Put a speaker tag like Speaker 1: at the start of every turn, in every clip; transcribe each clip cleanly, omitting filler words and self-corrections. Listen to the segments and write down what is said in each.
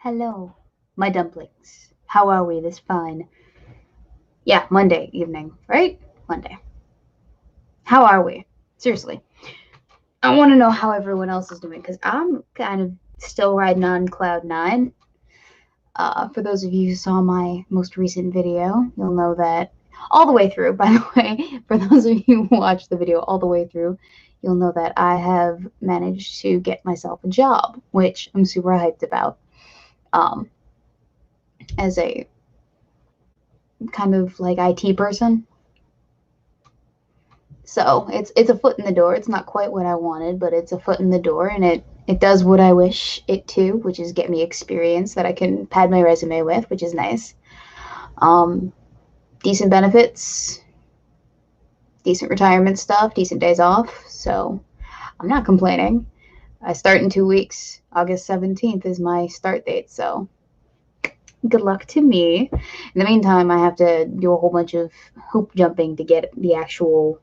Speaker 1: Hello, my dumplings. How are we this fine? Yeah, Monday evening, right? Monday. How are we? Seriously. I want to know how everyone else is doing because I'm kind of still riding on cloud nine. For those of you who saw my most recent video, you'll know that all the way through, by the way, for those of you who watched the video all the way through, you'll know that I have managed to get myself a job, which I'm super hyped about. As a kind of like IT person. So it's a foot in the door. It's not quite what I wanted, but it's a foot in the door, and it does what I wish it to, which is get me experience that I can pad my resume with, which is nice. Um, Decent benefits, decent retirement stuff, decent days off. So I'm not complaining. I start in 2 weeks. August 17th is my start date. So good luck to me. In the meantime, I have to do a whole bunch of hoop jumping to get the actual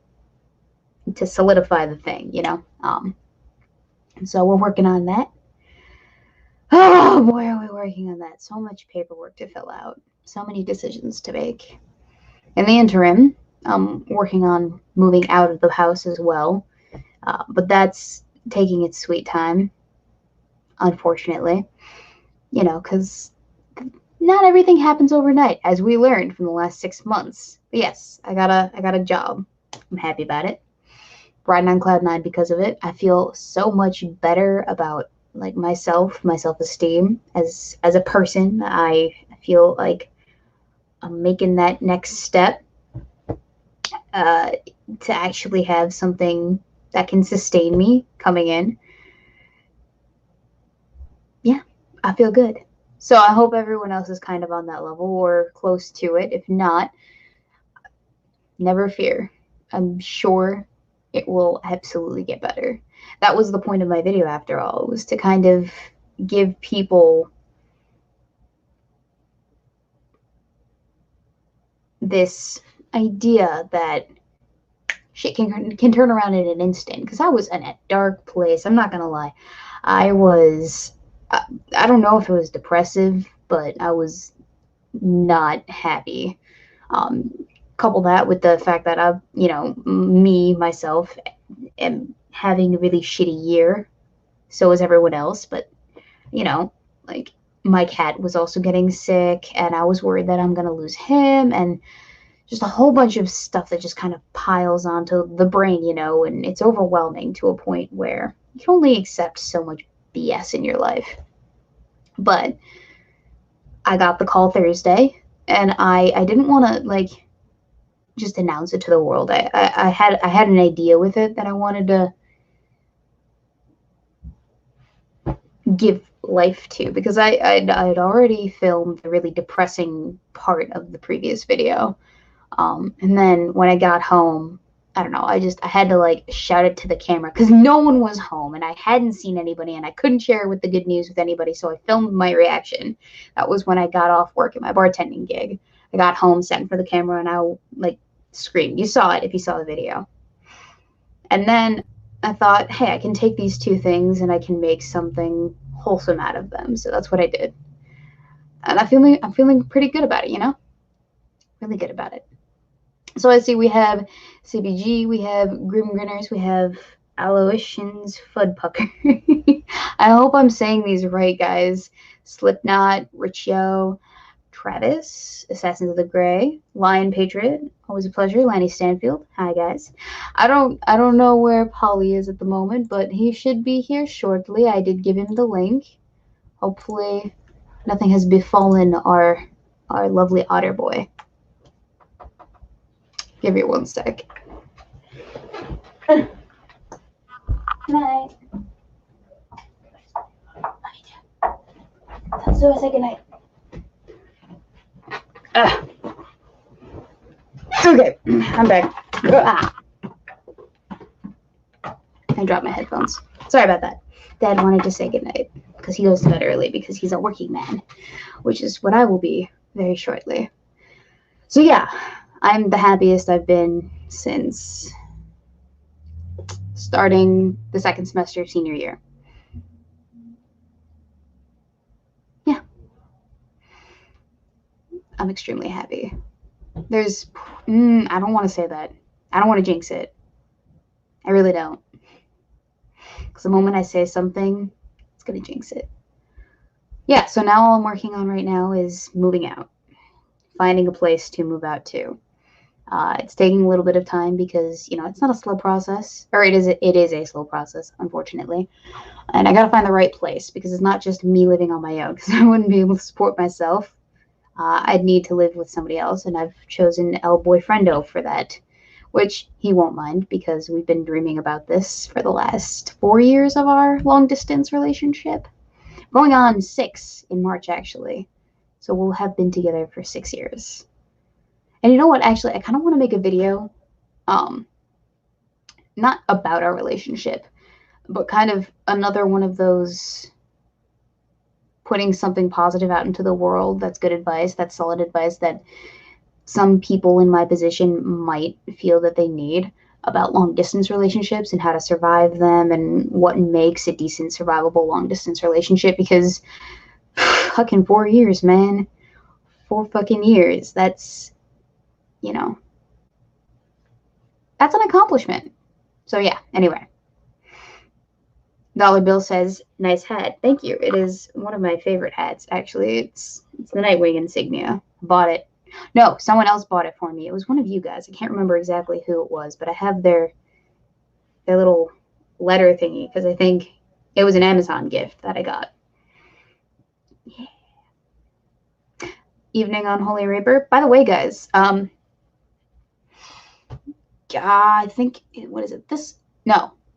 Speaker 1: to solidify the thing, you know. So we're working on that. Oh boy, are we working on that? So much paperwork to fill out, so many decisions to make. In the interim, I'm working on moving out of the house as well, but that's taking its sweet time, unfortunately. You know, because not everything happens overnight, as we learned from the last 6 months. But yes, I got a job. I'm happy about it. Riding on cloud nine because of it. I feel so much better about like myself, my self-esteem as a person. I feel like I'm making that next step uh, to actually have something that can sustain me coming in. Yeah, I feel good. So I hope everyone else is kind of on that level or close to it. If not, never fear. I'm sure it will absolutely get better. That was the point of my video after all, was to kind of give people this idea that shit can turn around in an instant. Because I was in a dark place. I'm not gonna lie. I was. I don't know if it was depressive, but I was not happy. Um, Couple that with the fact that me myself am having a really shitty year. So is everyone else, but you know, like my cat was also getting sick, and I was worried that I'm gonna lose him, and just a whole bunch of stuff that just kind of piles onto the brain, and it's overwhelming to a point where you can only accept so much BS in your life. But I got the call Thursday, and I didn't want to like just announce it to the world. I had an idea with it that I wanted to give life to because I'd already filmed the really depressing part of the previous video. And then when I got home, I don't know, I had to like shout it to the camera because no one was home and I hadn't seen anybody and I couldn't share with the good news with anybody. So I filmed my reaction. That was when I got off work at my bartending gig. I got home, sat in front of the camera, and I like screamed. You saw it if you saw the video. And then I thought, hey, I can take these two things and I can make something wholesome out of them. So that's what I did. And I'm feeling pretty good about it, Really good about it. So I see we have CBG, we have Grim Grinners, we have Aloysians Fudpucker. I hope I'm saying these right, guys. Slipknot, Richio, Travis, Assassins of the Grey, Lion Patriot, always a pleasure. Lanny Stanfield, hi guys. I don't know where Polly is at the moment, but he should be here shortly. I did give him the link. Hopefully, nothing has befallen our lovely otter boy. Give me one sec. Good night. So I say good night. Okay, I'm back. I dropped my headphones. Sorry about that. Dad wanted to say goodnight because he goes to bed early because he's a working man, which is what I will be very shortly. So yeah, I'm the happiest I've been since starting the second semester of senior year. Yeah, I'm extremely happy. There's, I don't want to say that. I don't want to jinx it. I really don't. Because the moment I say something, it's going to jinx it. Yeah, so now all I'm working on right now is moving out, finding a place to move out to. It's taking a little bit of time because, you know, it's not a slow process, or it is a slow process, unfortunately. And I got to find the right place because it's not just me living on my own, because I wouldn't be able to support myself. I'd need to live with somebody else, and I've chosen El Boyfriendo for that, which he won't mind because we've been dreaming about this for the last 4 years of our long distance relationship. Going on 6 in March, actually. So we'll have been together for 6 years. And you know what? Actually, I kind of want to make a video, not about our relationship, but kind of another one of those putting something positive out into the world that's good advice, that's solid advice that some people in my position might feel that they need about long distance relationships and how to survive them and what makes a decent survivable long distance relationship, because fucking 4 years, man. 4 fucking years. That's, you know, that's an accomplishment. So yeah, anyway. Dollar Bill says, nice hat. Thank you. It is one of my favorite hats, actually. It's the Nightwing insignia. Bought it. No, someone else bought it for me. It was one of you guys. I can't remember exactly who it was, but I have their little letter thingy because I think it was an Amazon gift that I got. Yeah. Evening on Holy Reaper. By the way, guys, I think, what is it?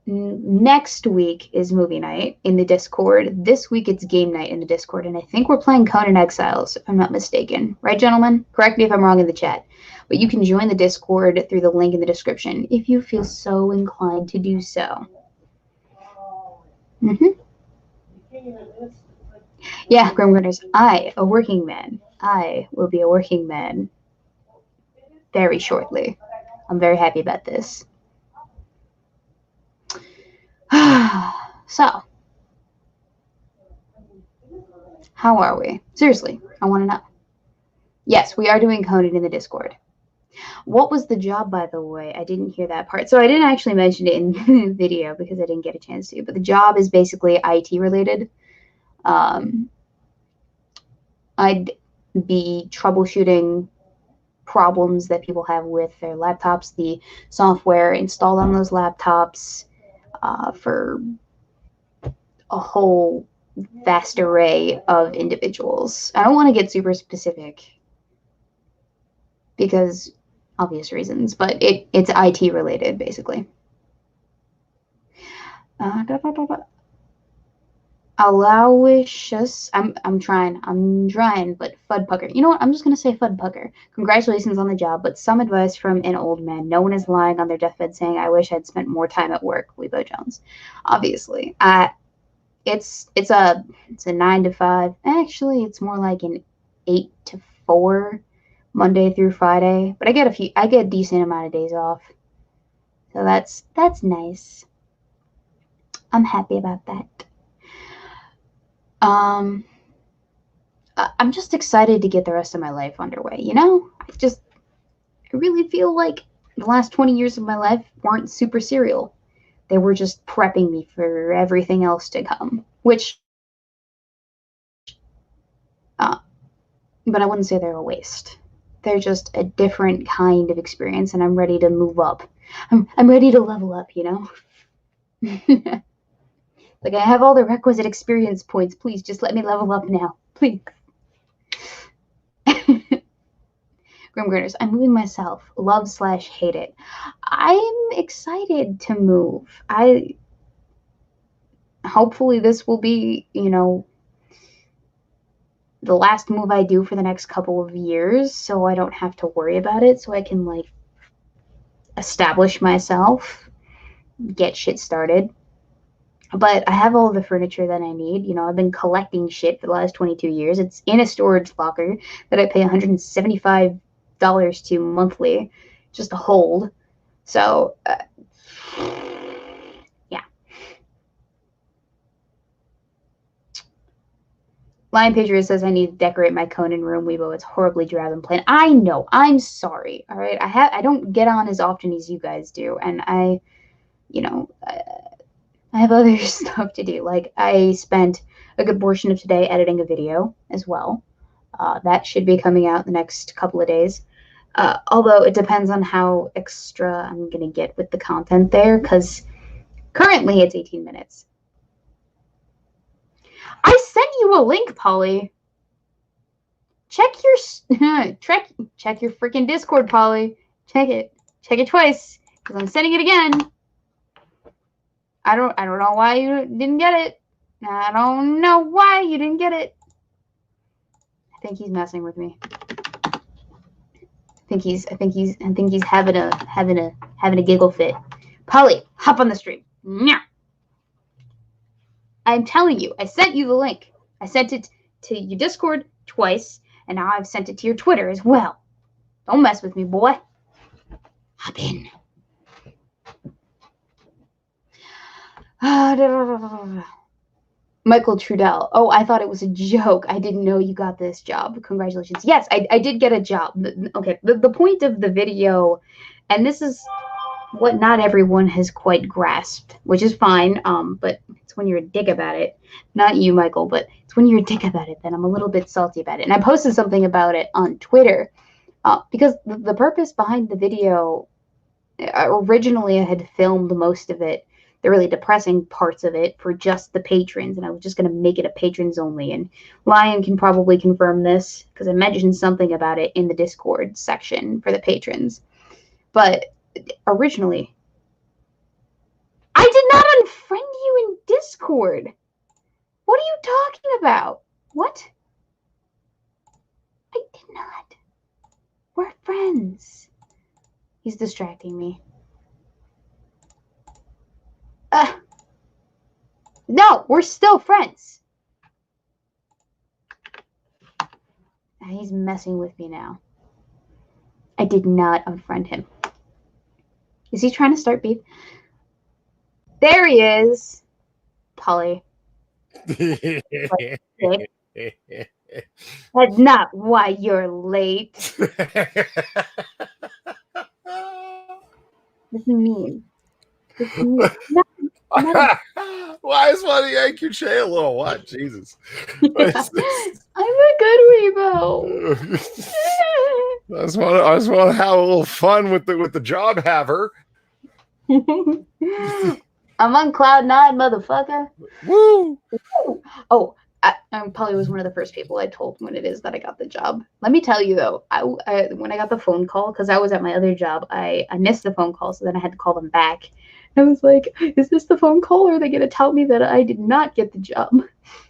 Speaker 1: Next week is movie night in the Discord. This week it's game night in the Discord, and I think we're playing Conan Exiles, if I'm not mistaken. Right, gentlemen? Correct me if I'm wrong in the chat. But you can join the Discord through the link in the description if you feel so inclined to do so. Yeah, Grimgrinners. I, a working man. I will be a working man very shortly. I'm very happy about this. So, how are we? Seriously, I want to know. Yes, we are doing Conan in the Discord. What was the job, by the way? I didn't hear that part. So I didn't actually mention it in the video because I didn't get a chance to. But the job is basically IT related. I'd be troubleshooting problems that people have with their laptops, the software installed on those laptops, for a whole vast array of individuals. I don't want to get super specific because obvious reasons, but it's IT related, basically. Allowishes. I'm trying, but Fud Pucker. You know what? I'm just gonna say Fud Pucker. Congratulations on the job, but some advice from an old man. No one is lying on their deathbed saying, "I wish I'd spent more time at work." Weebo Jones. Obviously, it's a 9 to 5. Actually, it's more like an 8 to 4, Monday through Friday. But I get a decent amount of days off, so that's nice. I'm happy about that. I'm just excited to get the rest of my life underway, you know? I really feel like the last 20 years of my life weren't super serial. They were just prepping me for everything else to come, which, but I wouldn't say they're a waste. They're just a different kind of experience, and I'm ready to move up. I'm ready to level up, you know? Like, I have all the requisite experience points. Please, just let me level up now. Please. Grimgrinners, I'm moving myself. Love/hate it. I'm excited to move. Hopefully this will be, you know, the last move I do for the next couple of years, so I don't have to worry about it, so I can, like, establish myself, get shit started. But I have all the furniture that I need. You know, I've been collecting shit for the last 22 years. It's in a storage locker that I pay $175 to monthly just to hold. So, yeah. Lion Patriot says I need to decorate my Conan room, Weebo. It's horribly drab and plain. I know. I'm sorry. All right. I don't get on as often as you guys do, and you know, I have other stuff to do. Like I spent a good portion of today editing a video as well. That should be coming out the next couple of days. Although it depends on how extra I'm gonna get with the content there, because currently it's 18 minutes. I sent you a link, Polly. Check your check your freaking Discord, Polly. Check it. Check it twice, because I'm sending it again. I don't know why you didn't get it. I don't know why you didn't get it. I think he's messing with me. I think he's having a giggle fit. Polly, hop on the stream. I'm telling you, I sent you the link. I sent it to your Discord twice, and now I've sent it to your Twitter as well. Don't mess with me, boy. Hop in. Michael Trudell. Oh, I thought it was a joke. I didn't know you got this job. Congratulations. Yes, I did get a job. Okay, the point of the video, and this is what not everyone has quite grasped, which is fine, but it's when you're a dick about it. Not you, Michael, but it's when you're a dick about it that I'm a little bit salty about it. And I posted something about it on Twitter because the purpose behind the video, originally I had filmed most of it, the really depressing parts of it, for just the patrons, and I was just going to make it a patrons only. And Lion can probably confirm this because I mentioned something about it in the Discord section for the patrons. But originally, I did not unfriend you in Discord. What are you talking about? What? I did not. We're friends. He's distracting me. No, we're still friends. He's messing with me now. I did not unfriend him. Is he trying to start beef? There he is. Polly. That's not why you're late. This is mean.
Speaker 2: Why is one yank your chain a little? What? Jesus.
Speaker 1: Yeah. I'm a good Weebo.
Speaker 2: I just want to have a little fun with the job haver.
Speaker 1: I'm on cloud 9, motherfucker.
Speaker 2: Woo!
Speaker 1: Oh, I probably was one of the first people I told when it is that I got the job. Let me tell you though, I when I got the phone call, because I was at my other job, I missed the phone call, so then I had to call them back. I was like, is this the phone call, or are they going to tell me that I did not get the job?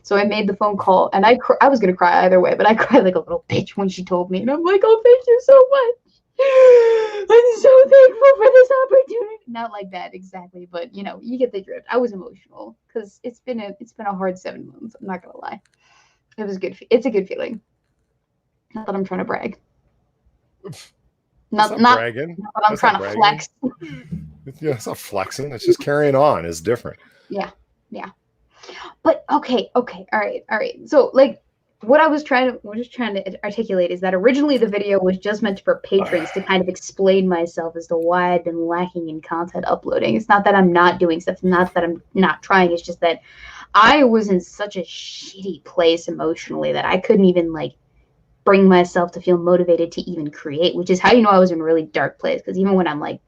Speaker 1: So I made the phone call, and I was going to cry either way, but I cried like a little bitch when she told me, and I'm like, oh, thank you so much. I'm so thankful for this opportunity. Not like that exactly, but you know, you get the drift. I was emotional because it's been a hard 7 months. I'm not gonna lie. It was good. It's a good feeling. Not that I'm trying to brag. Not bragging. Not that I'm trying to flex.
Speaker 2: Yeah, it's not flexing. It's just carrying on. It's different.
Speaker 1: Yeah. But okay. All right. So like, what I was trying to articulate is that originally the video was just meant for patrons to kind of explain myself as to why I've been lacking in content uploading. It's not that I'm not doing stuff, it's not that I'm not trying. It's just that I was in such a shitty place emotionally that I couldn't even like bring myself to feel motivated to even create, which is how you know I was in a really dark place. Because even when I'm like,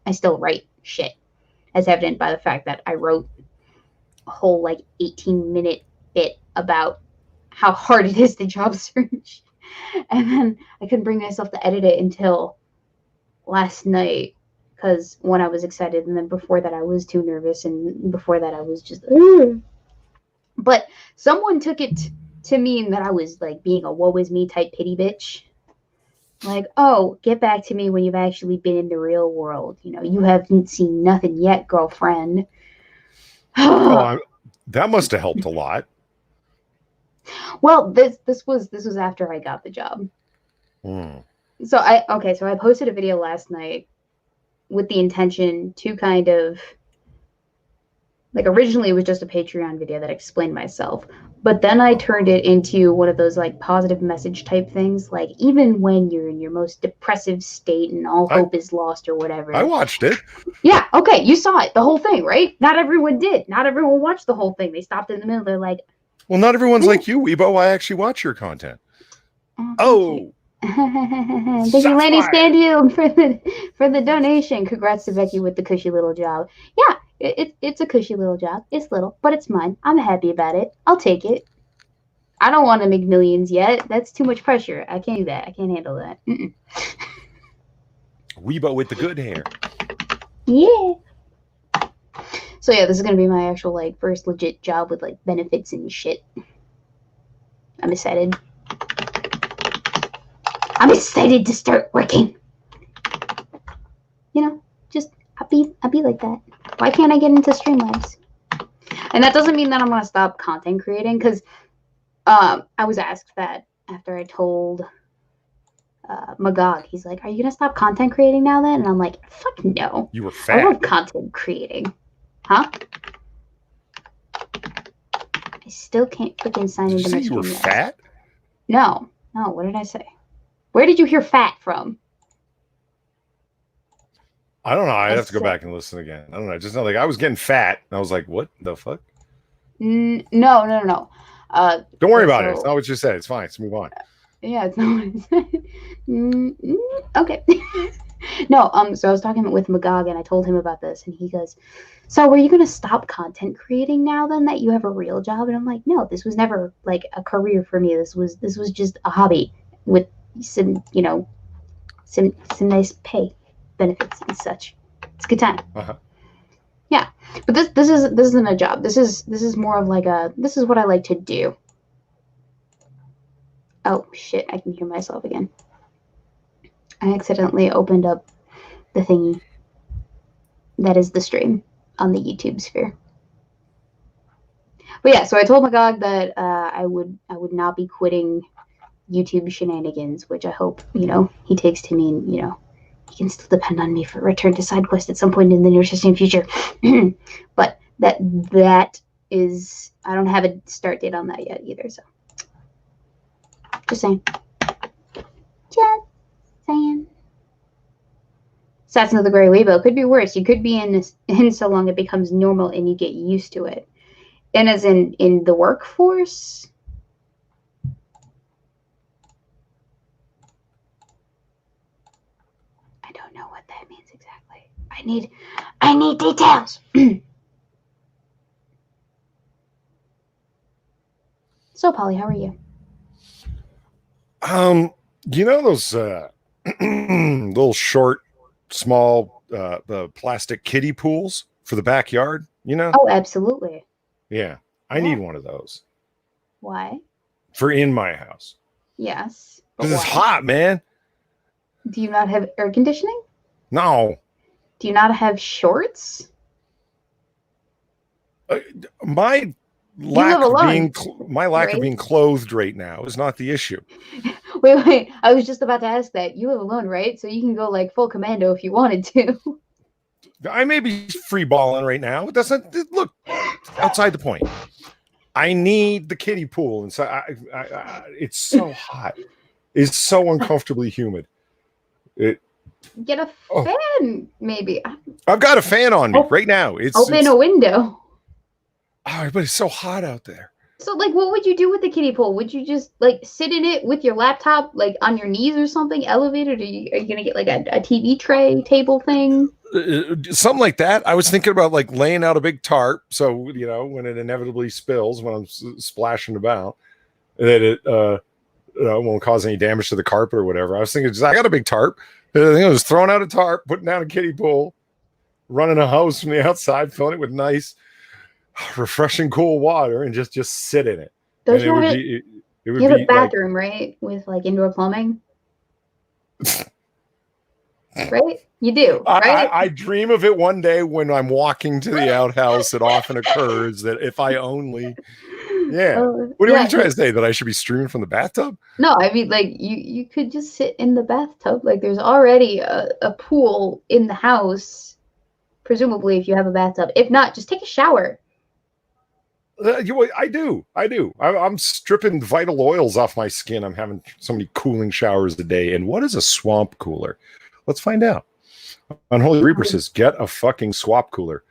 Speaker 1: I still write shit, as evident by the fact that I wrote a whole like 18-minute bit about how hard it is to job search, and then I couldn't bring myself to edit it until last night, because when I was excited, and then before that I was too nervous, and before that I was just but someone took it to mean that I was like being a woe is me type pity bitch, like, oh, get back to me when you've actually been in the real world, you know, you haven't seen nothing yet, girlfriend.
Speaker 2: That must have helped a lot.
Speaker 1: Well, this was after I got the job. So I posted a video last night with the intention to kind of like, originally it was just a Patreon video that explained myself, But then I turned it into one of those like positive message type things. Like even when you're in your most depressive state and all
Speaker 2: I
Speaker 1: hope is lost or
Speaker 2: I
Speaker 1: whatever.
Speaker 2: watched it.
Speaker 1: Yeah, okay, you saw it, the whole thing, right? Not everyone did. Not everyone watched the whole thing. They stopped in the middle. They're like,
Speaker 2: Well, not everyone's
Speaker 1: oh,
Speaker 2: like you, Weebo. I actually watch your content.
Speaker 1: thank you.
Speaker 2: Oh,
Speaker 1: Thank you,
Speaker 2: shots
Speaker 1: Lanny
Speaker 2: fired.
Speaker 1: Standium, for the donation. Congrats to Becky with the cushy little job. Yeah, it's a cushy little job. It's little, but it's mine. I'm happy about it. I'll take it. I don't want to make millions yet. That's too much pressure. I can't do that. I can't handle that. Mm-mm.
Speaker 2: Weebo with the good hair.
Speaker 1: Yeah. So yeah, this is gonna be my actual like first legit job with like benefits and shit. I'm excited. I'm excited to start working. You know, just I'll be like that. Why can't I get into Streamlabs? And that doesn't mean that I'm gonna stop content creating because I was asked that after I told Magog. He's like, "Are you gonna stop content creating now?" Then, and I'm like, "Fuck no!
Speaker 2: You were
Speaker 1: I
Speaker 2: fat.
Speaker 1: love content creating." Huh? I still can't freaking sign
Speaker 2: Did you
Speaker 1: into my
Speaker 2: say you were
Speaker 1: Streamlabs.
Speaker 2: fat?
Speaker 1: No, no. What did I say? Where did you hear fat from?
Speaker 2: I don't know. I'd
Speaker 1: I
Speaker 2: have to go
Speaker 1: said,
Speaker 2: back and listen again. I don't know. Just know, like I was getting fat, and I was like, "What the fuck?"
Speaker 1: no.
Speaker 2: Don't worry
Speaker 1: Okay,
Speaker 2: about it. It's
Speaker 1: so
Speaker 2: not what you said. It's fine. Let's move on.
Speaker 1: yeah, it's not what I said. Okay. No, so I was talking with Magog and I told him about this and he goes, "So were you gonna stop content creating now then that you have a real job?" And I'm like, "No, this was never like a career for me. This was just a hobby with some, some nice pay benefits and such. It's a good time."
Speaker 2: Uh-huh.
Speaker 1: Yeah. But this isn't a job. This is more of like this is what I like to do. Oh shit, I can hear myself again. I accidentally opened up the thingy that is the stream on the YouTube sphere. But yeah, so I told Magog that I would not be quitting YouTube shenanigans, which I hope he takes to mean he can still depend on me for return to side quest at some point in the near distant future. But that is I don't have a start date on that yet either. So just saying, just saying. Assassin of the Grey Weebo could be worse. You could be in so long it becomes normal and you get used to it. And as in the workforce, I don't know what that means exactly. I need details. So Polly, how are you?
Speaker 2: You know those little short, small, the plastic kiddie pools for the backyard? You know?
Speaker 1: Oh, absolutely.
Speaker 2: Yeah, I
Speaker 1: Yeah.
Speaker 2: need one of those
Speaker 1: Why?
Speaker 2: for in my house
Speaker 1: Yes, but
Speaker 2: because it's
Speaker 1: why?
Speaker 2: hot, man.
Speaker 1: Do you not have air conditioning?
Speaker 2: No,
Speaker 1: Do you not have shorts?
Speaker 2: uh, my
Speaker 1: You live
Speaker 2: lack of
Speaker 1: alone,
Speaker 2: being
Speaker 1: right?
Speaker 2: clothed right now is not the issue.
Speaker 1: Wait. I was just about to ask that. You live alone, right? So you can go like full commando if you wanted to.
Speaker 2: I may be free balling right now, but that's not look outside the point. I need the kiddie pool, and so it's so hot. It's so uncomfortably humid. It
Speaker 1: Get a
Speaker 2: oh,
Speaker 1: fan, maybe.
Speaker 2: I've got a fan on me right now.
Speaker 1: Open a window.
Speaker 2: Oh, but it's so hot out there.
Speaker 1: So, like, what would you do with the kiddie pool? Would you just like sit in it with your laptop, like on your knees or something, elevated? Are you gonna get like a TV tray table thing?
Speaker 2: Something like that. I was thinking about like laying out a big tarp, so when it inevitably spills when I'm splashing about, that it won't cause any damage to the carpet or whatever. I was thinking, I got a big tarp. I think I was throwing out a tarp, putting down a kiddie pool, running a hose from the outside, filling it with nice, refreshing, cool water, and just sit in it.
Speaker 1: Don't
Speaker 2: And
Speaker 1: you have it?
Speaker 2: it would
Speaker 1: You have a
Speaker 2: be like
Speaker 1: bathroom, right, with like indoor plumbing, right? You do, right?
Speaker 2: I dream of it one day when I'm walking to the outhouse. It often occurs that if I only, yeah. What are
Speaker 1: Yeah.
Speaker 2: you trying to say? That I should be streaming from the bathtub?
Speaker 1: No, I mean like you could just sit in the bathtub. Like there's already a pool in the house, presumably if you have a bathtub. If not, just take a shower.
Speaker 2: I do. I'm stripping vital oils off my skin. I'm having so many cooling showers a day. And what is a swamp cooler? Let's find out. Unholy Reaper says, get a fucking swamp cooler.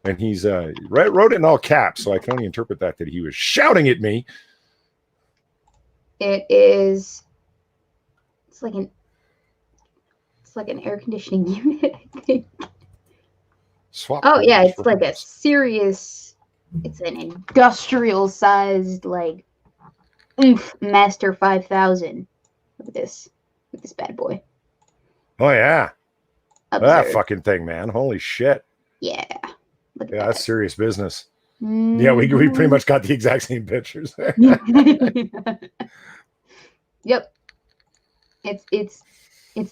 Speaker 2: And he's wrote it in all caps, so I can only interpret that he was shouting at me.
Speaker 1: It's like an air conditioning unit, I think.
Speaker 2: Swamp
Speaker 1: oh
Speaker 2: coolers
Speaker 1: yeah, it's
Speaker 2: for
Speaker 1: like a serious, it's an industrial sized like Master 5000. Look at this bad boy.
Speaker 2: Oh yeah.
Speaker 1: Observe.
Speaker 2: That fucking thing, man. Holy shit.
Speaker 1: Yeah. Look at
Speaker 2: Yeah,
Speaker 1: that.
Speaker 2: that's serious business. Yeah, we pretty much got the exact same pictures there.
Speaker 1: Yep. It's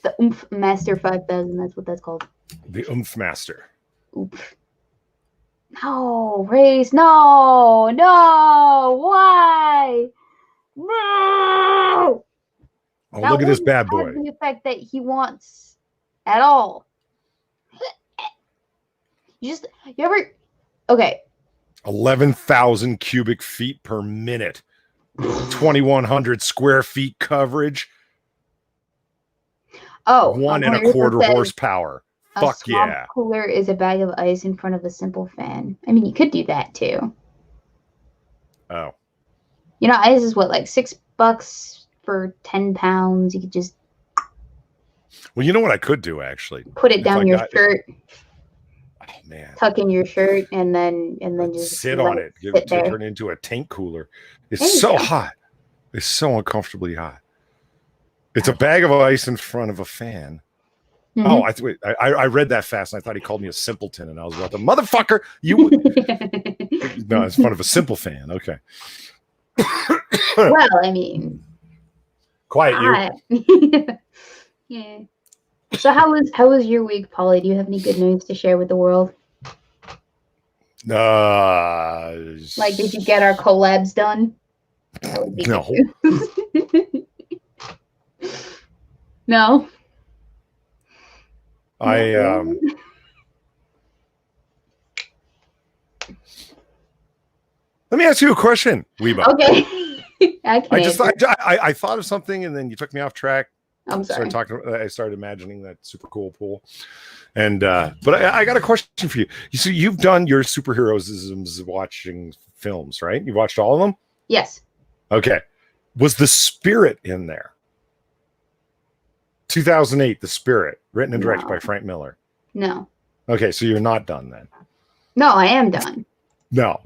Speaker 1: the Oomph Master 5000. That's what that's called.
Speaker 2: The Oomph Master.
Speaker 1: Oomph. No, Race. No. Why? No.
Speaker 2: Oh, look at this bad boy.
Speaker 1: The effect that he wants at all. You ever? Okay.
Speaker 2: 11,000 cubic feet per minute. 2,100 square feet coverage.
Speaker 1: Oh,
Speaker 2: 1.25 horsepower. Fuck yeah.
Speaker 1: A cooler is a bag of ice in front of a simple fan. I mean, you could do that too.
Speaker 2: Oh.
Speaker 1: You know, ice is what, like $6 for 10 pounds. You could just.
Speaker 2: Well, you know what I could do actually?
Speaker 1: Put it down your shirt.
Speaker 2: Oh man.
Speaker 1: Tuck in your shirt and then just
Speaker 2: sit on it. Turn it into a tank cooler. It's so hot. It's so uncomfortably hot. It's a bag of ice in front of a fan. Mm-hmm. Oh, I read that fast and I thought he called me a simpleton and I was about to motherfucker. You No, it's in front of a simple fan. Okay.
Speaker 1: Well, I mean,
Speaker 2: quiet you.
Speaker 1: Yeah. So how was your week, Polly? Do you have any good news to share with the world? Like, did you get our collabs done?
Speaker 2: No.
Speaker 1: No.
Speaker 2: Let me ask you a question, Weebo.
Speaker 1: Okay.
Speaker 2: I thought of something and then you took me off track.
Speaker 1: I'm sorry.
Speaker 2: I started imagining that super cool pool. And but I got a question for you. So you've done your superheroisms watching films, right? You've watched all of them?
Speaker 1: Yes.
Speaker 2: Okay. Was The Spirit in there? 2008, The Spirit, written and directed by Frank Miller.
Speaker 1: No.
Speaker 2: Okay, so you're not done then.
Speaker 1: No, I am done.
Speaker 2: No,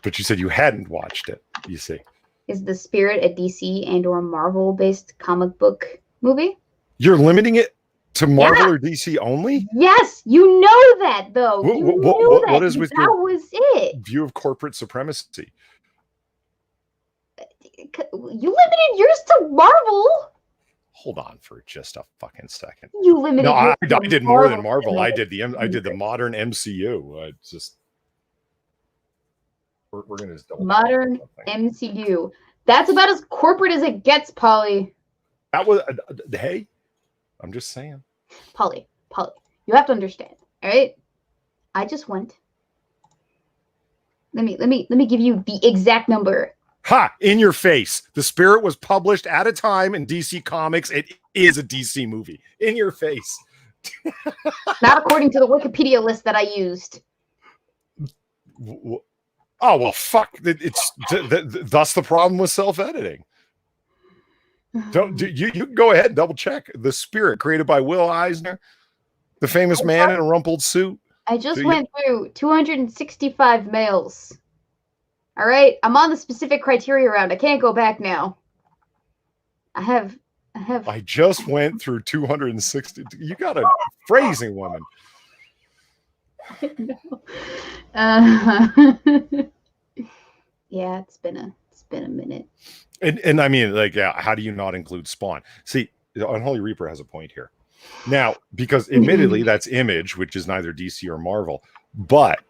Speaker 2: but you said you hadn't watched it, you see.
Speaker 1: Is The Spirit a DC and or Marvel based comic book movie?
Speaker 2: You're limiting it to Marvel or DC only?
Speaker 1: Yes, you know that though.
Speaker 2: What is with
Speaker 1: that was it.
Speaker 2: View of corporate supremacy?
Speaker 1: You limited yours to Marvel.
Speaker 2: Hold on for just a fucking second.
Speaker 1: You limited.
Speaker 2: No, I did more than Marvel. I did the modern MCU. We're gonna just
Speaker 1: modern MCU. That's about as corporate as it gets, Polly.
Speaker 2: That was hey, I'm just saying.
Speaker 1: Polly, you have to understand. All right, I just went. Let me give you the exact number.
Speaker 2: Ha! In your face. The Spirit was published at a time in DC Comics. It is a DC movie. In your face.
Speaker 1: Not according to the Wikipedia list that I used.
Speaker 2: Oh, well, fuck. That's the problem with self-editing. You can go ahead and double check. The Spirit, created by Will Eisner, the famous man in a rumpled suit.
Speaker 1: I just went through 265 mails. All right, I'm on the specific criteria round. I can't go back now. I
Speaker 2: just went through 260. You got a phrasing woman.
Speaker 1: Yeah, it's been a minute.
Speaker 2: And I mean, like, yeah, how do you not include Spawn? See, Unholy Reaper has a point here. Now, because admittedly, that's Image, which is neither DC or Marvel, but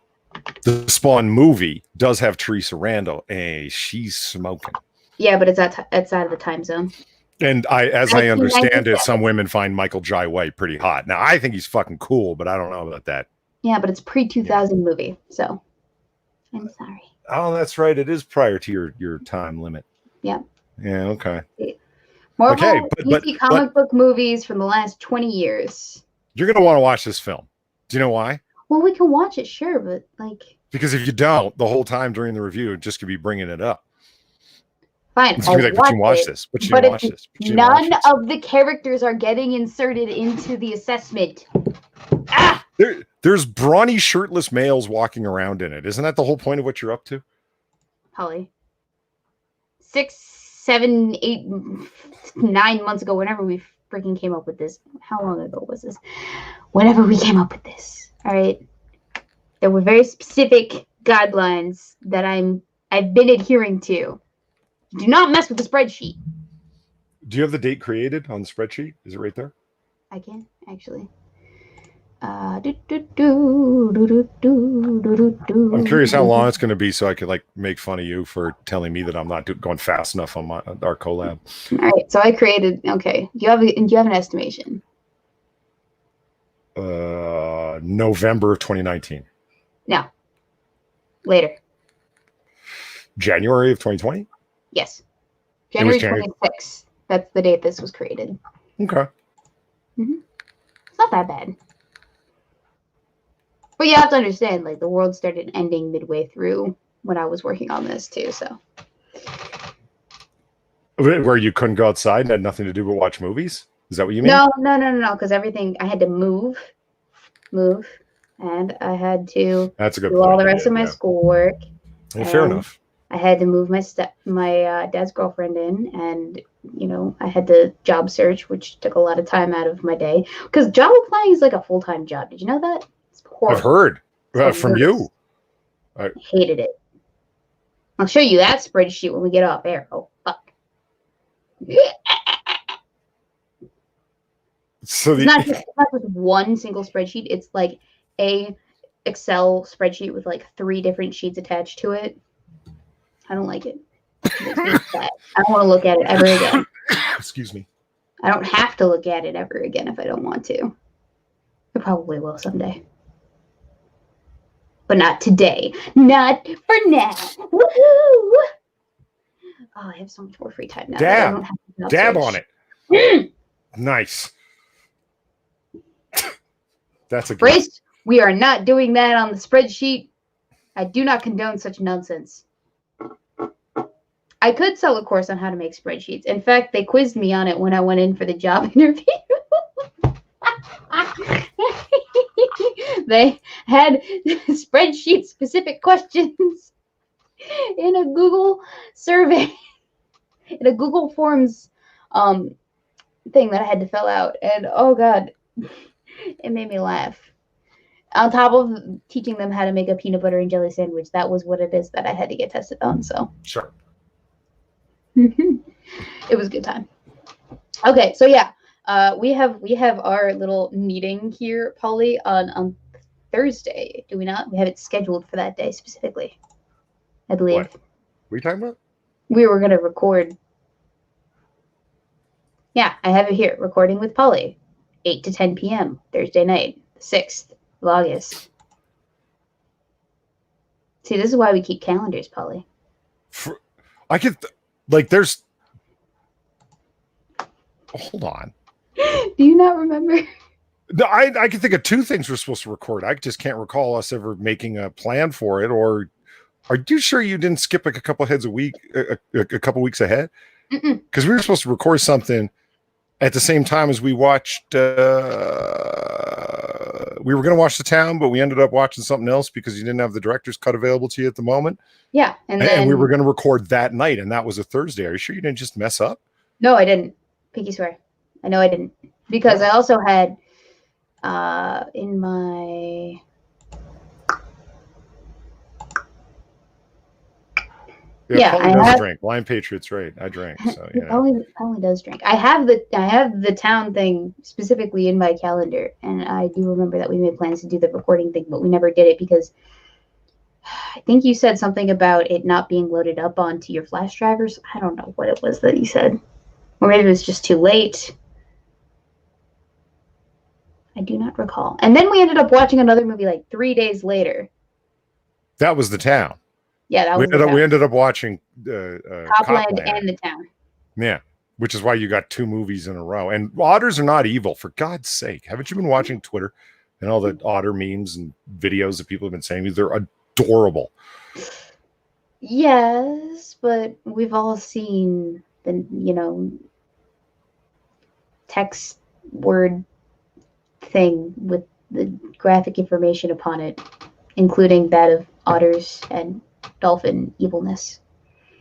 Speaker 2: the Spawn movie does have Teresa Randall, and she's smoking.
Speaker 1: Yeah, but it's out of the time zone.
Speaker 2: And I understand it, some women find Michael Jai White pretty hot. Now, I think he's fucking cool, but I don't know about that.
Speaker 1: Yeah, but it's pre-2000 movie, so I'm sorry.
Speaker 2: Oh, that's right. It is prior to your time limit.
Speaker 1: Yeah.
Speaker 2: Yeah. Okay. Okay.
Speaker 1: Marvel, DC
Speaker 2: But
Speaker 1: comic book movies from the last 20 years.
Speaker 2: you're gonna want to watch this film. Do you know why?
Speaker 1: Well, we can watch it, sure, but like,
Speaker 2: Because if you don't, the whole time during the review, just could be bringing it up.
Speaker 1: fine,
Speaker 2: It's gonna
Speaker 1: I'll
Speaker 2: be like, but
Speaker 1: watch
Speaker 2: you watch
Speaker 1: it.
Speaker 2: this, but you
Speaker 1: But
Speaker 2: didn't
Speaker 1: if
Speaker 2: watch this, but you didn't watch
Speaker 1: none
Speaker 2: this.
Speaker 1: of the characters are getting inserted into the assessment,
Speaker 2: There's brawny shirtless males walking around in it. Isn't that the whole point of what you're up to?
Speaker 1: Holly, 6, 7, 8, 9 months ago, whenever we freaking came up with this, how long ago was this? Whenever we came up with this, all right, there were very specific guidelines that I've been adhering to. Do not mess with the spreadsheet.
Speaker 2: Do you have the date created on the spreadsheet? Is it right there?
Speaker 1: I can actually.
Speaker 2: I'm curious how long it's going to be, so I could like make fun of you for telling me that I'm not going fast enough on our collab.
Speaker 1: All right, so I created. Okay, do you have an estimation?
Speaker 2: November of 2019.
Speaker 1: No, later.
Speaker 2: January of 2020.
Speaker 1: Yes, January 26th. That's the date this was created.
Speaker 2: Okay.
Speaker 1: It's not that bad. But you have to understand, like, the world started ending midway through when I was working on this too. So,
Speaker 2: where you couldn't go outside and had nothing to do but watch movies? Is that what you mean?
Speaker 1: No. Because everything I had to move, and I had to
Speaker 2: That's a good
Speaker 1: do
Speaker 2: point.
Speaker 1: all the rest of my schoolwork.
Speaker 2: Yeah, fair enough.
Speaker 1: I had to move my dad's girlfriend in, and I had to job search, which took a lot of time out of my day. Because job applying is like a full-time job. Did you know that? It's horrible.
Speaker 2: I've heard from you.
Speaker 1: I hated it. I'll show you that spreadsheet when we get off air. Oh fuck!
Speaker 2: So
Speaker 1: it's not just one single spreadsheet. It's like a Excel spreadsheet with like 3 different sheets attached to it. I don't like it. I don't want to look at it ever again.
Speaker 2: Excuse me.
Speaker 1: I don't have to look at it ever again if I don't want to. I probably will someday. But not today. Not for now. Woohoo! Oh, I have so much more free time now.
Speaker 2: Dab on it. Nice. That's a
Speaker 1: Brace. We are not doing that on the spreadsheet. I do not condone such nonsense. I could sell a course on how to make spreadsheets. In fact, they quizzed me on it when I went in for the job interview. They had spreadsheet-specific questions in a Google survey, in a Google Forms thing that I had to fill out. And, oh, God, it made me laugh. On top of teaching them how to make a peanut butter and jelly sandwich, that was what it is that I had to get tested on. So
Speaker 2: sure.
Speaker 1: It was a good time. Okay, so yeah, we have our little meeting here, Polly, on Thursday. Do we not? We have it scheduled for that day specifically, I believe.
Speaker 2: What are you talking about?
Speaker 1: We were gonna record. Yeah, I have it here. Recording with Polly, 8 to 10 p.m. Thursday night, 6th of August. See, this is why we keep calendars, Polly.
Speaker 2: I could. Like, there's. Hold on.
Speaker 1: Do you not remember?
Speaker 2: No, I can think of 2 things we're supposed to record. I just can't recall us ever making a plan for it. Or are you sure you didn't skip like a couple heads a week, a couple weeks ahead? Because we were supposed to record something at the same time as we watched. We were going to watch The Town, but we ended up watching something else because you didn't have the director's cut available to you at the moment.
Speaker 1: Yeah,
Speaker 2: and we were going to record that night, and that was a Thursday. Are you sure you didn't just mess up?
Speaker 1: No, I didn't. Pinky swear. I know I didn't. Because I also had in my
Speaker 2: Polly does drink. Blind Patriots, right? I drank. So
Speaker 1: Polly does drink. I have the town thing specifically in my calendar, and I do remember that we made plans to do the recording thing, but we never did it because I think you said something about it not being loaded up onto your flash drivers. I don't know what it was that you said. Or maybe it was just too late. I do not recall. And then we ended up watching another movie like 3 days later.
Speaker 2: That was The Town.
Speaker 1: Yeah, that
Speaker 2: We
Speaker 1: was the
Speaker 2: ended up
Speaker 1: town.
Speaker 2: we ended up watching
Speaker 1: Copland
Speaker 2: Copland.
Speaker 1: and the town.
Speaker 2: Yeah, which is why you got 2 movies in a row. And otters are not evil, for God's sake. Haven't you been watching Twitter and all the otter memes and videos that people have been saying? They're adorable.
Speaker 1: Yes, but we've all seen the, text word thing with the graphic information upon it, including that of otters and dolphin evilness.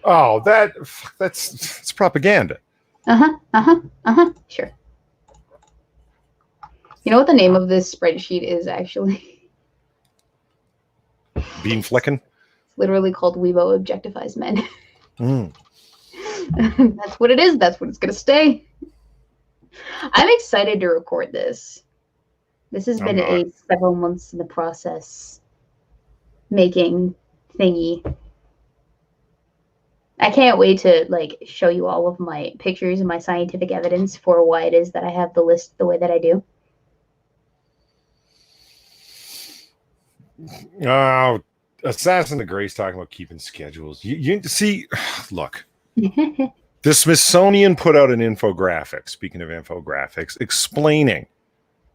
Speaker 2: Oh, that's propaganda.
Speaker 1: Sure. You know what the name of this spreadsheet is actually?
Speaker 2: Bean flicking.
Speaker 1: It's literally called Weebo Objectifies Men.
Speaker 2: Mm.
Speaker 1: That's what it is. That's what it's gonna stay. I'm excited to record this. This has been a several months in the process making thingy. I can't wait to show you all of my pictures and my scientific evidence for why it is that I have the list the way that I do.
Speaker 2: Oh, Assassin of Grace talking about keeping schedules. You see, look. The Smithsonian put out an infographic, speaking of infographics, explaining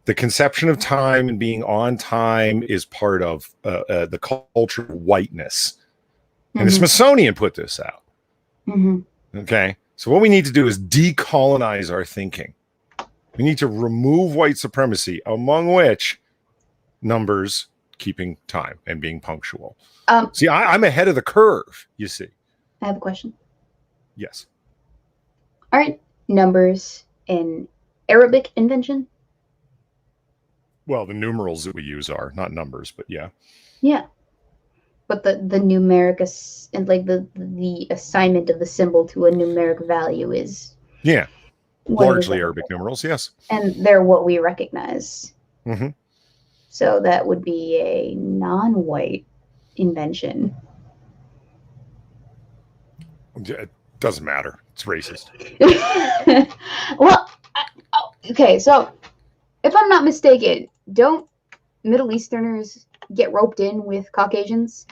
Speaker 2: the conception of time and being on time is part of the culture of whiteness. And the Smithsonian put this out. Okay. So what we need to do is decolonize our thinking. We need to remove white supremacy, among which numbers, keeping time, and being punctual. See, I'm ahead of the curve, you see.
Speaker 1: I have a question.
Speaker 2: Yes.
Speaker 1: Aren't numbers an Arabic invention?
Speaker 2: Well, the numerals that we use are not numbers, but yeah.
Speaker 1: Yeah. But the numeric and the assignment of the symbol to a numeric value is
Speaker 2: largely Arabic numerals, yes.
Speaker 1: And they're what we recognize.
Speaker 2: Mm-hmm.
Speaker 1: So that would be a non-white invention.
Speaker 2: It doesn't matter. It's racist.
Speaker 1: Well, okay, so if I'm not mistaken, don't Middle Easterners get roped in with Caucasians?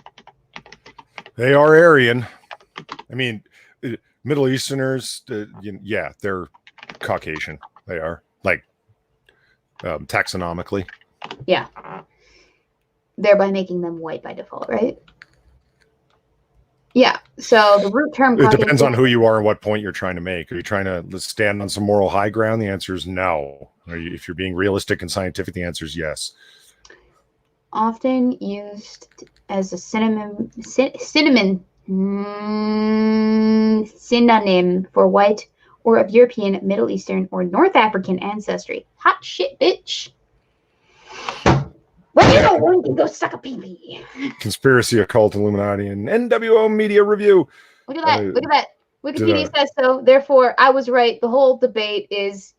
Speaker 2: They are Aryan. I mean, Middle Easterners, yeah, they're Caucasian. They are, taxonomically.
Speaker 1: Yeah. Thereby making them white by default, right? Yeah. So the root term
Speaker 2: Caucasian, it depends on who you are and what point you're trying to make. Are you trying to stand on some moral high ground? The answer is no. If you're being realistic and scientific, the answer is yes.
Speaker 1: Often used as a synonym for white or of European, Middle Eastern, or North African ancestry. Hot shit, bitch. Well, you know, one can go suck a pee-pee.
Speaker 2: Conspiracy, occult, Illuminati, and NWO Media Review.
Speaker 1: Look at that. Look at that. Wikipedia says so. Therefore, I was right. The whole debate is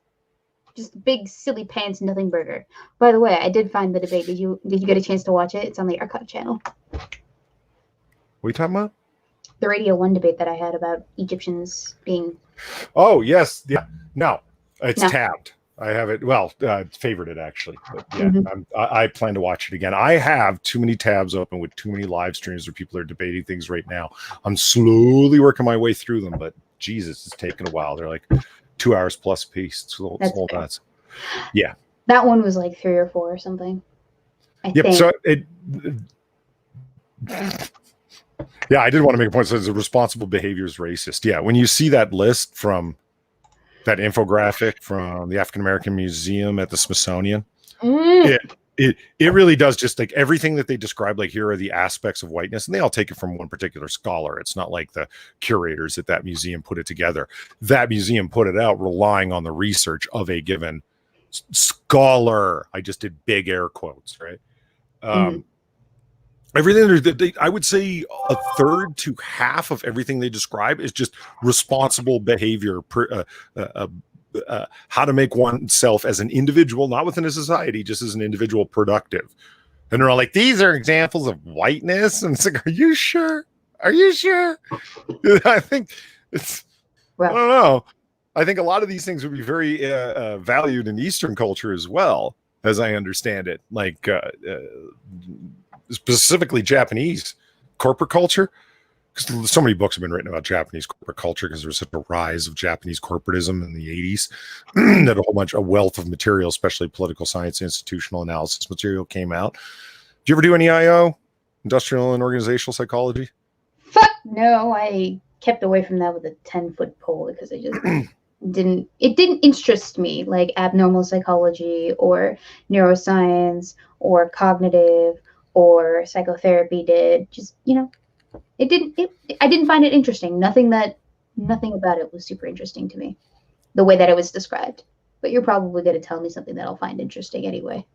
Speaker 1: just big, silly pants, nothing burger. By the way, I did find the debate. Did you get a chance to watch it? It's on the Archive channel.
Speaker 2: What are you talking about?
Speaker 1: The Radio 1 debate that I had about Egyptians being...
Speaker 2: Oh, yes. Yeah. No, it's tabbed. I have it. Well, favorited actually, but yeah, I plan to watch it again. I have too many tabs open with too many live streams where people are debating things right now. I'm slowly working my way through them, but Jesus, it's taken a while. They're like 2 hours plus a piece. It's all nuts. Yeah,
Speaker 1: that one was like 3 or 4 or something. I think.
Speaker 2: So yeah, I did want to make a point. So the responsible behavior is racist. Yeah, when you see that list from that infographic from the African American Museum at the Smithsonian, it really does just like everything that they describe, like here are the aspects of whiteness, and they all take it from one particular scholar. It's not like the curators at that museum put it together. That museum put it out relying on the research of a given scholar. I just did big air quotes, right? Everything, I would say a third to half of everything they describe is just responsible behavior, how to make oneself as an individual, not within a society, just as an individual productive. And they're all like, these are examples of whiteness. And it's like, are you sure? Are you sure? I think it's, I don't know. I think a lot of these things would be very valued in Eastern culture as well, as I understand it. Like, specifically Japanese corporate culture. because so many books have been written about Japanese corporate culture because there was such a rise of Japanese corporatism in the 80s that a wealth of material, especially political science, institutional analysis material came out. Do you ever do any IO, industrial and organizational psychology?
Speaker 1: Fuck no, I kept away from that with a 10-foot pole because it just didn't interest me, like abnormal psychology or neuroscience or cognitive or psychotherapy did. Just, I didn't find it interesting. Nothing about it was super interesting to me, the way that it was described. But you're probably going to tell me something that I'll find interesting anyway.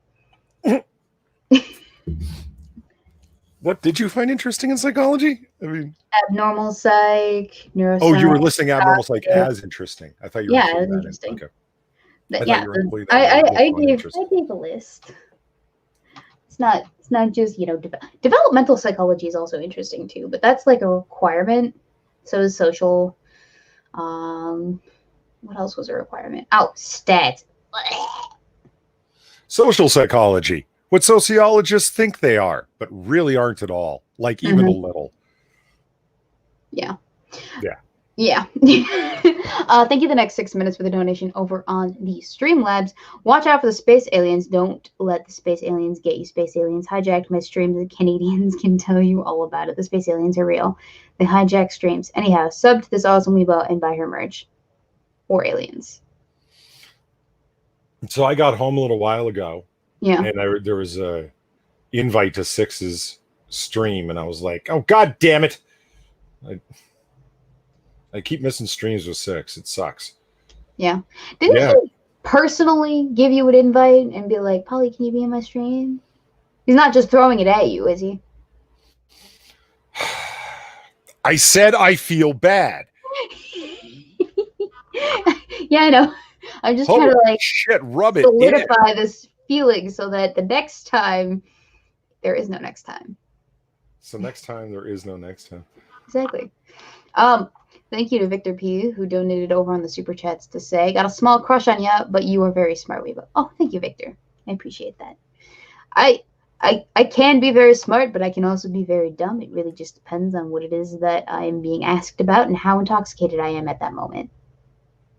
Speaker 2: What did you find interesting in psychology? I mean,
Speaker 1: abnormal psych, neuroscience.
Speaker 2: Oh, you were listing abnormal psych as interesting. I thought you were
Speaker 1: it was interesting.
Speaker 2: Okay.
Speaker 1: But I gave a list. It's not just developmental psychology is also interesting too, but that's like a requirement. So is social. What else was a requirement? Oh, stats.
Speaker 2: Social psychology. What sociologists think they are, but really aren't at all. Like even a little.
Speaker 1: Yeah.
Speaker 2: Yeah.
Speaker 1: Yeah. Thank you the next 6 minutes for the donation over on the Streamlabs. Watch out for the space aliens. Don't let the space aliens get you. Space aliens hijacked my streams. The Canadians can tell you all about it. The space aliens are real. They hijack streams. Anyhow, sub to this awesome Weebo and buy her merch. Or aliens.
Speaker 2: So I got home a little while ago.
Speaker 1: Yeah.
Speaker 2: And there was a invite to Six's stream, and I was like, oh, God damn it. I keep missing streams with Six. It sucks.
Speaker 1: Yeah. Didn't he personally give you an invite and be like, Polly, can you be in my stream? He's not just throwing it at you, is he?
Speaker 2: I said I feel bad.
Speaker 1: Yeah, I know. I'm just trying to
Speaker 2: rub it
Speaker 1: solidify this feeling so that the next time there is no next time.
Speaker 2: So next time there is no next time.
Speaker 1: Exactly. Thank you to Victor P, who donated over on the super chats to say, got a small crush on you, but you are very smart, Weebo. Oh, thank you, Victor. I appreciate that. I can be very smart, but I can also be very dumb. It really just depends on what it is that I am being asked about and how intoxicated I am at that moment.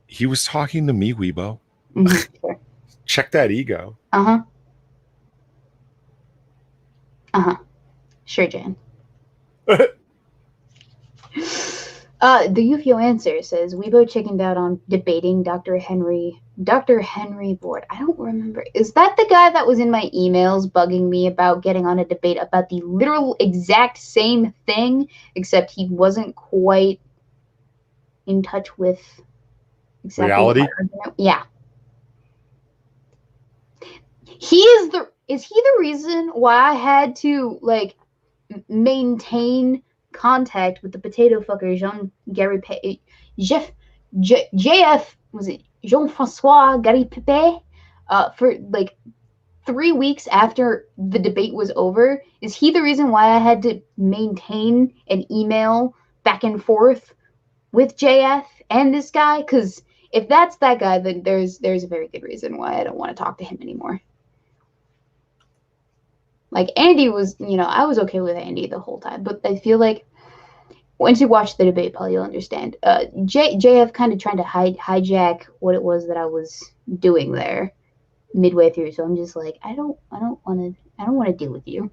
Speaker 2: He was talking to me, Weebo.
Speaker 1: Sure.
Speaker 2: Check that ego.
Speaker 1: Sure, Jan. The UFO answer says Weebo chickened out on debating Dr. Henry Board. I don't remember. Is that the guy that was in my emails bugging me about getting on a debate about the literal exact same thing, except he wasn't quite in touch with exactly
Speaker 2: reality?
Speaker 1: Yeah. Is he the reason why I had to maintain contact with the potato fucker JF, was it Jean-Francois Gary Pepe, for 3 weeks after the debate was over? Is he the reason why I had to maintain an email back and forth with JF and this guy? Because if that's that guy, then there's a very good reason why I don't want to talk to him anymore. Andy was, I was okay with Andy the whole time, but I feel like once you watch the debate, Paul, you'll understand. JF kind of trying to hijack what it was that I was doing there midway through. So I'm just like, I don't want to deal with you.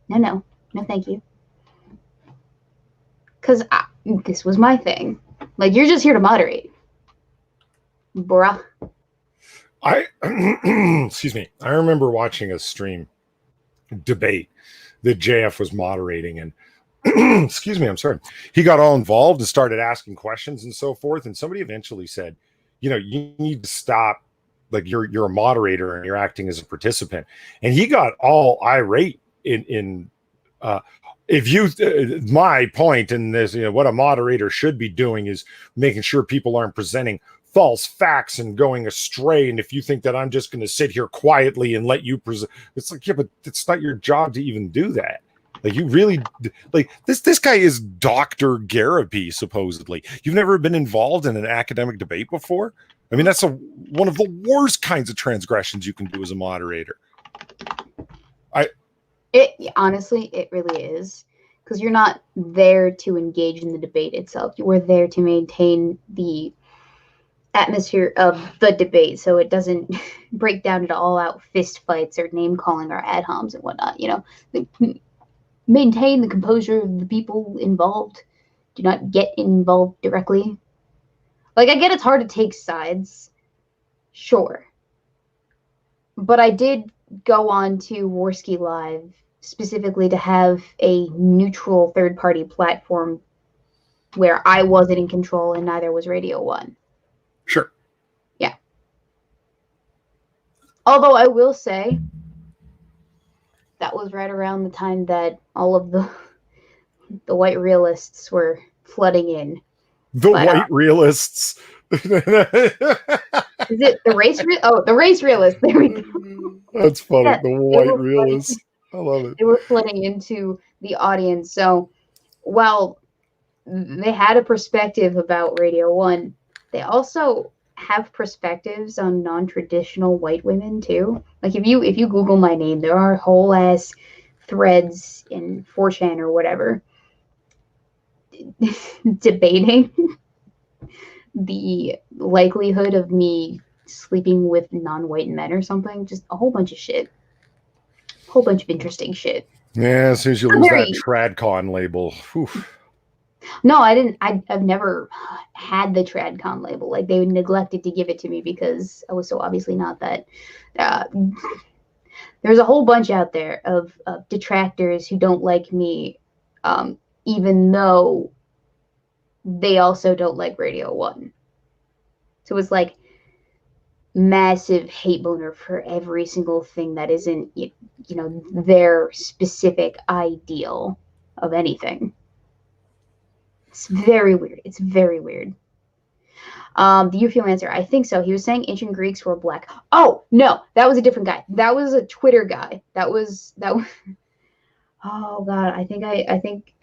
Speaker 1: No, thank you. Because this was my thing. You're just here to moderate, bruh.
Speaker 2: Excuse me. I remember watching a stream debate that JF was moderating, and excuse me, I'm sorry. He got all involved and started asking questions and so forth. And somebody eventually said, you need to stop. You're a moderator and you're acting as a participant. And he got all irate my point in this, what a moderator should be doing is making sure people aren't presenting false facts and going astray. And if you think that I'm just going to sit here quietly and let you present, it's yeah, but it's not your job to even do that. You really this guy is Dr. Garapi, supposedly. You've never been involved in an academic debate before? I mean, that's one of the worst kinds of transgressions you can do as a moderator.
Speaker 1: Honestly, it really is. because you're not there to engage in the debate itself. You were there to maintain the atmosphere of the debate so it doesn't break down into all out fist fights or name calling or ad homs and whatnot. Maintain the composure of the people involved. Do not get involved directly. Like, I get it's hard to take sides, sure. But I did go on to Warski Live specifically to have a neutral third party platform where I wasn't in control and neither was Radio 1.
Speaker 2: Sure.
Speaker 1: Yeah. Although I will say that was right around the time that all of the white realists were flooding in.
Speaker 2: The white realists.
Speaker 1: Is it the race? The race realists. There we go.
Speaker 2: That's funny.
Speaker 1: Yeah,
Speaker 2: the white realists. I love it.
Speaker 1: They were flooding into the audience. So while they had a perspective about Radio 1, they also have perspectives on non-traditional white women too. Like if you Google my name, there are whole ass threads in 4chan or whatever debating the likelihood of me sleeping with non-white men or something. Just a whole bunch of shit. A whole bunch of interesting shit.
Speaker 2: Yeah, as soon as you lose that TradCon label. Whew.
Speaker 1: No, I didn't. I've never had the TradCon label. Like, they neglected to give it to me because I was so obviously not that. There's a whole bunch out there of detractors who don't like me, even though they also don't like Radio 1. So it's like massive hate boner for every single thing that isn't, their specific ideal of anything. It's very weird. It's very weird. The Ufio answer, I think so. He was saying ancient Greeks were black. Oh, no, that was a different guy. That was a Twitter guy. That was oh god, I think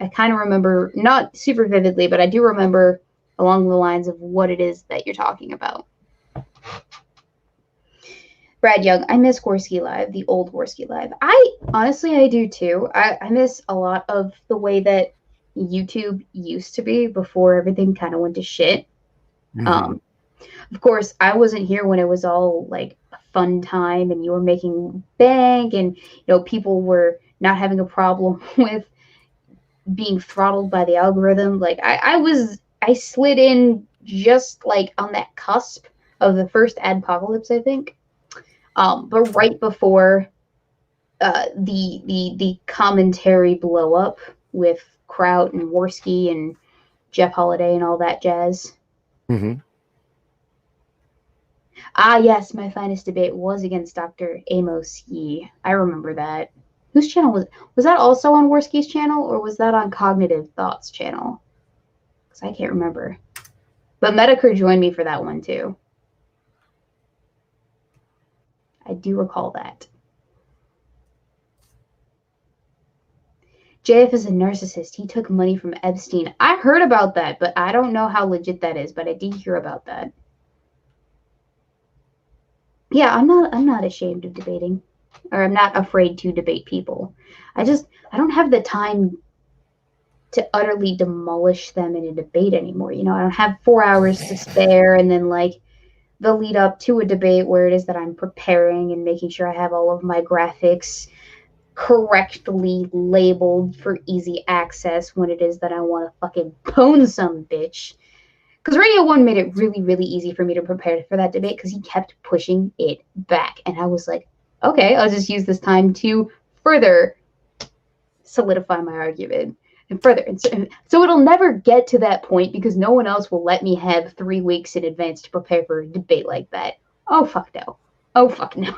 Speaker 1: I kind of remember, not super vividly, but I do remember along the lines of what it is that you're talking about. Brad Young, I miss Warski Live, the old Warski Live. I do too. I miss a lot of the way that YouTube used to be before everything kind of went to shit. Mm-hmm. Of course, I wasn't here when it was all like a fun time and you were making bank and people were not having a problem with being throttled by the algorithm. Like I slid in just like on that cusp of the first adpocalypse, I think. But right before the commentary blow up with Kraut and Warski and Jeff Holiday and all that jazz.
Speaker 2: Mm-hmm.
Speaker 1: Ah, yes, my finest debate was against Dr. Amos Yee. I remember that. Whose channel was it? Was that also on Warski's channel, or was that on Cognitive Thoughts channel? Because I can't remember. But Medicare joined me for that one, too. I do recall that. JF is a narcissist. He took money from Epstein. I heard about that, but I don't know how legit that is, but I did hear about that. Yeah, I'm not ashamed of debating, or I'm not afraid to debate people. I don't have the time to utterly demolish them in a debate anymore. I don't have 4 hours to spare, and then like the lead up to a debate where it is that I'm preparing and making sure I have all of my graphics correctly labeled for easy access when it is that I want to fucking pwn some bitch. Because Radio 1 made it really, really easy for me to prepare for that debate because he kept pushing it back. And I was like, okay, I'll just use this time to further solidify my argument and further. And so it'll never get to that point because no one else will let me have 3 weeks in advance to prepare for a debate like that. Oh, fuck no. Oh, fuck no.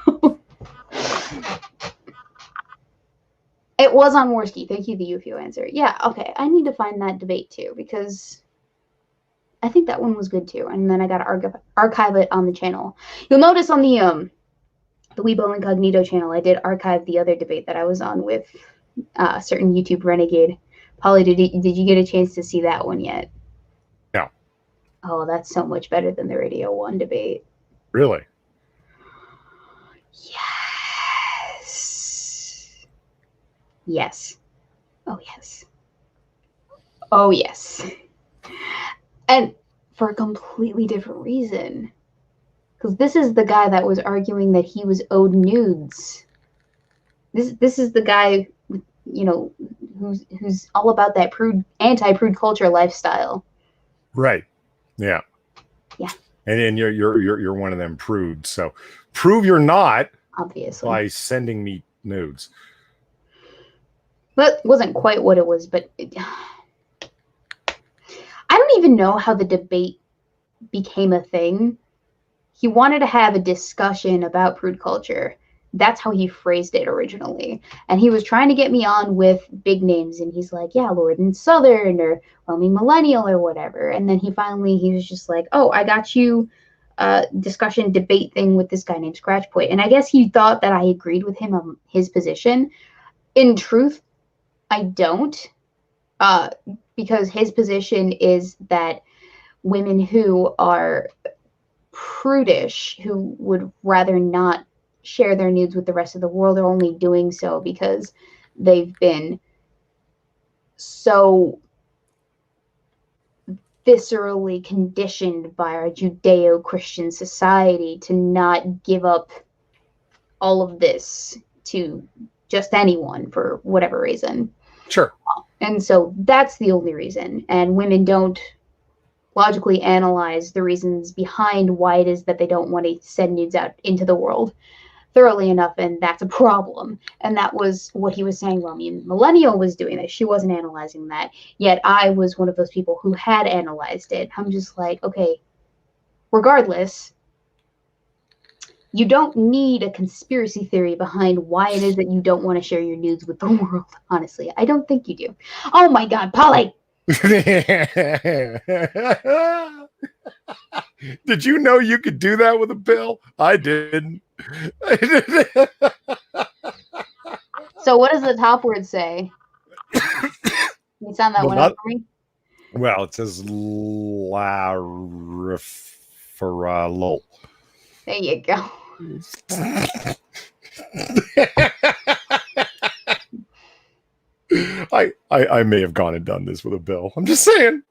Speaker 1: It was on Warski. Thank you, the Ufio answer. Yeah, okay. I need to find that debate too because I think that one was good too. And then I got to archive it on the channel. You'll notice on the Weebo Incognito channel, I did archive the other debate that I was on with a certain YouTube renegade. Polly, did you get a chance to see that one yet?
Speaker 2: No.
Speaker 1: Oh, that's so much better than the Radio 1 debate.
Speaker 2: Really?
Speaker 1: Yes. Yes. Oh, yes. Oh, yes. And for a completely different reason. Because this is the guy that was arguing that he was owed nudes. This is the guy, you know, who's all about that anti-prude culture lifestyle.
Speaker 2: Right. Yeah.
Speaker 1: Yeah.
Speaker 2: And you're one of them prudes. So prove you're not,
Speaker 1: obviously,
Speaker 2: by sending me nudes.
Speaker 1: That wasn't quite what it was, but I don't even know how the debate became a thing. He wanted to have a discussion about prude culture. That's how he phrased it originally. And he was trying to get me on with big names. And he's like, yeah, Lord and Southern or Roaming Millennial or whatever. And then he was just like, oh, I got you a discussion debate thing with this guy named Scratchpoint. And I guess he thought that I agreed with him on his position. In truth, I don't. Because his position is that women who are prudish, who would rather not share their nudes with the rest of the world, are only doing so because they've been so viscerally conditioned by our Judeo-Christian society to not give up all of this to just anyone for whatever reason.
Speaker 2: Sure.
Speaker 1: And so that's the only reason. And women don't logically analyze the reasons behind why it is that they don't want to send nudes out into the world thoroughly enough, and that's a problem. And that was what he was saying. Well, Millennial was doing this. She wasn't analyzing that. Yet I was one of those people who had analyzed it. I'm just like, okay, regardless, you don't need a conspiracy theory behind why it is that you don't want to share your nudes with the world. Honestly, I don't think you do. Oh my God, Polly!
Speaker 2: Did you know you could do that with a pill? I didn't.
Speaker 1: So what does the top word say? Can you sound that one out for me?
Speaker 2: Well, it says larifferol.
Speaker 1: There you go.
Speaker 2: I may have gone and done this with a bill. I'm just saying.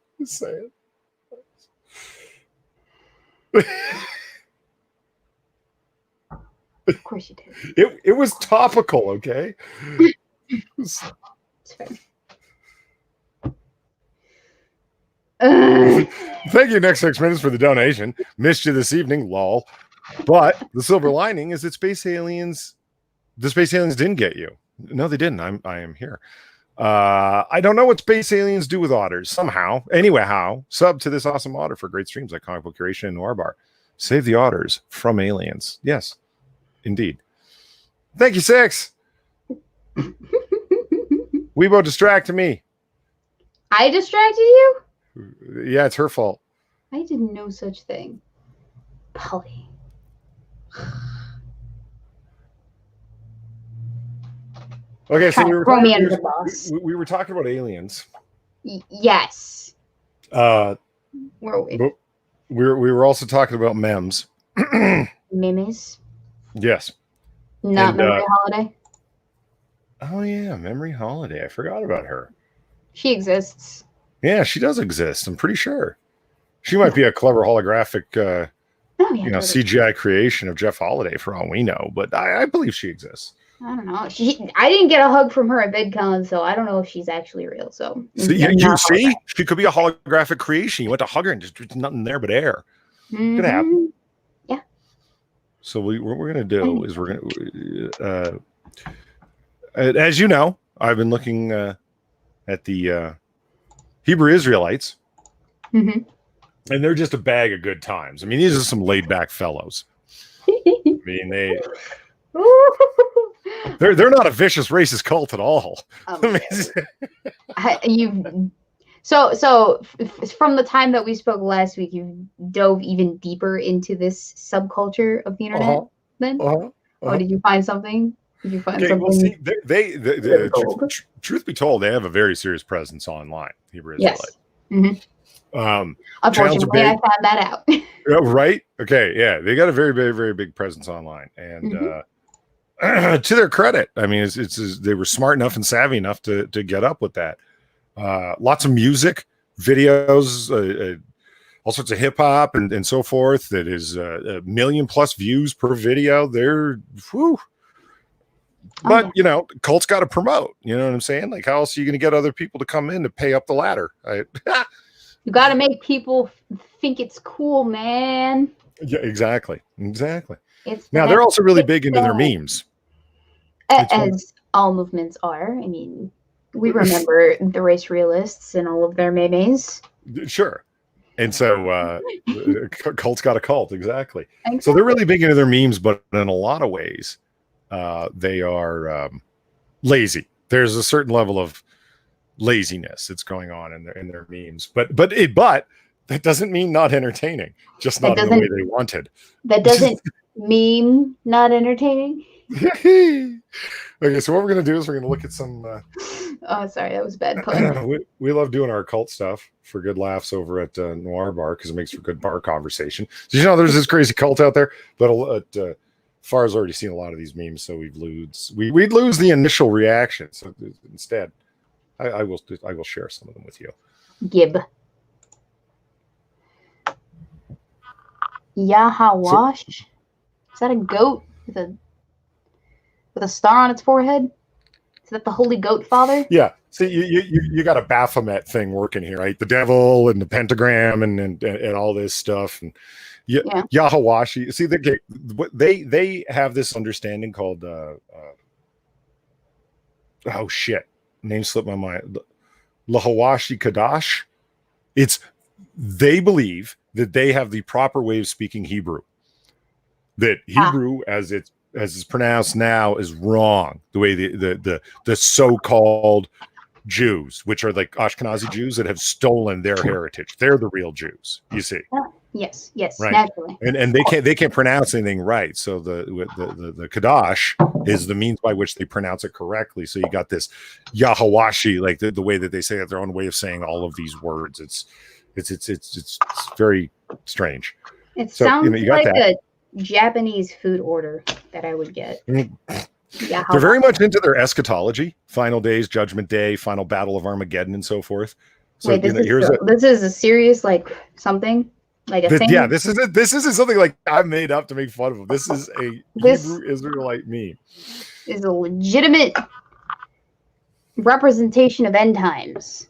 Speaker 1: Of course you did.
Speaker 2: It was topical, okay?
Speaker 1: It's fair.
Speaker 2: Thank you, Next 6 Minutes, for the donation. Missed you this evening, lol. But the silver lining is that the space aliens didn't get you. No, they didn't. I am here. I don't know what space aliens do with otters. Somehow. Anyway, how? Sub to this awesome otter for great streams like Comic Book Curation and Noir Bar. Save the otters from aliens. Yes, indeed. Thank you, Six. Weebo distracted me.
Speaker 1: I distracted you?
Speaker 2: Yeah, it's her fault.
Speaker 1: I did no such thing. Polly.
Speaker 2: Okay, so we were talking about aliens.
Speaker 1: Yes.
Speaker 2: Were
Speaker 1: we?
Speaker 2: But we were also talking about memes.
Speaker 1: Memes?
Speaker 2: Yes.
Speaker 1: Not Memory Holiday?
Speaker 2: Oh, yeah, Memory Holiday. I forgot about her.
Speaker 1: She exists.
Speaker 2: Yeah, she does exist. I'm pretty sure. She might be a clever holographic, CGI creation of Jeff Holiday for all we know, but I believe she exists.
Speaker 1: I don't know. I didn't get a hug from her at VidCon, so I don't know if she's actually real. So
Speaker 2: you see, she could be a holographic creation. You went to hug her and just nothing there but air.
Speaker 1: Mm-hmm.
Speaker 2: Could happen.
Speaker 1: Yeah.
Speaker 2: So what we're gonna do is we're gonna, as you know, I've been looking at the Hebrew Israelites,
Speaker 1: and
Speaker 2: they're just a bag of good times. I mean, these are some laid back fellows. I mean, they're not a vicious racist cult at all.
Speaker 1: So from the time that we spoke last week, you dove even deeper into this subculture of the internet. Did you find something? Did you find something?
Speaker 2: Well, see, truth be told, they have a very serious presence online. Hebrew Israelites.
Speaker 1: Yes. Unfortunately, I found that out.
Speaker 2: Right? Okay. Yeah, they got a very, very, very big presence online, and to their credit, I mean, it's they were smart enough and savvy enough to get up with that. lots of music, videos, all sorts of hip hop and so forth. That is a million plus views per video. They're whew. But
Speaker 1: Oh, yeah.
Speaker 2: cult's got to promote. You know what I'm saying? Like, how else are you going to get other people to come in to pay up the ladder? Right?
Speaker 1: You got to make people think it's cool, man.
Speaker 2: Yeah, exactly.
Speaker 1: It's the
Speaker 2: Now they're
Speaker 1: next
Speaker 2: also really
Speaker 1: big
Speaker 2: big into their
Speaker 1: thing.
Speaker 2: memes. It's one,
Speaker 1: As all movements are. I mean, we remember the race realists and all of their memes.
Speaker 2: sure. And so cult's got a cult, exactly. So they're
Speaker 1: Exactly.
Speaker 2: really big into their memes, but in a lot of ways, they are lazy. There's a certain level of laziness that's going on in their memes, but that doesn't mean not entertaining, just
Speaker 1: That
Speaker 2: not in the way
Speaker 1: doesn't
Speaker 2: they wanted.
Speaker 1: that doesn't mean not entertaining.
Speaker 2: Okay, so what we're gonna do is we're gonna look at some.
Speaker 1: Oh, sorry, that was a bad pun.
Speaker 2: We love doing our cult stuff for good laughs over at Noir Bar because it makes for good bar conversation. So there's this crazy cult out there, but Far's already seen a lot of these memes, so we'd lose the initial reaction. So instead, I will share some of them with you.
Speaker 1: Gib. Yahawash. Is that a goat with a star on its forehead? Is that the holy goat father?
Speaker 2: Yeah. See, you got a Baphomet thing working here, right? The devil and the pentagram and all this stuff. And
Speaker 1: Yeah.
Speaker 2: Yahawashi. See, they have this understanding called oh shit, name slipped my mind. Lahawashi Kadash. They believe that they have the proper way of speaking Hebrew. That Hebrew, as it's pronounced now, is wrong. The way the so-called Jews, which are like Ashkenazi Jews that have stolen their heritage, they're the real Jews. You see?
Speaker 1: Yes,
Speaker 2: right.
Speaker 1: Naturally.
Speaker 2: And they can't pronounce anything right. So the Kadash is the means by which they pronounce it correctly. So you got this Yahawashi, like the way that they say it, their own way of saying all of these words. It's very strange.
Speaker 1: It sounds like a Japanese food order that I would get.
Speaker 2: Yeah, they're very much into their eschatology, final days, judgment day, final battle of Armageddon, and so forth. So
Speaker 1: wait, this is a serious something like a thing.
Speaker 2: Yeah, this isn't something like I made up to make fun of them. This is a Hebrew Israelite meme.
Speaker 1: Is a legitimate representation of end times.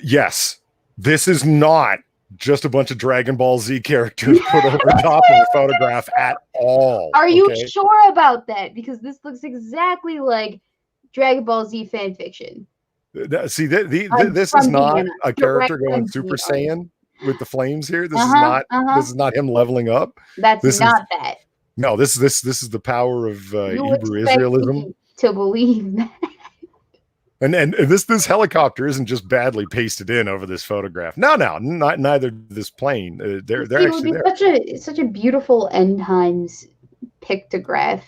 Speaker 2: Yes, this is not just a bunch of Dragon Ball Z characters put over top of a photograph at all.
Speaker 1: Are you sure about that? Because this looks exactly like Dragon Ball Z fan fiction.
Speaker 2: See, this is not a character going Super Saiyan with the flames here. This is not him leveling up.
Speaker 1: That's not that.
Speaker 2: No, this is the power of Hebrew Israelism.
Speaker 1: To believe that.
Speaker 2: And this helicopter isn't just badly pasted in over this photograph. No, neither this plane. They're actually there.
Speaker 1: Such a beautiful end times pictograph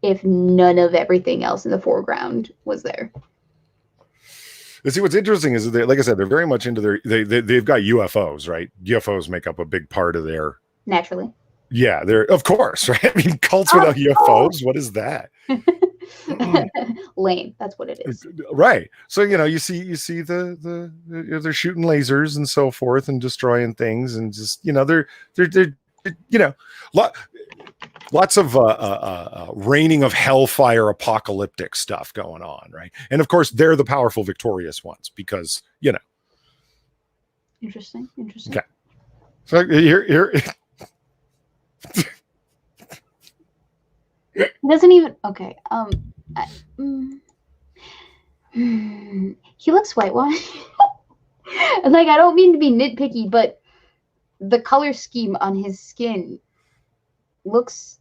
Speaker 1: if none of everything else in the foreground was there.
Speaker 2: You see, what's interesting is that like I said, they're very much into they've got UFOs, right? UFOs make up a big part of their
Speaker 1: naturally.
Speaker 2: Yeah, they're of course, right? I mean, cults without UFOs, what is that?
Speaker 1: Lame. That's what it is.
Speaker 2: Right. So you see they're shooting lasers and so forth and destroying things and just they're lots of raining of hellfire apocalyptic stuff going on, right? And of course they're the powerful victorious ones because
Speaker 1: Interesting.
Speaker 2: Okay. So here
Speaker 1: it doesn't even okay. He looks whitewashed. Like, I don't mean to be nitpicky, but the color scheme on his skin looks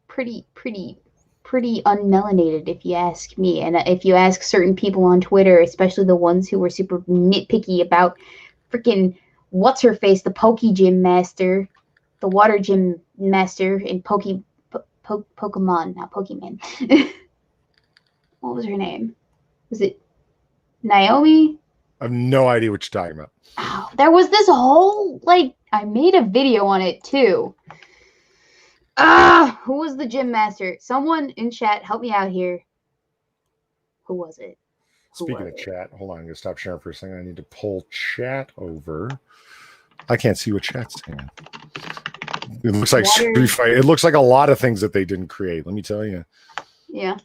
Speaker 1: pretty unmelanated, if you ask me. And if you ask certain people on Twitter, especially the ones who were super nitpicky about freaking what's her face, the Poke Gym Master, the Water Gym Master in Pokemon, not Pokemon. What was her name? Was it Naomi?
Speaker 2: I have no idea what you're talking about.
Speaker 1: Oh, there was this whole I made a video on it too. Who was the gym master? Someone in chat, help me out here. Who was it?
Speaker 2: Speaking of chat, hold on. I'm going to stop sharing for a second. I need to pull chat over. I can't see what chat's saying. It looks like Street Fighter. It looks like a lot of things that they didn't create. Let me tell you.
Speaker 1: Yeah.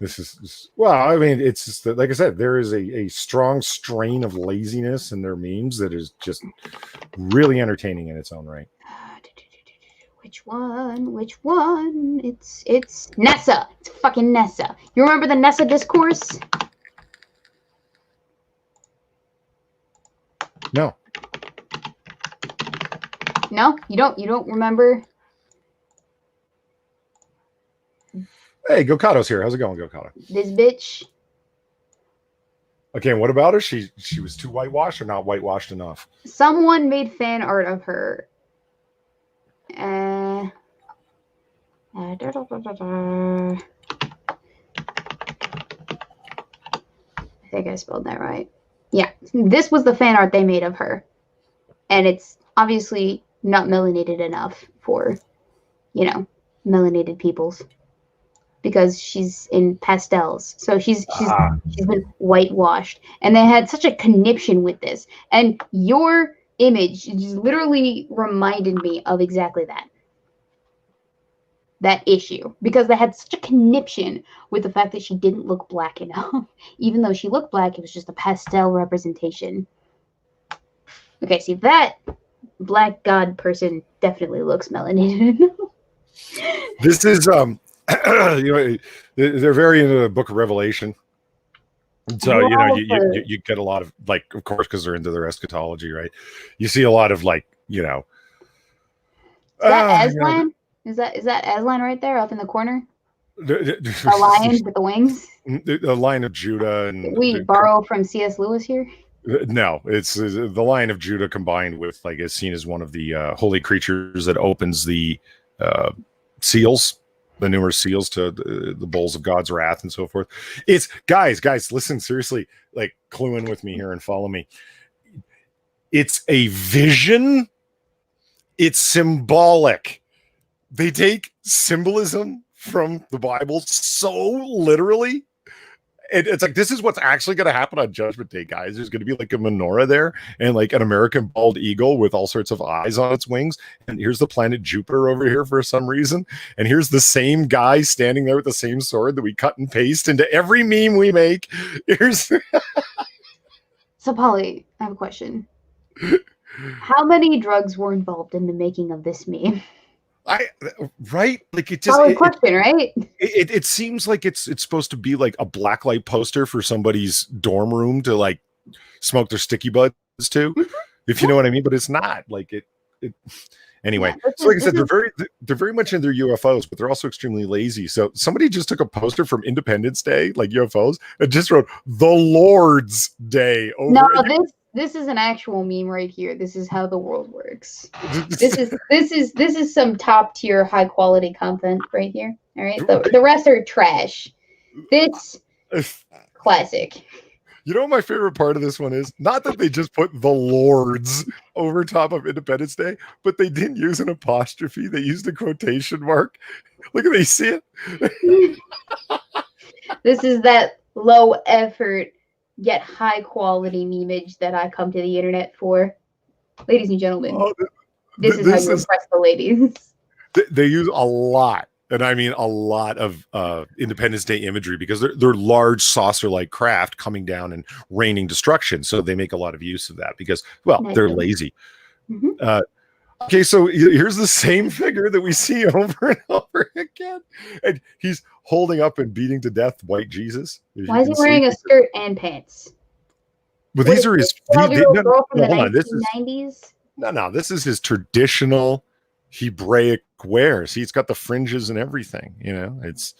Speaker 2: Well, I mean, it's just that, like I said, there is a strong strain of laziness in their memes that is just really entertaining in its own right.
Speaker 1: Which one? Which one? It's Nessa. It's fucking Nessa. You remember the Nessa discourse?
Speaker 2: No.
Speaker 1: No? You don't remember?
Speaker 2: Hey, Gokato's here. How's it going, Gokato?
Speaker 1: This bitch.
Speaker 2: Okay, and what about her? She was too whitewashed or not whitewashed enough?
Speaker 1: Someone made fan art of her. I think I spelled that right. Yeah, this was the fan art they made of her. And it's obviously not melanated enough for, melanated peoples. Because she's in pastels. So she's been whitewashed. And they had such a conniption with this. And your image just literally reminded me of exactly that issue, because they had such a conniption with the fact that she didn't look black enough. Even though she looked black, it was just a pastel representation. Okay, see, that black god person definitely looks melanated enough.
Speaker 2: This is they're very into the Book of Revelation. So you get a lot of, like, of course, because they're into their eschatology, right? You see a lot of, like,
Speaker 1: Is that Aslan? Is that Aslan right there up in the corner? A lion with the wings?
Speaker 2: The Lion of Judah. And
Speaker 1: did we borrow from C.S. Lewis here?
Speaker 2: No, it's the Lion of Judah combined with, like, is seen as one of the holy creatures that opens the seals, the numerous seals to the bowls of God's wrath and so forth. It's guys, listen, seriously, like, clue in with me here and follow me. It's a vision. It's symbolic. They take symbolism from the Bible so literally. And it's like, this is what's actually going to happen on Judgment Day, guys. There's going to be, like, a menorah there and, like, an American bald eagle with all sorts of eyes on its wings. And here's the planet Jupiter over here for some reason. And here's the same guy standing there with the same sword that we cut and paste into every meme we make. Here's
Speaker 1: So, Polly, I have a question. How many drugs were involved in the making of this meme?
Speaker 2: Right? Like, it just
Speaker 1: question, right?
Speaker 2: It seems like it's supposed to be like a blacklight poster for somebody's dorm room to, like, smoke their sticky buds to, if you know what I mean. But it's not like it. Anyway, so like I said, they're very much in their UFOs, but they're also extremely lazy. So somebody just took a poster from Independence Day, like UFOs, and just wrote "The Lord's Day" over.
Speaker 1: No, this is an actual meme right here. This is how the world works. This is some top tier high quality content right here. All right, the rest are trash. This classic.
Speaker 2: You know what my favorite part of this one is? Not that they just put "the Lords" over top of Independence Day, but they didn't use an apostrophe. They used a quotation mark. Look at, they see it.
Speaker 1: This is that low effort yet high quality memeage that I come to the internet for. Ladies and gentlemen, this is how you impress the ladies.
Speaker 2: They use a lot, and I mean a lot, of Independence Day imagery, because they're large saucer-like craft coming down and raining destruction. So they make a lot of use of that because, well, they're lazy. Mm-hmm. Okay, so here's the same figure that we see over and over again, and he's holding up and beating to death white Jesus.
Speaker 1: Why is he wearing a skirt and pants?
Speaker 2: Well, these are his.
Speaker 1: Girl from the 1990s?
Speaker 2: No, this is his traditional Hebraic wear. See, it's got the fringes and everything. You know, it's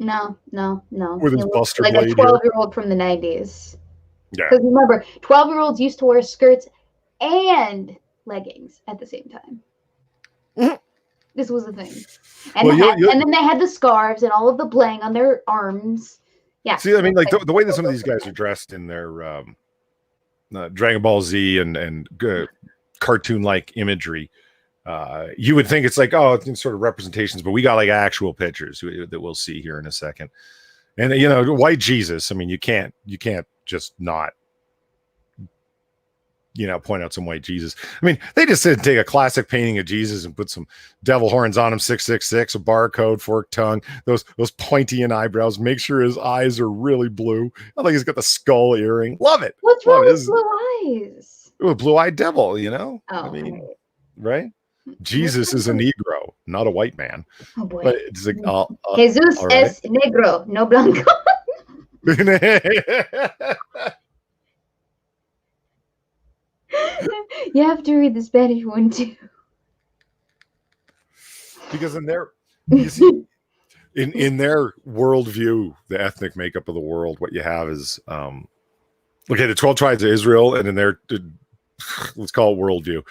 Speaker 1: no.
Speaker 2: With his buster
Speaker 1: like
Speaker 2: blade
Speaker 1: a 12-year-old from the 90s.
Speaker 2: Yeah.
Speaker 1: Because remember, 12-year-olds used to wear skirts and leggings at the same time. Mm-hmm. This was a thing. And, and then they had the scarves and all of the bling on their arms. Yeah.
Speaker 2: See, I mean, like the way that some of these guys are dressed in their Dragon Ball Z and cartoon-like imagery, you would think it's like, oh, it's sort of representations, but we got, like, actual pictures that we'll see here in a second. And white Jesus. I mean, you can't just not point out some white Jesus. I mean, they just did take a classic painting of Jesus and put some devil horns on him, 666, a barcode, forked tongue, those pointy in eyebrows. Make sure his eyes are really blue. I think he's got the skull earring. Love it.
Speaker 1: What's
Speaker 2: Love
Speaker 1: wrong
Speaker 2: it.
Speaker 1: with blue eyes?
Speaker 2: A blue-eyed devil,
Speaker 1: Oh,
Speaker 2: I mean,
Speaker 1: right.
Speaker 2: right? Jesus is a Negro, not a white man.
Speaker 1: Oh boy.
Speaker 2: But it's like,
Speaker 1: Jesus
Speaker 2: all right.
Speaker 1: es negro, no blanco. You have to read the Spanish one too.
Speaker 2: Because in their, you see, in their worldview, the ethnic makeup of the world, what you have is, okay, the 12 tribes of Israel, and in their, let's call it worldview,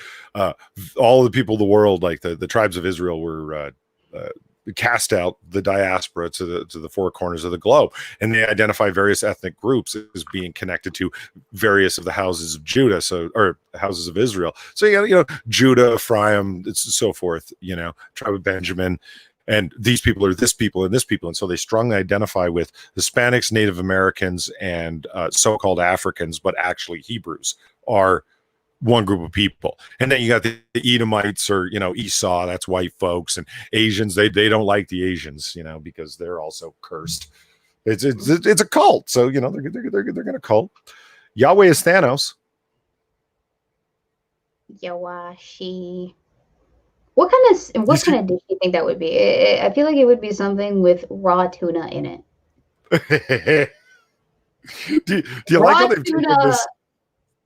Speaker 2: all the people of the world, like the tribes of Israel, were cast out the diaspora to the four corners of the globe, and they identify various ethnic groups as being connected to various of the houses of Judah, or houses of Israel. So Judah, Ephraim, so forth. Tribe of Benjamin, and these people are this people and this people, and so they strongly identify with Hispanics, Native Americans, and so-called Africans, but actually Hebrews are one group of people. And then you got the Edomites, or Esau, that's white folks, and Asians, they don't like the Asians, because they're also cursed. It's a cult. So they're gonna cult. Yahweh is Thanos.
Speaker 1: Yawashi. What kind of dish do you think that would be? I feel like it would be something with raw tuna in it.
Speaker 2: do you like how they've taken this?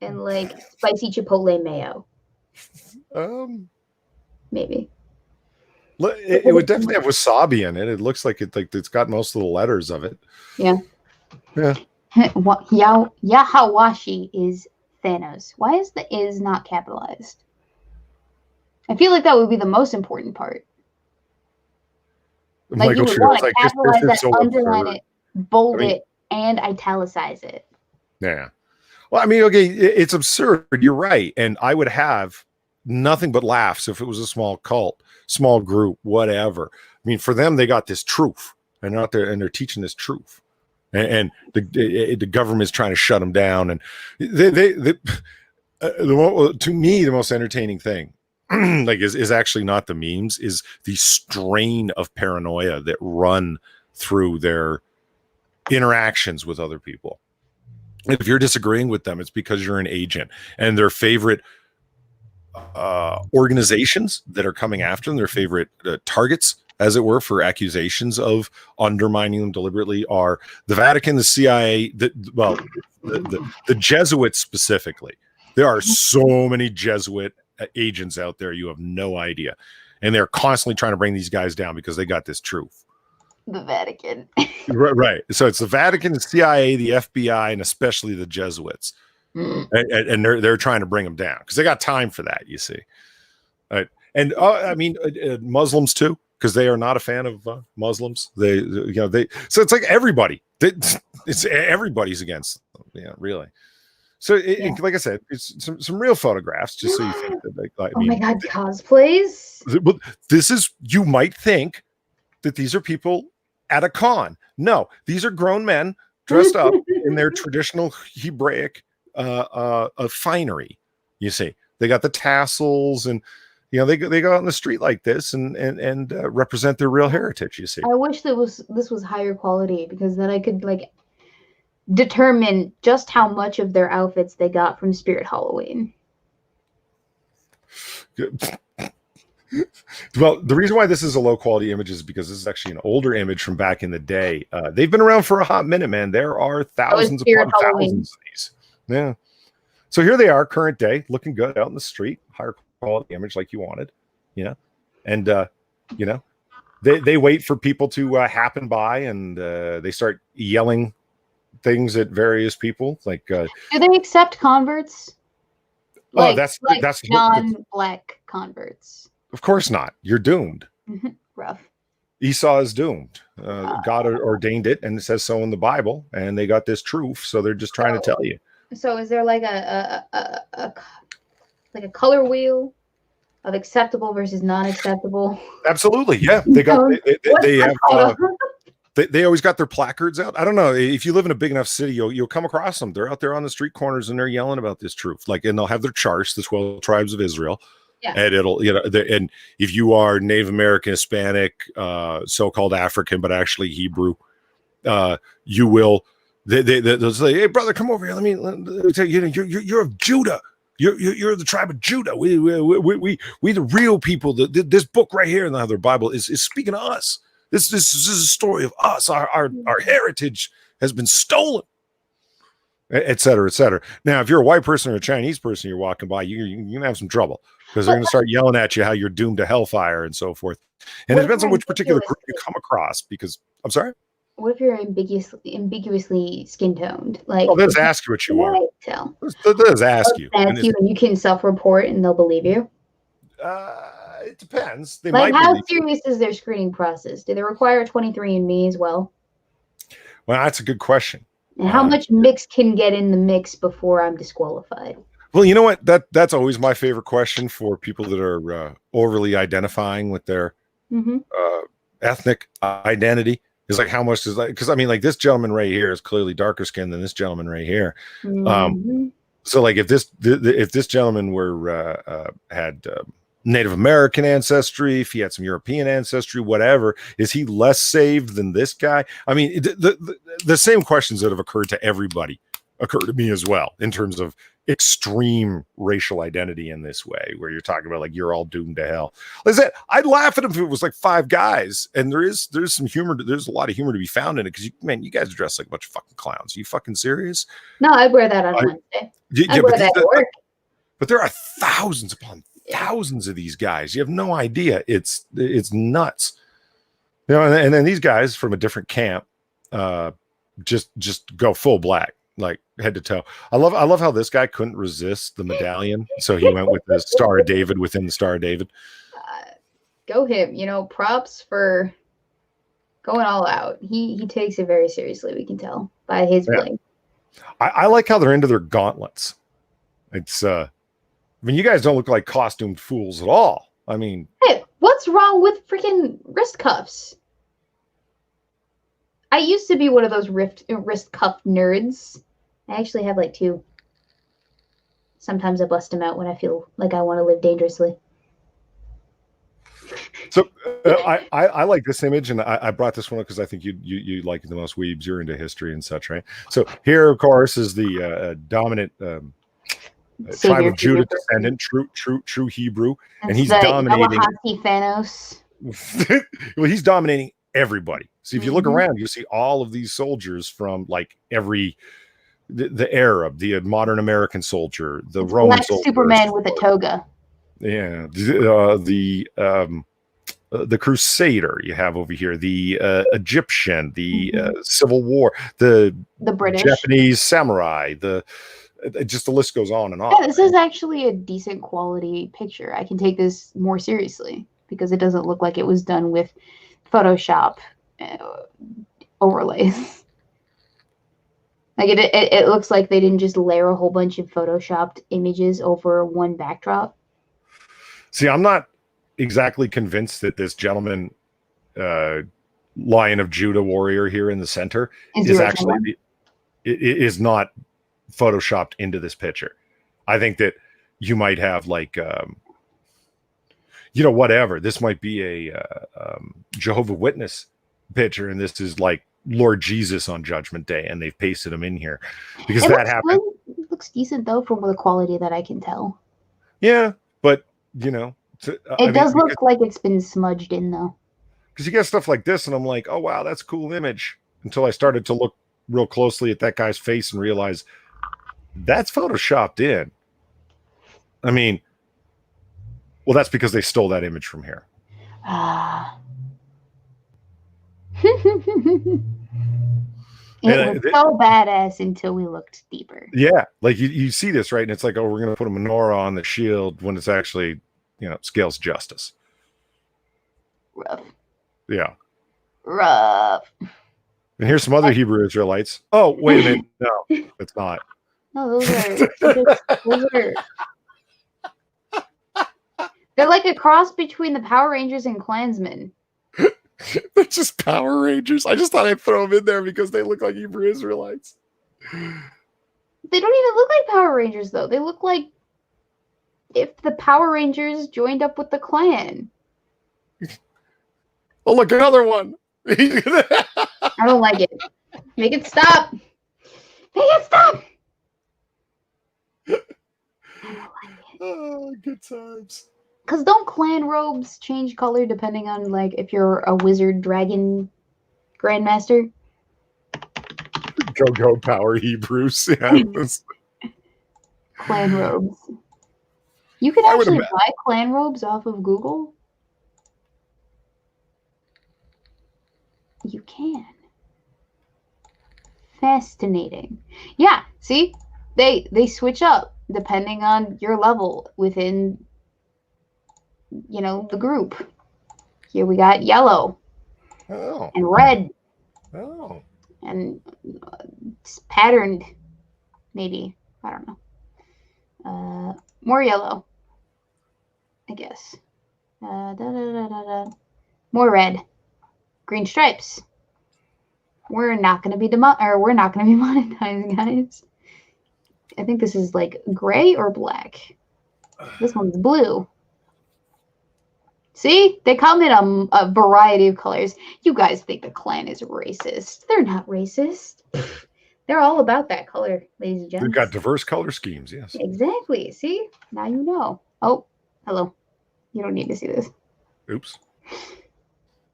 Speaker 1: And like spicy chipotle mayo. Maybe.
Speaker 2: It would definitely have wasabi in it. It looks like it's got most of the letters of it.
Speaker 1: Yeah.
Speaker 2: Yeah.
Speaker 1: Yahawashi is Thanos. Why is the is not capitalized? I feel like that would be the most important part. Like you would want to capitalize that, underline it, bold it, and italicize it.
Speaker 2: Yeah. Well, I mean, okay, it's absurd. You're right. And I would have nothing but laughs if it was a small cult, small group, whatever. I mean, for them, they got this truth, and they're out there and they're teaching this truth. And the government is trying to shut them down. And to me, the most entertaining thing is actually not the memes, is the strain of paranoia that run through their interactions with other people. If you're disagreeing with them, it's because you're an agent, and their favorite organizations that are coming after them, their favorite targets, as it were, for accusations of undermining them deliberately, are the Vatican, the CIA, the Jesuits specifically. There are so many Jesuit agents out there, you have no idea, and they're constantly trying to bring these guys down because they got this truth.
Speaker 1: The Vatican.
Speaker 2: Right. So it's the Vatican, the CIA, the FBI, and especially the Jesuits. And they're trying to bring them down because they got time for that, you see. Right. And I mean, Muslims too, because they are not a fan of Muslims. So it's like everybody. It's everybody's against them. Yeah, really. So like I said, it's some real photographs, just so you think that. I mean,
Speaker 1: oh my God, cosplays.
Speaker 2: This is, you might think that these are people at a con. No, these are grown men dressed up in their traditional Hebraic finery. You see, they got the tassels, and they go out in the street like this and represent their real heritage. You see,
Speaker 1: I wish this was higher quality, because then I could like determine just how much of their outfits they got from Spirit Halloween.
Speaker 2: Well, the reason why this is a low quality image is because this is actually an older image from back in the day. They've been around for a hot minute, man. There are thousands upon thousands of these. Yeah. So here they are, current day, looking good out in the street, higher quality image like you wanted, and they wait for people to happen by, and they start yelling things at various people. Like, do
Speaker 1: they accept converts?
Speaker 2: That's
Speaker 1: non-black converts.
Speaker 2: Of course not. You're doomed.
Speaker 1: Rough.
Speaker 2: Esau is doomed. God ordained it, and it says so in the Bible, and they got this truth, so they're just trying to tell you.
Speaker 1: So is there like a color wheel of acceptable versus non-acceptable?
Speaker 2: Absolutely, yeah. They have They always got their placards out. I don't know if you live in a big enough city, you'll come across them. They're out there on the street corners and they're yelling about this truth. Like, and they'll have their charts, the 12 tribes of Israel,
Speaker 1: Yeah.
Speaker 2: and it'll and if you are Native American, Hispanic, so-called African, but actually Hebrew, you will. They'll say, "Hey, brother, come over here. Let me tell you. You're of Judah. You're the tribe of Judah. We the real people. This book right here in the other Bible is speaking to us. This is a story of us. Our heritage has been stolen, et cetera, et cetera. Now, if you're a white person or a Chinese person, you're walking by, you're gonna have some trouble because they're gonna start yelling at you how you're doomed to hellfire and so forth. And it depends on which particular group you come across. Because I'm sorry.
Speaker 1: What if you're ambiguously skin toned? Like,
Speaker 2: they'll just ask you what you are.
Speaker 1: Tell.
Speaker 2: They'll just ask you.
Speaker 1: And you can self-report, and they'll believe you.
Speaker 2: It depends. They
Speaker 1: like,
Speaker 2: might
Speaker 1: how serious is their screening process? Do they require 23andMe as well?
Speaker 2: Well, that's a good question.
Speaker 1: And how much mix can get in the mix before I'm disqualified?
Speaker 2: Well, you know what? That's always my favorite question for people that are overly identifying with their ethnic identity. Is like, how much is like, because I mean, like, this gentleman right here is clearly darker skinned than this gentleman right here. So like, if this gentleman were had Native American ancestry, if he had some European ancestry, whatever, is he less saved than this guy? I mean, the same questions that have occurred to everybody occur to me as well, in terms of extreme racial identity in this way, where you're talking about like, you're all doomed to hell. Like I said, I'd laugh at him if it was like 5 guys, and there's some humor. There's a lot of humor to be found in it, because you guys dress like a bunch of fucking clowns. Are you fucking serious?
Speaker 1: No, I'd wear that on Wednesday. I'd wear that at work.
Speaker 2: But there are thousands upon thousands of these guys. You have no idea. It's nuts. You know, and then these guys from a different camp just go full black, like head to toe. I love how this guy couldn't resist the medallion, so he went with the Star of David within the Star of David.
Speaker 1: Go him. You know, props for going all out. He takes it very seriously. We can tell by his bling.
Speaker 2: I like how they're into their gauntlets. It's I mean, you guys don't look like costumed fools at all. I mean,
Speaker 1: hey, what's wrong with freaking wrist cuffs? I used to be one of those wrist cuff nerds. I actually have like 2. Sometimes I bust them out when I feel like I want to live dangerously.
Speaker 2: So I like this image, and I brought this one up because I think you like it the most. Weebs, you're into history and such, right? So here, of course, is the dominant tribe of Judah descendant, true Hebrew, and he's dominating.
Speaker 1: Thanos.
Speaker 2: Well, he's dominating everybody. See, if you look around, you see all of these soldiers from like the Arab, the modern American soldier, the Roman soldier,
Speaker 1: Superman with a toga.
Speaker 2: Yeah, the Crusader you have over here, the Egyptian, the Civil War, the
Speaker 1: British,
Speaker 2: Japanese samurai, just the list goes on and on.
Speaker 1: Yeah, this is actually a decent quality picture. I can take this more seriously because it doesn't look like it was done with Photoshop overlays. Like it looks like they didn't just layer a whole bunch of photoshopped images over one backdrop.
Speaker 2: See, I'm not exactly convinced that this gentleman, Lion of Judah warrior here in the center, is actually is not photoshopped into this picture. I think that you might have like whatever, this might be a Jehovah's Witness picture, and this is like Lord Jesus on Judgment Day, and they've pasted him in here because that happened.
Speaker 1: It looks decent though from the quality that I can tell.
Speaker 2: Yeah, but
Speaker 1: it does look like it's been smudged in though,
Speaker 2: because you get stuff like this and I'm like, oh wow, that's a cool image, until I started to look real closely at that guy's face and realize that's photoshopped in. I mean, well, that's because they stole that image from here.
Speaker 1: It was so badass until we looked deeper.
Speaker 2: Yeah, like you see this, right? And it's like, oh, we're going to put a menorah on the shield when it's actually, scales justice.
Speaker 1: Rough.
Speaker 2: Yeah.
Speaker 1: Rough.
Speaker 2: And here's some other Hebrew Israelites. Oh, wait a minute. No, it's not.
Speaker 1: No, those are they're like a cross between the Power Rangers and Klansmen.
Speaker 2: They're just Power Rangers. I just thought I'd throw them in there because they look like Hebrew Israelites.
Speaker 1: They don't even look like Power Rangers, though. They look like if the Power Rangers joined up with the Klan.
Speaker 2: Oh, look, another one.
Speaker 1: I don't like it. Make it stop. Make it stop. I don't like it.
Speaker 2: Oh, good times.
Speaker 1: Because don't Klan robes change color depending on, like, if you're a wizard, dragon, grandmaster?
Speaker 2: Go Power Hebrews. Yeah,
Speaker 1: Klan robes. You can actually buy Klan robes off of Google. You can. Fascinating. Yeah, see? They switch up depending on your level within, you know, the group. Here we got yellow.
Speaker 2: Oh.
Speaker 1: And red.
Speaker 2: Oh.
Speaker 1: And it's patterned, maybe. I don't know. More yellow, I guess. More red. Green stripes. We're not going to be monetized, guys. I think this is like gray or black. This one's blue. See? They come in a variety of colors. You guys think the Klan is racist. They're not racist. They're all about that color, ladies and gentlemen.
Speaker 2: They've got diverse color schemes, yes.
Speaker 1: Exactly. See? Now you know. Oh, hello. You don't need to see this.
Speaker 2: Oops.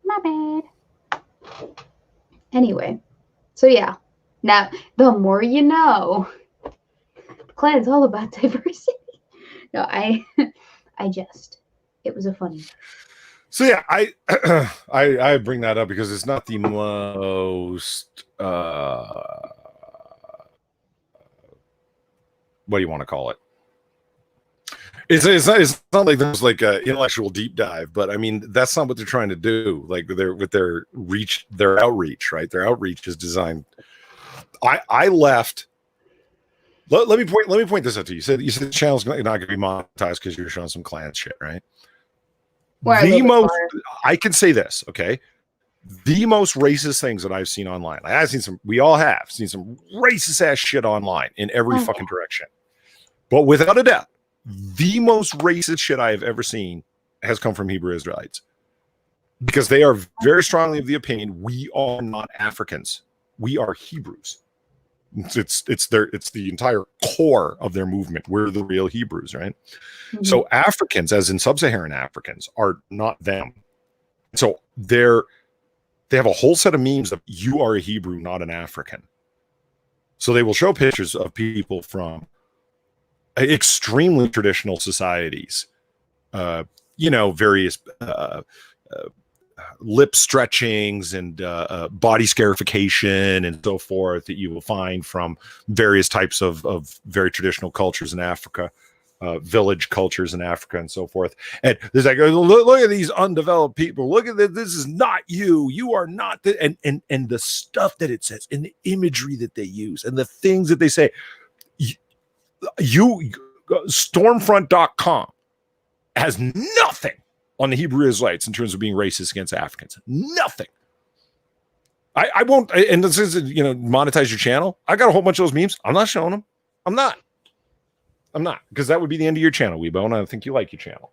Speaker 1: My bad. Anyway. So yeah. Now, the more you know. The Klan's all about diversity. No, I jest. It was a funny.
Speaker 2: So yeah, I bring that up because it's not the most what do you want to call it? It's not like there's like an intellectual deep dive, but I mean that's not what they're trying to do. Like with their outreach, right? Their outreach is designed. I left. Let me point this out to you. You said the channel's not going to be monetized because you're showing some Klan shit, right? I can say this, okay? The most racist things that I've seen online. We all have seen some racist ass shit online in every fucking direction. But without a doubt, the most racist shit I have ever seen has come from Hebrew Israelites. Because they are very strongly of the opinion we are not Africans. We are Hebrews. It's the entire core of their movement. We're the real Hebrews, right? Mm-hmm. So Africans, as in sub-Saharan Africans, are not them. So they have a whole set of memes of you are a Hebrew, not an African. So they will show pictures of people from extremely traditional societies, various lip stretchings and body scarification and so forth that you will find from various types of very traditional cultures in Africa, village cultures in Africa and so forth. And there's like, look at these undeveloped people. Look at this. This is not you. You are not. And the stuff that it says and the imagery that they use and the things that they say. Stormfront.com has nothing on the Hebrew Israelites in terms of being racist against Africans. Nothing. I won't, and this is, monetize your channel. I got a whole bunch of those memes. I'm not showing them. I'm not, because that would be the end of your channel, Weebo, and I think you like your channel.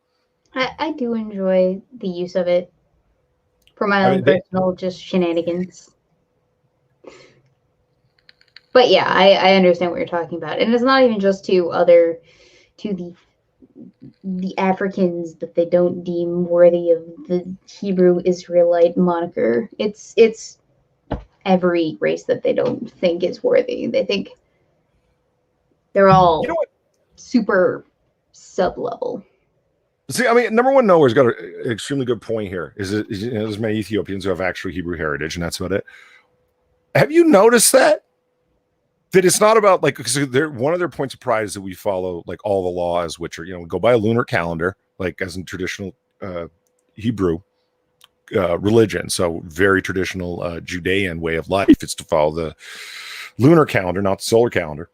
Speaker 1: I do enjoy the use of it for my own personal just shenanigans. But yeah, I understand what you're talking about. And it's not even just to the Africans that they don't deem worthy of the Hebrew Israelite moniker. It's every race that they don't think is worthy. They think they're all super sub-level.
Speaker 2: See, I mean, number one, Nowhere's got an extremely good point here. There's many Ethiopians who have actual Hebrew heritage, and that's about it. Have you noticed that it's not about like, because one of their points of pride is that we follow like all the laws, which are, we go by a lunar calendar, like as in traditional Hebrew religion. So very traditional Judean way of life. It's to follow the lunar calendar, not the solar calendar,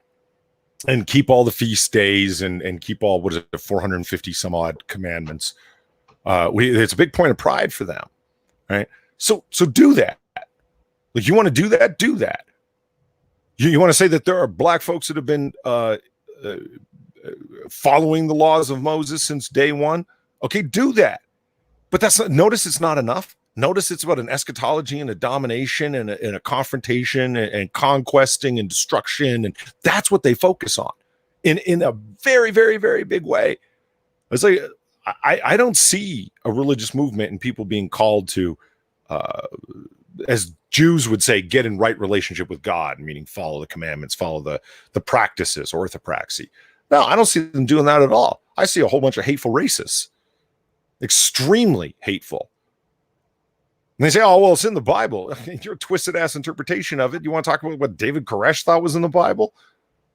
Speaker 2: and keep all the feast days and keep all, 450 some odd commandments. It's a big point of pride for them, right? So do that. Like, you want to do that? Do that. You want to say that there are black folks that have been following the laws of Moses since day one? Okay, do that. But that's not, notice it's not enough. Notice it's about an eschatology and a domination and a confrontation and conquesting and destruction. And that's what they focus on in a very, very, very big way. It's like, I don't see a religious movement and people being called to, as Jews would say, get in right relationship with God, meaning follow the commandments, follow the practices, orthopraxy. No, I don't see them doing that at all. I see a whole bunch of hateful racists, extremely hateful. And they say, oh, well, it's in the Bible. Your twisted ass interpretation of it. You want to talk about what David Koresh thought was in the Bible?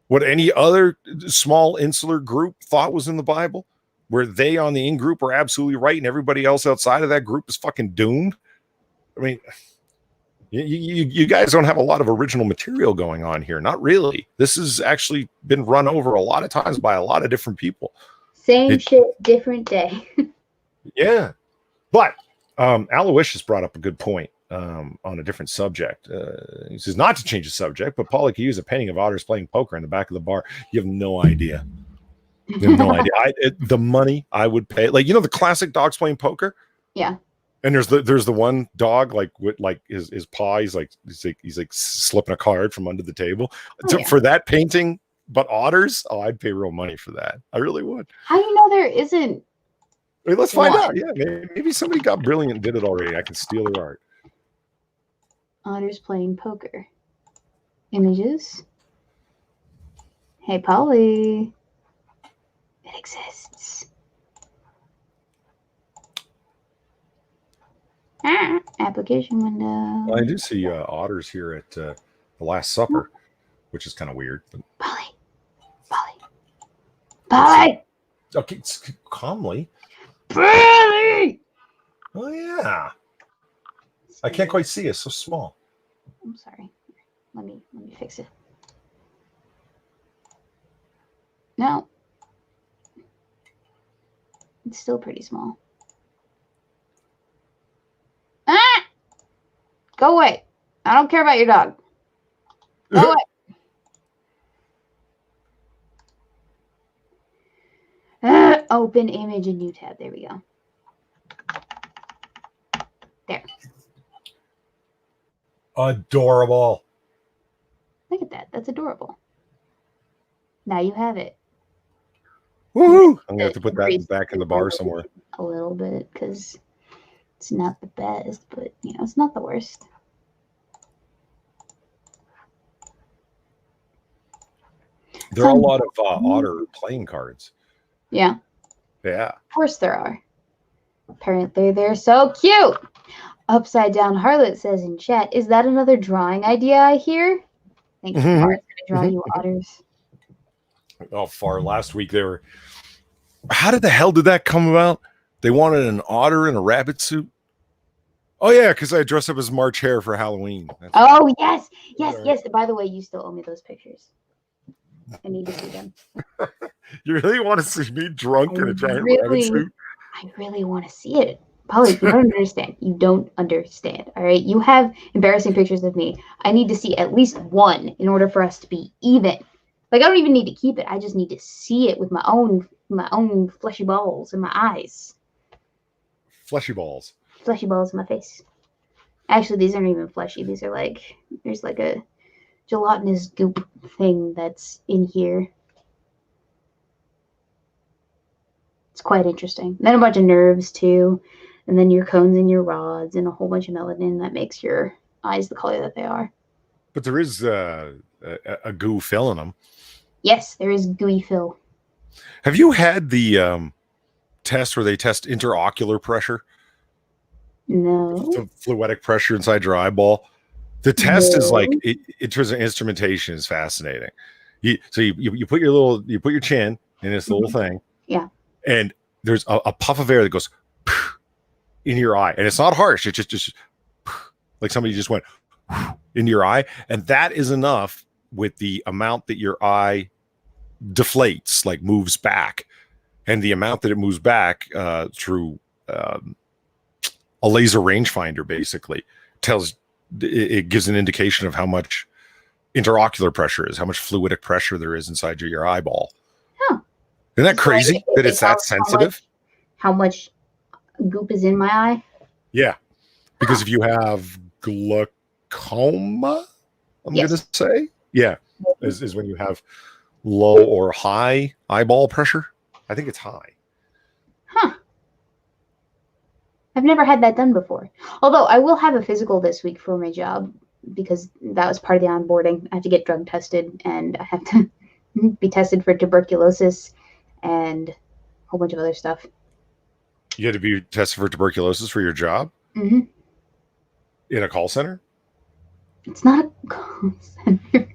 Speaker 2: What any other small insular group thought was in the Bible? Where they on the in group are absolutely right and everybody else outside of that group is fucking doomed? I mean, you guys don't have a lot of original material going on here. Not really. This has actually been run over a lot of times by a lot of different people.
Speaker 1: Same shit, different day.
Speaker 2: Yeah. But Aloysius brought up a good point on a different subject. He says not to change the subject, but Paulie could use a painting of otters playing poker in the back of the bar. You have no idea. You have no idea. The money I would pay, like, the classic dogs playing poker.
Speaker 1: Yeah.
Speaker 2: And there's the one dog like with like his paw. He's like slipping a card from under the table.
Speaker 1: Oh, yeah.
Speaker 2: For that painting, but otters. Oh, I'd pay real money for that. I really would.
Speaker 1: How do you know there isn't?
Speaker 2: Wait, let's find out. Yeah, maybe somebody got brilliant and did it already. I can steal their art.
Speaker 1: Otters playing poker. Images. Hey, Polly. It exists. Application window.
Speaker 2: Well, I do see otters here at the Last Supper, which is kind of weird. But...
Speaker 1: Polly.
Speaker 2: Okay, calmly.
Speaker 1: Polly.
Speaker 2: Oh yeah. I can't quite see. It's so small.
Speaker 1: I'm sorry. Let me fix it. No. It's still pretty small. Ah! Go away. I don't care about your dog. Go away. Open image in new tab. There we go. There.
Speaker 2: Adorable.
Speaker 1: Look at that. That's adorable. Now you have it.
Speaker 2: Woohoo! I'm gonna have to put that back in the bar somewhere.
Speaker 1: A little bit, because it's not the best, but it's not the worst.
Speaker 2: There are a lot of otter playing cards.
Speaker 1: Yeah.
Speaker 2: Yeah.
Speaker 1: Of course there are. Apparently they're so cute. Upside Down Harlot says in chat, is that another drawing idea I hear? Thanks for going to draw you otters.
Speaker 2: Oh, far last week they were. How did the hell did that come about? They wanted an otter in a rabbit suit. Oh yeah, because I dressed up as March Hare for Halloween.
Speaker 1: Yes. By the way, you still owe me those pictures. I need to see them.
Speaker 2: You really want to see me drunk in a giant rabbit suit?
Speaker 1: I really want to see it. Polly, you don't understand. You don't understand. All right. You have embarrassing pictures of me. I need to see at least one in order for us to be even. Like, I don't even need to keep it. I just need to see it with my own fleshy balls in my eyes.
Speaker 2: Fleshy balls.
Speaker 1: Fleshy balls in my face. Actually, these aren't even fleshy. These are like, there's like a gelatinous goop thing that's in here. It's quite interesting. And then a bunch of nerves too. And then your cones and your rods and a whole bunch of melanin that makes your eyes the color that they are.
Speaker 2: But there is a goo fill in them.
Speaker 1: Yes, there is gooey fill.
Speaker 2: Have you had the test where they test interocular pressure?
Speaker 1: No.
Speaker 2: The fluidic pressure inside your eyeball. The test is like, in terms of instrumentation, is fascinating. You put your chin in this little thing.
Speaker 1: Yeah.
Speaker 2: And there's a puff of air that goes in your eye, and it's not harsh. It's just like somebody just went into your eye, and that is enough with the amount that your eye deflates, like moves back, and the amount that it moves back through a laser rangefinder. Basically, it gives an indication of how much interocular pressure is, how much fluidic pressure there is inside your eyeball.
Speaker 1: Huh.
Speaker 2: Isn't that
Speaker 1: So
Speaker 2: crazy that it's that sensitive?
Speaker 1: How much goop is in my eye?
Speaker 2: Yeah, because if you have glaucoma, I'm
Speaker 1: Yes.
Speaker 2: going to say, yeah, is when you have low or high eyeball pressure. I think it's high.
Speaker 1: Huh. I've never had that done before. Although I will have a physical this week for my job because that was part of the onboarding. I have to get drug tested and I have to be tested for tuberculosis and a whole bunch of other stuff.
Speaker 2: You had to be tested for tuberculosis for your job?
Speaker 1: Mm-hmm.
Speaker 2: In a call center?
Speaker 1: It's not a call center.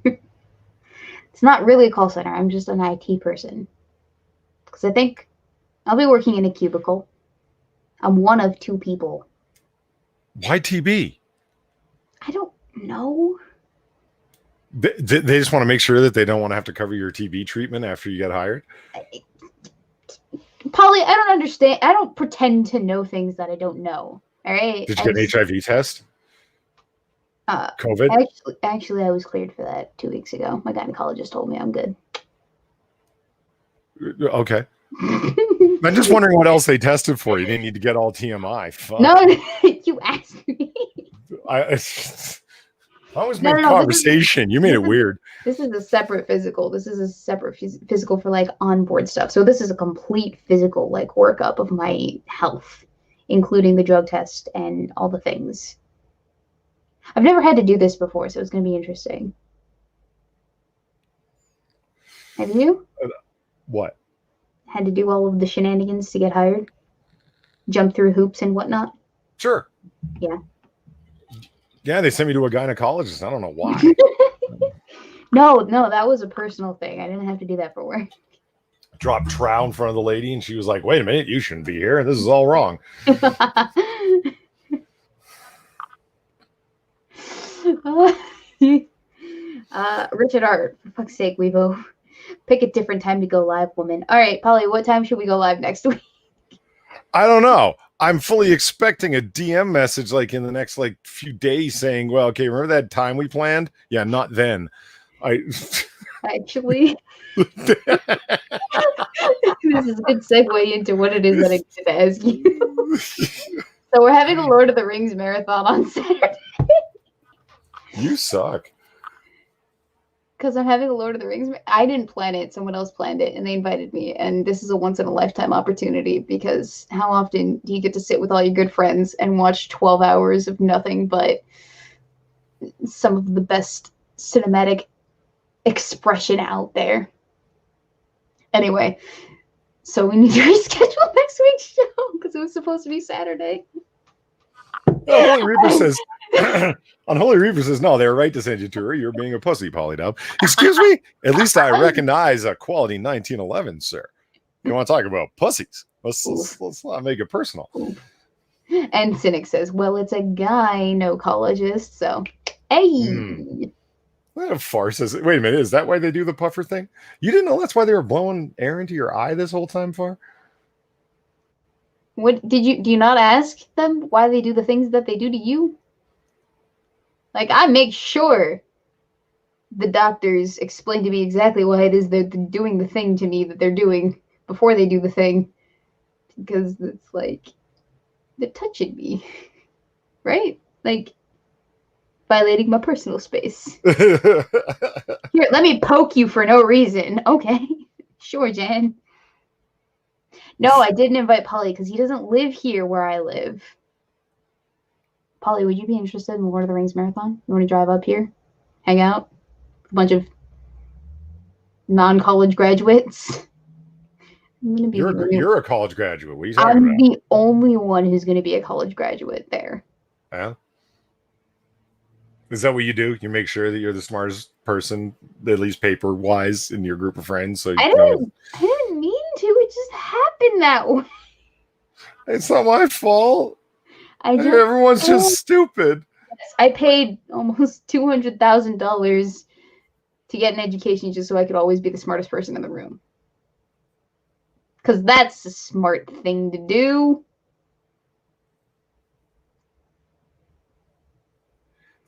Speaker 1: It's not really a call center. I'm just an IT person. Because I think I'll be working in a cubicle. I'm one of 2 people.
Speaker 2: Why TB?
Speaker 1: I don't know.
Speaker 2: They just want to make sure that they don't want to have to cover your TB treatment after you get hired?
Speaker 1: Polly, I don't understand. I don't pretend to know things that I don't know. All right.
Speaker 2: Did you get an HIV test? COVID?
Speaker 1: Actually, I was cleared for that 2 weeks ago. My gynecologist told me I'm good.
Speaker 2: Okay. I'm just wondering what else they tested for. You didn't need to get all TMI. Fuck.
Speaker 1: No, you asked me.
Speaker 2: I was mid conversation. You made it weird.
Speaker 1: This is a separate physical. This is a separate physical for like onboard stuff. So this is a complete physical like workup of my health, including the drug test and all the things. I've never had to do this before, so it's going to be interesting. Have you?
Speaker 2: What?
Speaker 1: Had to do all of the shenanigans to get hired? Jump through hoops and whatnot?
Speaker 2: Sure.
Speaker 1: Yeah.
Speaker 2: Yeah, they sent me to a gynecologist. I don't know why.
Speaker 1: No, that was a personal thing. I didn't have to do that for work.
Speaker 2: Dropped trow in front of the lady, and she was like, wait a minute, you shouldn't be here. This is all wrong.
Speaker 1: Richard Art, for fuck's sake, Weebo. Pick a different time to go live, woman. All right, Polly, what time should we go live next week?
Speaker 2: I don't know. I'm fully expecting a DM message like in the next like few days saying, well, okay, remember that time we planned? Yeah, not then.
Speaker 1: Actually, this is a good segue into what it is that I need to ask you. So we're having a Lord of the Rings marathon on Saturday.
Speaker 2: You suck.
Speaker 1: Because I'm having a Lord of the Rings. I didn't plan it. Someone else planned it, and they invited me. And this is a once-in-a-lifetime opportunity because how often do you get to sit with all your good friends and watch 12 hours of nothing but some of the best cinematic expression out there? Anyway, so we need to reschedule next week's show because it was supposed to be Saturday.
Speaker 2: Holy Reaper says... Unholy Reaper says, no, they were right to send you to her. You're being a pussy, Polydub. Excuse me? At least I recognize a quality 1911, sir. You want to talk about pussies? Let's not make it personal.
Speaker 1: And Cynic says, well, it's a gynecologist, so hey.
Speaker 2: What a farce is it? Wait a minute, is that why they do the puffer thing? You didn't know that's why they were blowing air into your eye this whole time, Far?
Speaker 1: What do you not ask them why they do the things that they do to you? Like, I make sure the doctors explain to me exactly why it is they're doing the thing to me that they're doing before they do the thing. Because it's like, they're touching me. Right? Like, violating my personal space. Here, let me poke you for no reason. Okay. Sure, Jan. No, I didn't invite Polly because he doesn't live here where I live. Polly, would you be interested in the Lord of the Rings marathon? You want to drive up here? Hang out? A bunch of non-college graduates? I'm gonna be
Speaker 2: you're a college graduate. What are you talking about?
Speaker 1: I'm the only one who's going to be a college graduate there.
Speaker 2: Yeah? Is that what you do? You make sure that you're the smartest person, at least paper-wise, in your group of friends? So
Speaker 1: I didn't mean to. It just happened that way.
Speaker 2: It's not my fault. Everyone's just stupid.
Speaker 1: I paid almost $200,000 to get an education just so I could always be the smartest person in the room. Because that's a smart thing to do.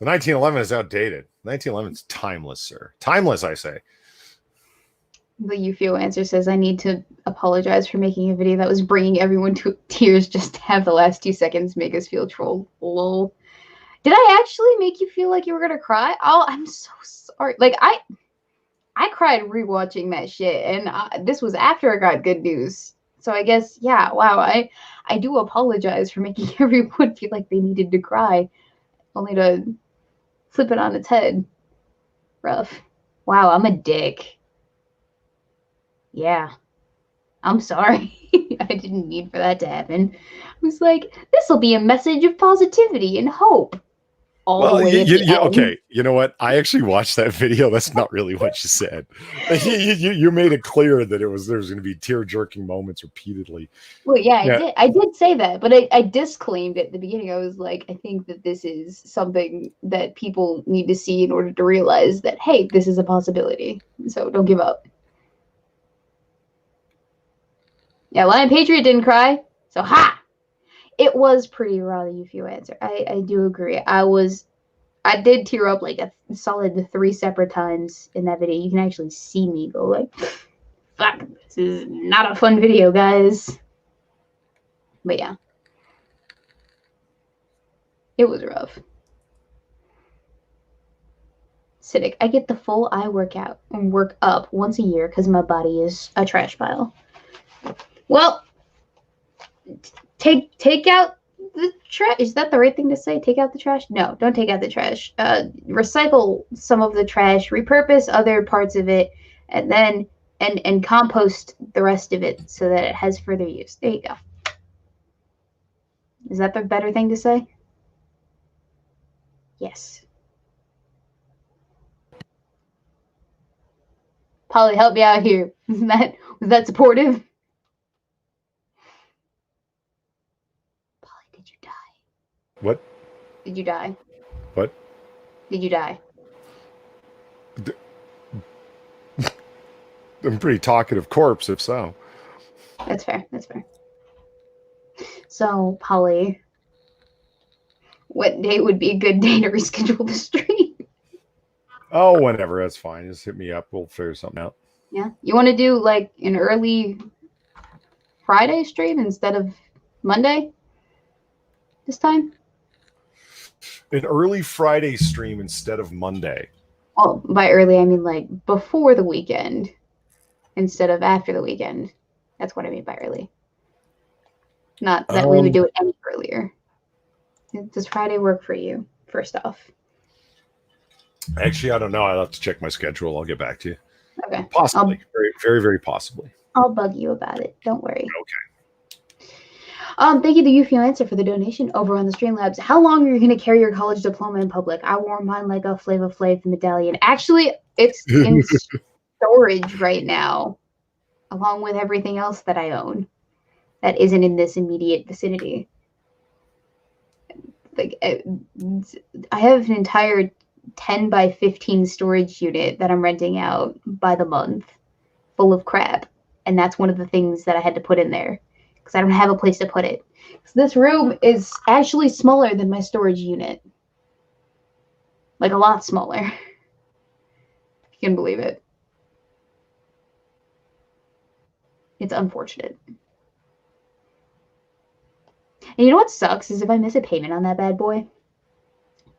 Speaker 2: The 1911 is outdated. 1911 is timeless, sir. Timeless, I say.
Speaker 1: The UFO answer says, I need to apologize for making a video that was bringing everyone to tears just to have the last 2 seconds make us feel trolled. Lol. Did I actually make you feel like you were gonna cry? Oh, I'm so sorry. Like, I cried rewatching that shit, and this was after I got good news. So I guess, yeah, wow, I do apologize for making everyone feel like they needed to cry, only to flip it on its head. Rough. Wow, I'm a dick. Yeah, I'm sorry. I didn't need for that to happen. I was like, this will be a message of positivity and hope. All the
Speaker 2: Well,
Speaker 1: way at the end.
Speaker 2: okay. You know what? I actually watched that video. That's not really what you said. You made it clear that there was going to be tear jerking moments repeatedly.
Speaker 1: Well, yeah, I
Speaker 2: Yeah.
Speaker 1: did. I did say that, but I disclaimed at the beginning. I was like, I think that this is something that people need to see in order to realize that, hey, this is a possibility. So don't give up. Yeah, Lion Patriot didn't cry. So ha! It was pretty raw, the UFO answer. I do agree. I did tear up like a solid 3 separate times in that video. You can actually see me go like, fuck, this is not a fun video, guys. But yeah. It was rough. Cynic. I get the full eye workout and work up once a year because my body is a trash pile. Well, take out the trash. Is that the right thing to say? Take out the trash? No, don't take out the trash. Recycle some of the trash, repurpose other parts of it, and then and compost the rest of it so that it has further use. There you go. Is that the better thing to say? Yes. Polly, help me out here. Was that supportive? Polly, did you die?
Speaker 2: What?
Speaker 1: Did you die?
Speaker 2: What?
Speaker 1: Did you die?
Speaker 2: I'm a pretty talkative corpse, if so.
Speaker 1: That's fair. That's fair. So, Polly, what day would be a good day to reschedule the stream?
Speaker 2: Oh, whenever. That's fine. Just hit me up. We'll figure something out.
Speaker 1: Yeah. You want to do like an early Friday stream instead of Monday this time?
Speaker 2: An early Friday stream instead of Monday.
Speaker 1: Oh, by early, I mean like before the weekend instead of after the weekend. That's what I mean by early. Not that we would do it any earlier. Does Friday work for you, first off?
Speaker 2: Actually, I don't know. I'll have to check my schedule. I'll get back to you.
Speaker 1: Okay.
Speaker 2: Possibly. Very, very, very possibly.
Speaker 1: I'll bug you about it. Don't worry.
Speaker 2: Okay.
Speaker 1: Thank you to UFO Answer for the donation over on the Streamlabs. How long are you going to carry your college diploma in public? I wore mine like a Flava Flav medallion. Actually, it's in storage right now, along with everything else that I own that isn't in this immediate vicinity. Like, I have an entire 10 by 15 storage unit that I'm renting out by the month, full of crap, and that's one of the things that I had to put in there because I don't have a place to put it. So this room is actually smaller than my storage unit, like a lot smaller. If you can believe it. It's unfortunate. And you know what sucks is if I miss a payment on that bad boy,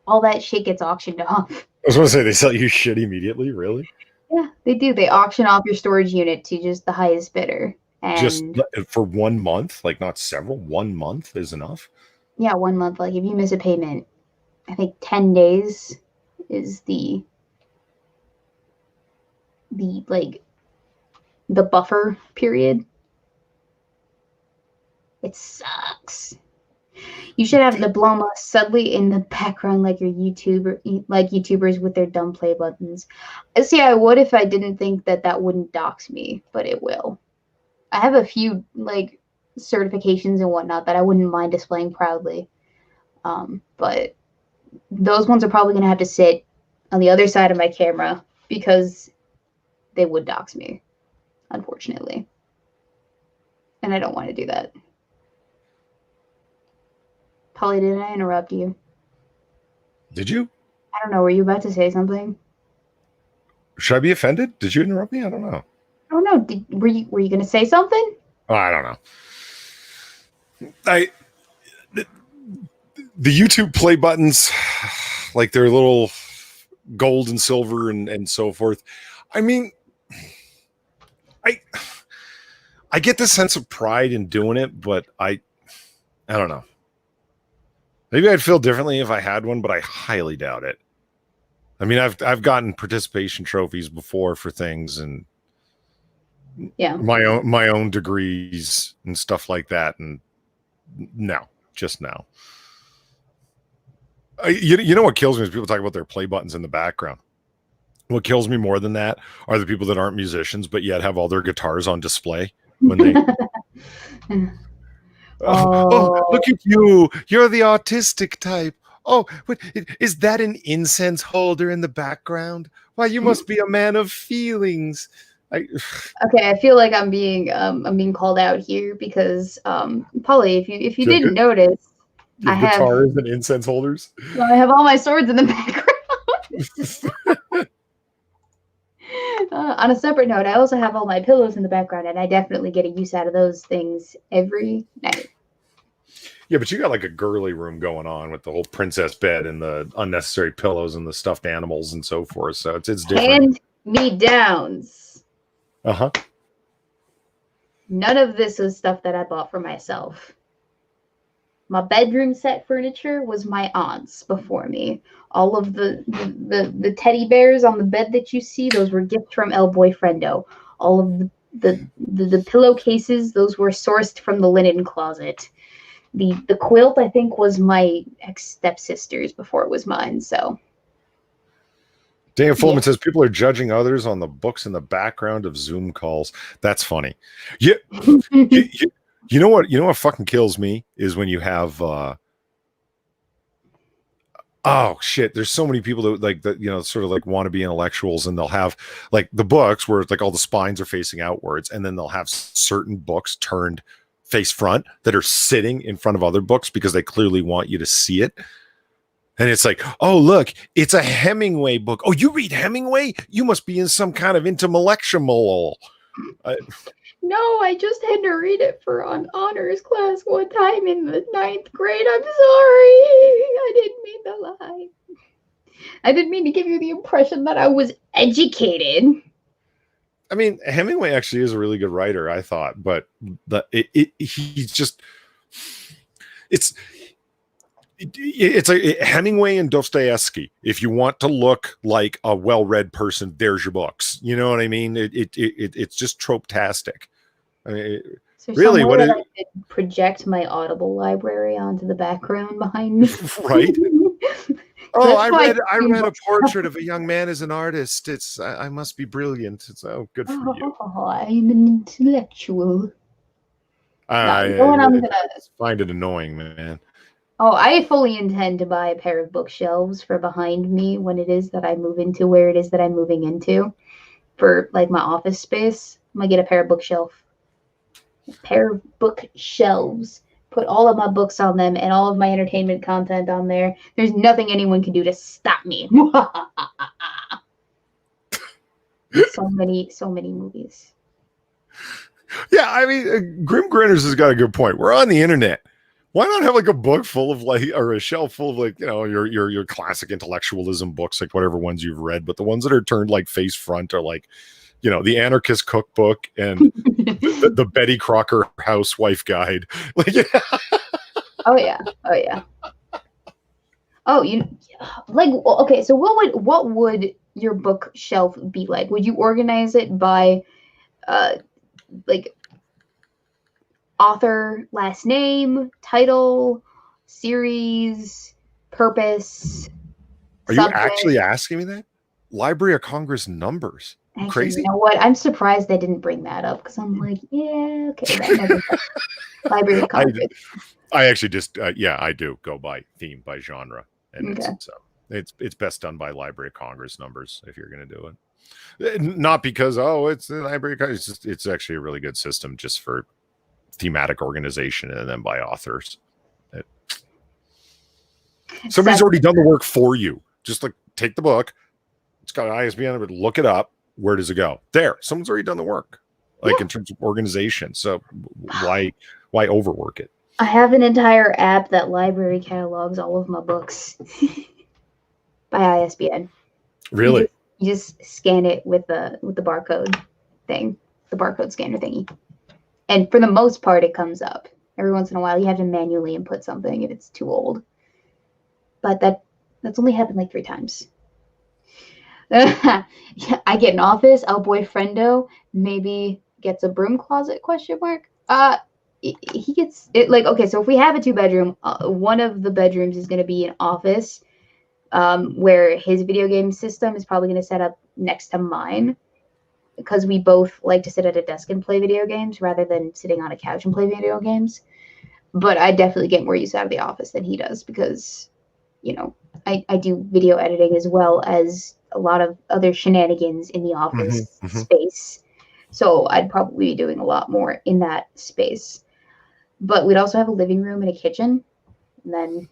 Speaker 1: all that shit gets auctioned off.
Speaker 2: I was going to say, they sell you shit immediately? Really?
Speaker 1: Yeah, they do. They auction off your storage unit to just the highest bidder. And
Speaker 2: just for 1 month, like not several. 1 month is enough.
Speaker 1: Yeah, 1 month. Like if you miss a payment, I think 10 days is the buffer period. It sucks. You should have diploma suddenly in the background like your YouTubers with their dumb play buttons. See, I would if I didn't think that wouldn't dox me, but it will. I have a few like certifications and whatnot that I wouldn't mind displaying proudly. But those ones are probably going to have to sit on the other side of my camera because they would dox me, unfortunately. And I don't want to do that. Polly, did I interrupt you?
Speaker 2: Did you?
Speaker 1: I don't know. Were you about to say something?
Speaker 2: Should I be offended? Did you interrupt me? I don't know.
Speaker 1: I don't know. Were you going to say something?
Speaker 2: I don't know. I the YouTube play buttons, like they're little gold and silver and so forth. I mean, I I get the sense of pride in doing it, but I don't know. Maybe I'd feel differently if I had one, but I highly doubt it. I mean, I've gotten participation trophies before for things and
Speaker 1: Yeah.
Speaker 2: my own degrees and stuff like that, and no, just no. You know what kills me is people talk about their play buttons in the background. What kills me more than that are the people that aren't musicians but yet have all their guitars on display when they. Oh,
Speaker 1: Oh.
Speaker 2: look at you! You're the autistic type. Oh, is that an incense holder in the background? Why, you must be a man of feelings.
Speaker 1: Okay, I feel like I'm being called out here because Polly, if you didn't notice,
Speaker 2: You
Speaker 1: I
Speaker 2: have
Speaker 1: have
Speaker 2: guitars and incense holders.
Speaker 1: I have all my swords in the background. On a separate note, I also have all my pillows in the background, and I definitely get a use out of those things every night.
Speaker 2: Yeah, but you got like a girly room going on with the whole princess bed and the unnecessary pillows and the stuffed animals and so forth. So it's different.
Speaker 1: Hand me downs.
Speaker 2: Uh-huh.
Speaker 1: None of this was stuff that I bought for myself. My bedroom set furniture was my aunt's before me. All of the teddy bears on the bed that you see, those were gifts from El Boyfriendo. All of the pillowcases, those were sourced from the linen closet. The quilt, I think, was my ex stepsister's before it was mine. So
Speaker 2: Dan Fullman
Speaker 1: yeah.
Speaker 2: says people are judging others on the books in the background of Zoom calls. That's funny. Yeah. You know what? You know what fucking kills me is when you have oh shit, there's so many people that like that, you know, sort of like want to be intellectuals, and they'll have like the books where it's like all the spines are facing outwards, and then they'll have certain books turned face front that are sitting in front of other books because they clearly want you to see it. And it's like, oh, look, it's a Hemingway book. Oh, you read Hemingway? You must be in some kind of intellectual.
Speaker 1: No, I just had to read it for an honors class one time in the 9th grade. I'm sorry. I didn't mean to lie. I didn't mean to give you the impression that I was educated.
Speaker 2: I mean, Hemingway actually is a really good writer, I thought, but he's just it's like Hemingway and Dostoevsky. If you want to look like a well-read person, there's your books. You know what I mean? It's just trope-tastic. I mean, really, what
Speaker 1: I could project my Audible library onto the background behind me,
Speaker 2: right? Oh, I read a portrait of a young man as an artist. I must be brilliant. It's good for you.
Speaker 1: I'm an intellectual.
Speaker 2: I find it annoying, man.
Speaker 1: Oh, I fully intend to buy a pair of bookshelves for behind me when it is that I move into where it is that I'm moving into for like my office space. I'm gonna get a pair of bookshelves, put all of my books on them and all of my entertainment content on there. There's nothing anyone can do to stop me. so many movies.
Speaker 2: Yeah, I mean, Grim Grinners has got a good point. We're on the internet. Why not have like a book full of like, or a shelf full of like, you know, your classic intellectualism books, like whatever ones you've read, but the ones that are turned like face front are like, you know, the Anarchist Cookbook and the Betty Crocker Housewife Guide. Like,
Speaker 1: Oh yeah. Oh, like okay. So what would your bookshelf be like? Would you organize it by, like author, last name, title, series, purpose?
Speaker 2: are you actually asking me that? Library of Congress numbers.
Speaker 1: Actually,
Speaker 2: Crazy.
Speaker 1: you know what? I'm surprised they didn't bring that up because I'm like, yeah, okay, that never Library of Congress.
Speaker 2: I actually just I do go by theme, by genre, and it's best done by Library of Congress numbers if you're going to do it. Not because it's the Library of Congress. It's actually a really good system just for thematic organization, and then by authors. Somebody's already done the work for you. Just like take the book. It's got an ISBN, but look it up. Where does it go? There, someone's already done the work, like in terms of organization. So why overwork it?
Speaker 1: I have an entire app that library catalogs all of my books by ISBN.
Speaker 2: Really?
Speaker 1: You just scan it with the barcode thing, the barcode scanner thingy, and for the most part, it comes up. Every once in a while, you have to manually input something if it's too old, but that's only happened like 3 times. I get an office. El boyfriendo maybe gets a broom closet ? He gets it like, okay. So if we have a 2-bedroom, one of the bedrooms is going to be an office, where his video game system is probably going to set up next to mine, because we both like to sit at a desk and play video games rather than sitting on a couch and play video games. But I definitely get more use out of the office than he does, because, I do video editing as well as a lot of other shenanigans in the office space. So I'd probably be doing a lot more in that space. But we'd also have a living room and a kitchen. And then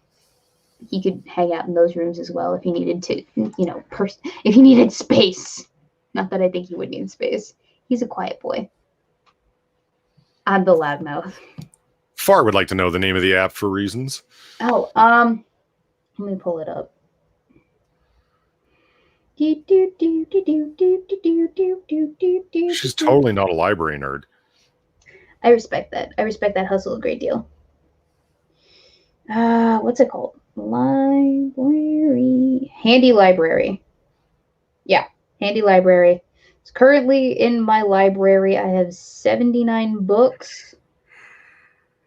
Speaker 1: he could hang out in those rooms as well if he needed to, if he needed space. Not that I think he would need space. He's a quiet boy. I'm the loudmouth.
Speaker 2: Far would like to know the name of the app for reasons.
Speaker 1: Oh, let me pull it up.
Speaker 2: She's totally not a library nerd.
Speaker 1: I respect that. I respect that hustle a great deal. What's it called? Library. Handy Library. Yeah, Handy Library. It's currently in my library. I have 79 books,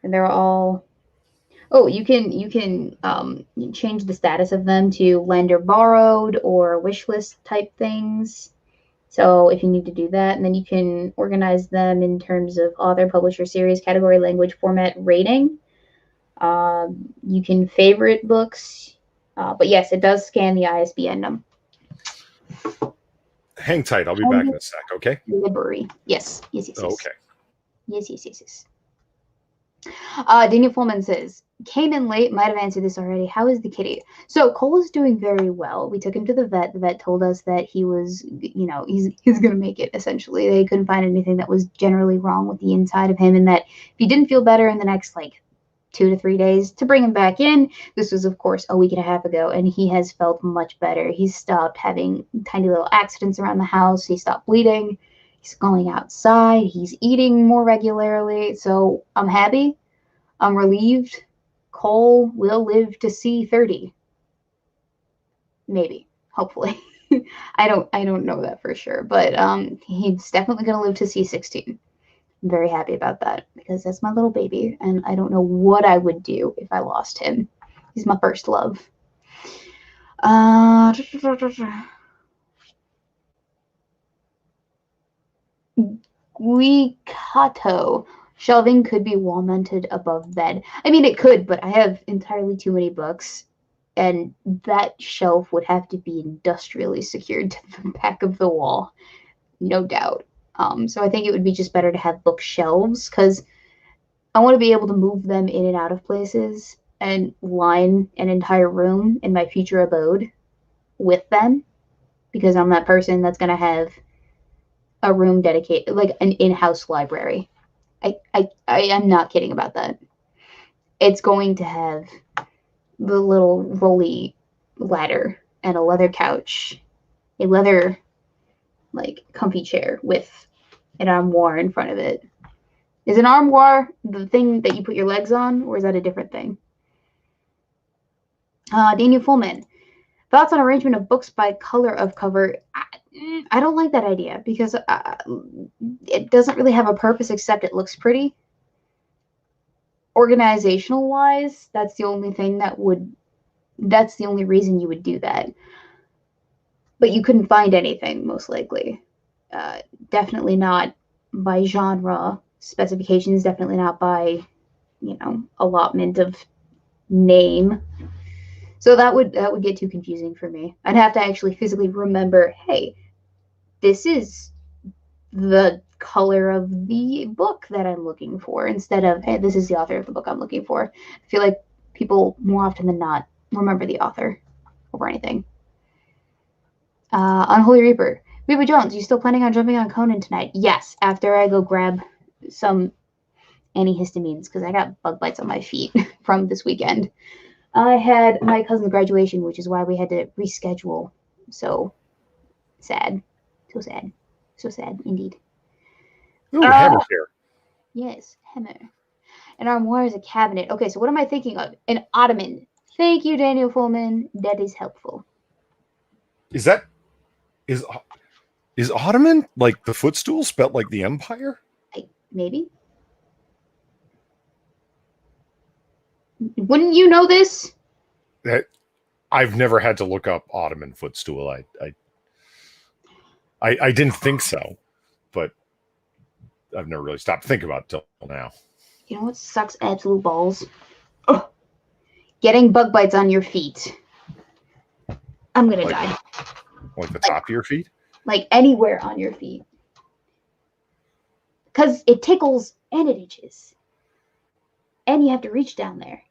Speaker 1: and they're all. Oh, you can change the status of them to lend or borrowed or wish list type things. So if you need to do that, and then you can organize them in terms of author, publisher, series, category, language, format, rating. You can favorite books, but yes, it does scan the ISBN number.
Speaker 2: Hang tight. I'll be back in a sec, okay?
Speaker 1: Library. Yes.
Speaker 2: Okay.
Speaker 1: Yes. Daniel Fullman says, came in late, might have answered this already. How is the kitty? So Cole is doing very well. We took him to the vet. The vet told us that he was, he's going to make it, essentially. They couldn't find anything that was generally wrong with the inside of him, and that if he didn't feel better in the next, 2 to 3 days, to bring him back in. This was, of course, a week and a half ago, and he has felt much better. He's stopped having tiny little accidents around the house. He stopped bleeding. He's going outside. He's eating more regularly. So I'm happy. I'm relieved. Cole will live to see 30. Maybe. Hopefully. I don't know that for sure, but he's definitely going to live to see 16. I'm very happy about that, because that's my little baby, and I don't know what I would do if I lost him. He's my first love. Guicato. Shelving could be wall mounted above bed. I mean, it could, but I have entirely too many books, and that shelf would have to be industrially secured to the back of the wall, no doubt. So I think it would be just better to have bookshelves, because I want to be able to move them in and out of places and line an entire room in my future abode with them, because I'm that person that's going to have a room dedicated, like an in-house library. I am not kidding about that. It's going to have the little rolly ladder and a leather couch, a leather, comfy chair with an armoire in front of it. Is an armoire the thing that you put your legs on, or is that a different thing? Daniel Fullman. Thoughts on arrangement of books by color of cover? I don't like that idea, because it doesn't really have a purpose except it looks pretty. Organizational wise, that's the only reason you would do that. But you couldn't find anything, most likely. Definitely not by genre specifications, definitely not by, allotment of name. So that would get too confusing for me. I'd have to actually physically remember, hey, this is the color of the book that I'm looking for, instead of, hey, this is the author of the book I'm looking for. I feel like people more often than not remember the author over anything. Unholy Reaper. Weebo Jones, you still planning on jumping on Conan tonight? Yes, after I go grab some antihistamines because I got bug bites on my feet from this weekend. I had my cousin's graduation, which is why we had to reschedule. So sad. So sad. So sad indeed.
Speaker 2: Ooh, hammer chair.
Speaker 1: Yes, hammer. An armoire is a cabinet. Okay, so what am I thinking of? An ottoman. Thank you, Daniel Fullman. That is helpful.
Speaker 2: Is Ottoman like the footstool spelt like the Empire?
Speaker 1: Maybe. Wouldn't you know this?
Speaker 2: I've never had to look up Ottoman footstool. I didn't think so, but I've never really stopped thinking about it till now.
Speaker 1: You know what sucks absolute balls? Ugh. Getting bug bites on your feet. I'm gonna die.
Speaker 2: Like the top of your feet?
Speaker 1: Like anywhere on your feet. Because it tickles and it itches. And you have to reach down there.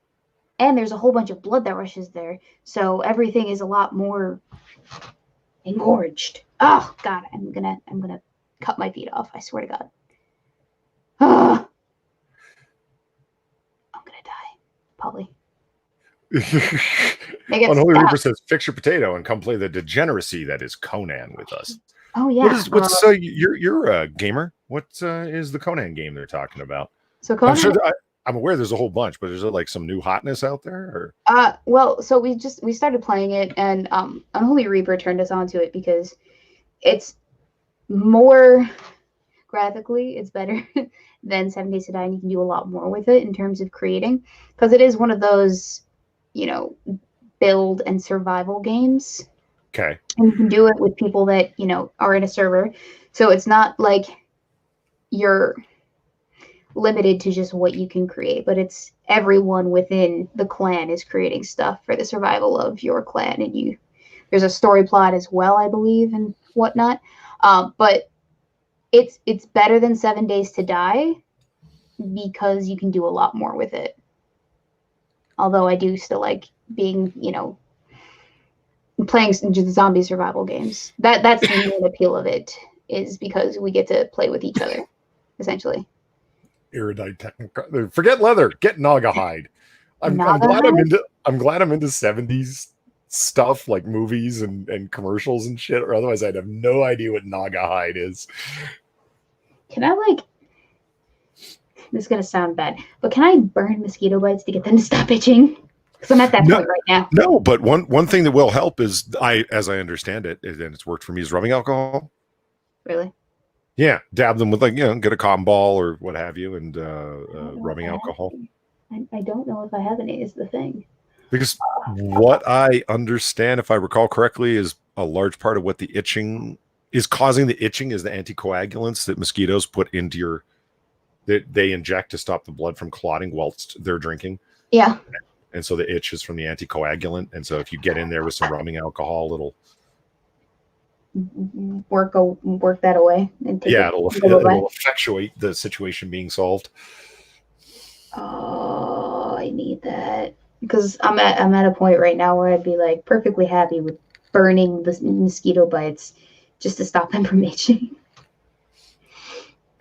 Speaker 1: And there's a whole bunch of blood that rushes there. So everything is a lot more engorged. Oh God, I'm gonna cut my feet off. I swear to God. I'm gonna die. Probably.
Speaker 2: Unholy Reaper says, "Fix your potato and come play the degeneracy that is Conan with us."
Speaker 1: Oh yeah.
Speaker 2: You're a gamer? What is the Conan game they're talking about?
Speaker 1: So Conan.
Speaker 2: I'm sure I'm aware there's a whole bunch, but is there like some new hotness out there?
Speaker 1: Or? Well, so we started playing it, and Unholy Reaper turned us onto it because it's more graphically, it's better than 7 Days to Die, and you can do a lot more with it in terms of creating, because it is one of those, build and survival games.
Speaker 2: Okay.
Speaker 1: And you can do it with people that, are in a server. So it's not like you're limited to just what you can create, but it's everyone within the clan is creating stuff for the survival of your clan, and there's a story plot as well, I believe, and whatnot. But it's better than 7 Days to Die because you can do a lot more with it. Although I do still like being, playing zombie survival games. That's the main appeal of it, is because we get to play with each other, essentially.
Speaker 2: Erudite technical. Forget leather. Get Naga hide. I'm glad I'm into 70s stuff, like movies and commercials and shit, or otherwise I'd have no idea what Naga hide is.
Speaker 1: Can I this is gonna sound bad, but can I burn mosquito bites to get them to stop itching? Because I'm at that point right now.
Speaker 2: No, but one thing that will help is, as I understand it, and it's worked for me, is rubbing alcohol.
Speaker 1: Really?
Speaker 2: Yeah, dab them with get a cotton ball or what have you, and rubbing alcohol.
Speaker 1: I don't know if I have any, is the thing.
Speaker 2: Because what I understand, if I recall correctly, is a large part of what the itching is causing the itching is the anticoagulants that mosquitoes put into that they inject to stop the blood from clotting whilst they're drinking.
Speaker 1: Yeah.
Speaker 2: And so the itch is from the anticoagulant. And so if you get in there with some rubbing alcohol, it'll
Speaker 1: work that away. And
Speaker 2: it'll effectuate the situation being solved.
Speaker 1: Oh, I need that. Because I'm at a point right now where I'd be perfectly happy with burning the mosquito bites just to stop them from itching.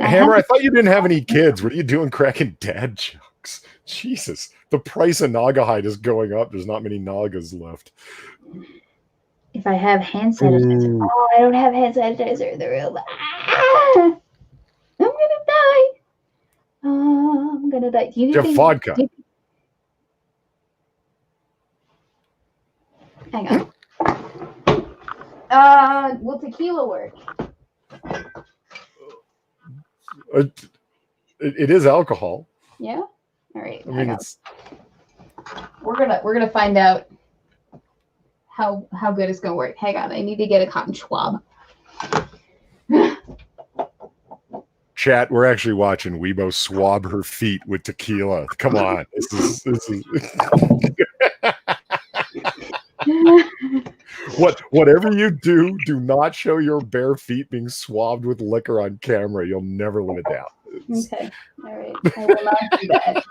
Speaker 2: Hammer, I thought you didn't have any kids. What are you doing cracking dad jokes? Jesus. The price of Naga hide is going up. There's not many Nagas left.
Speaker 1: If I have hand sanitizer. Oh, I don't have hand sanitizer in the room. I'm gonna die. I'm gonna die. Do you
Speaker 2: have vodka?
Speaker 1: Hang on. Will tequila work?
Speaker 2: It is alcohol.
Speaker 1: Yeah. All right.
Speaker 2: I mean,
Speaker 1: we're gonna find out how good it's gonna work. Hang on. I need to get a cotton swab.
Speaker 2: Chat, we're actually watching Weebo swab her feet with tequila. Come on. This is whatever you do not show your bare feet being swabbed with liquor on camera. You'll never live it down.
Speaker 1: Okay. All right. I will not do that.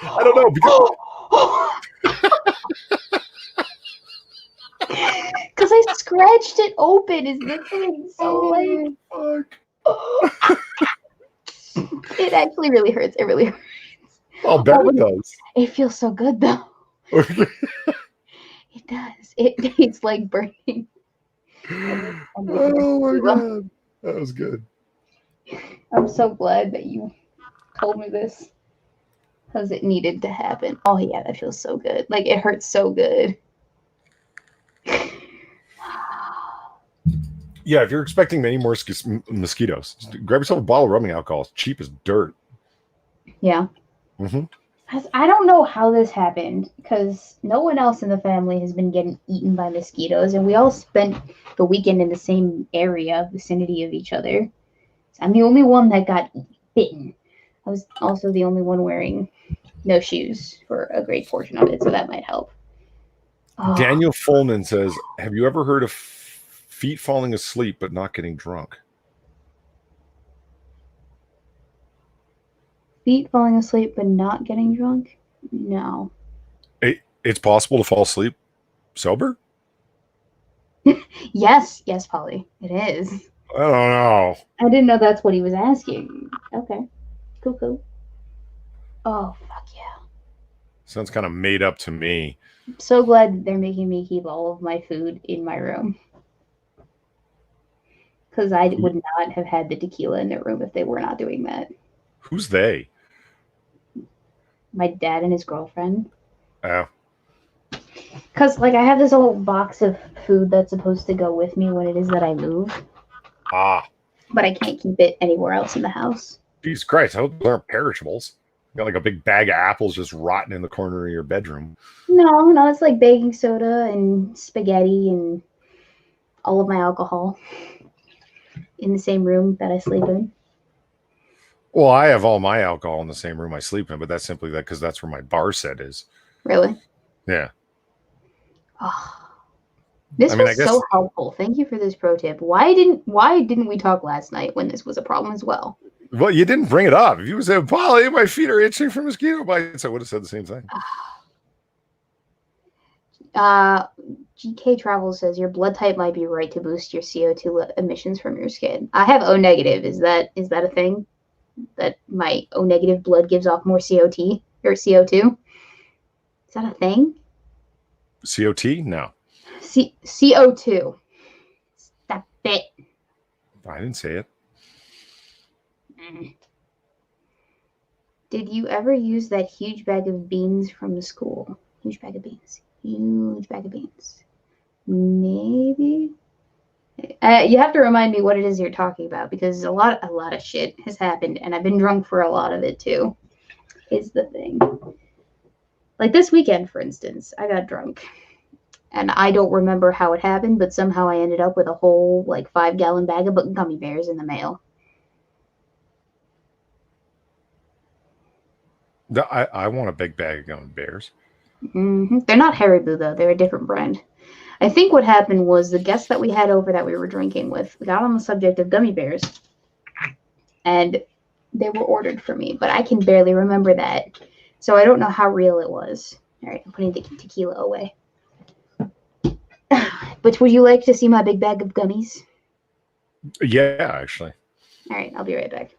Speaker 2: I don't know,
Speaker 1: because I scratched it open. His nippling so like.
Speaker 2: Fuck.
Speaker 1: It actually really hurts. It really hurts.
Speaker 2: I'll bet it does.
Speaker 1: It feels so good though. It does. It's like burning.
Speaker 2: Oh my god, that was good.
Speaker 1: I'm so glad that you told me this because it needed to happen. Oh yeah, that feels so good. Like it hurts so good.
Speaker 2: Yeah, if you're expecting many more mosquitoes, grab yourself a bottle of rubbing alcohol. It's cheap as dirt.
Speaker 1: Yeah.
Speaker 2: Mm-hmm.
Speaker 1: I don't know how this happened because no one else in the family has been getting eaten by mosquitoes, and we all spent the weekend in the same area, vicinity of each other. So I'm the only one that got bitten. I was also the only one wearing no shoes for a great portion of it, so that might help. Oh.
Speaker 2: Daniel Fullman says, have you ever heard of feet falling asleep but not getting drunk?
Speaker 1: Feet falling asleep but not getting drunk? No.
Speaker 2: It's possible to fall asleep sober?
Speaker 1: Yes, Polly. It is.
Speaker 2: I don't know.
Speaker 1: I didn't know that's what he was asking. Okay. Cool. Oh, fuck yeah.
Speaker 2: Sounds kind of made up to me.
Speaker 1: I'm so glad that they're making me keep all of my food in my room. Because I would not have had the tequila in their room if they were not doing that.
Speaker 2: Who's they?
Speaker 1: My dad and his girlfriend.
Speaker 2: Oh.
Speaker 1: Because, like, I have this whole box of food that's supposed to go with me when it is that I move.
Speaker 2: Ah.
Speaker 1: But I can't keep it anywhere else in the house.
Speaker 2: Jesus Christ, I hope they aren't perishables. You got like a big bag of apples just rotting in the corner of your bedroom.
Speaker 1: No, it's like baking soda and spaghetti and all of my alcohol in the same room that I sleep in.
Speaker 2: Well, I have all my alcohol in the same room I sleep in, but that's simply that because that's where my bar set is.
Speaker 1: Really?
Speaker 2: Yeah.
Speaker 1: Oh. This was so helpful. Thank you for this pro tip. Why didn't we talk last night when this was a problem as well?
Speaker 2: Well, you didn't bring it up. If you said, Polly, my feet are itching from mosquito bites, I would have said the same thing.
Speaker 1: GK Travel says your blood type might be right to boost your CO2 emissions from your skin. I have O negative. Is that a thing? That my O negative blood gives off more CO2 or CO2? Is that a thing?
Speaker 2: COT? No.
Speaker 1: CO2. Stop it.
Speaker 2: I didn't say it.
Speaker 1: Did you ever use that huge bag of beans from the school? Huge bag of beans. Maybe. You have to remind me what it is you're talking about because a lot of shit has happened and I've been drunk for a lot of it too. Is the thing. Like this weekend, for instance, I got drunk. And I don't remember how it happened, but somehow I ended up with a whole, 5-gallon bag of gummy bears in the mail.
Speaker 2: I want a big bag of gummy bears.
Speaker 1: Mm-hmm. They're not Haribo, though. They're a different brand. I think what happened was the guest that we had over that we were drinking with got on the subject of gummy bears. And they were ordered for me, but I can barely remember that. So I don't know how real it was. All right, I'm putting the tequila away. But would you like to see my big bag of gummies?
Speaker 2: Yeah, actually.
Speaker 1: All right, I'll be right back.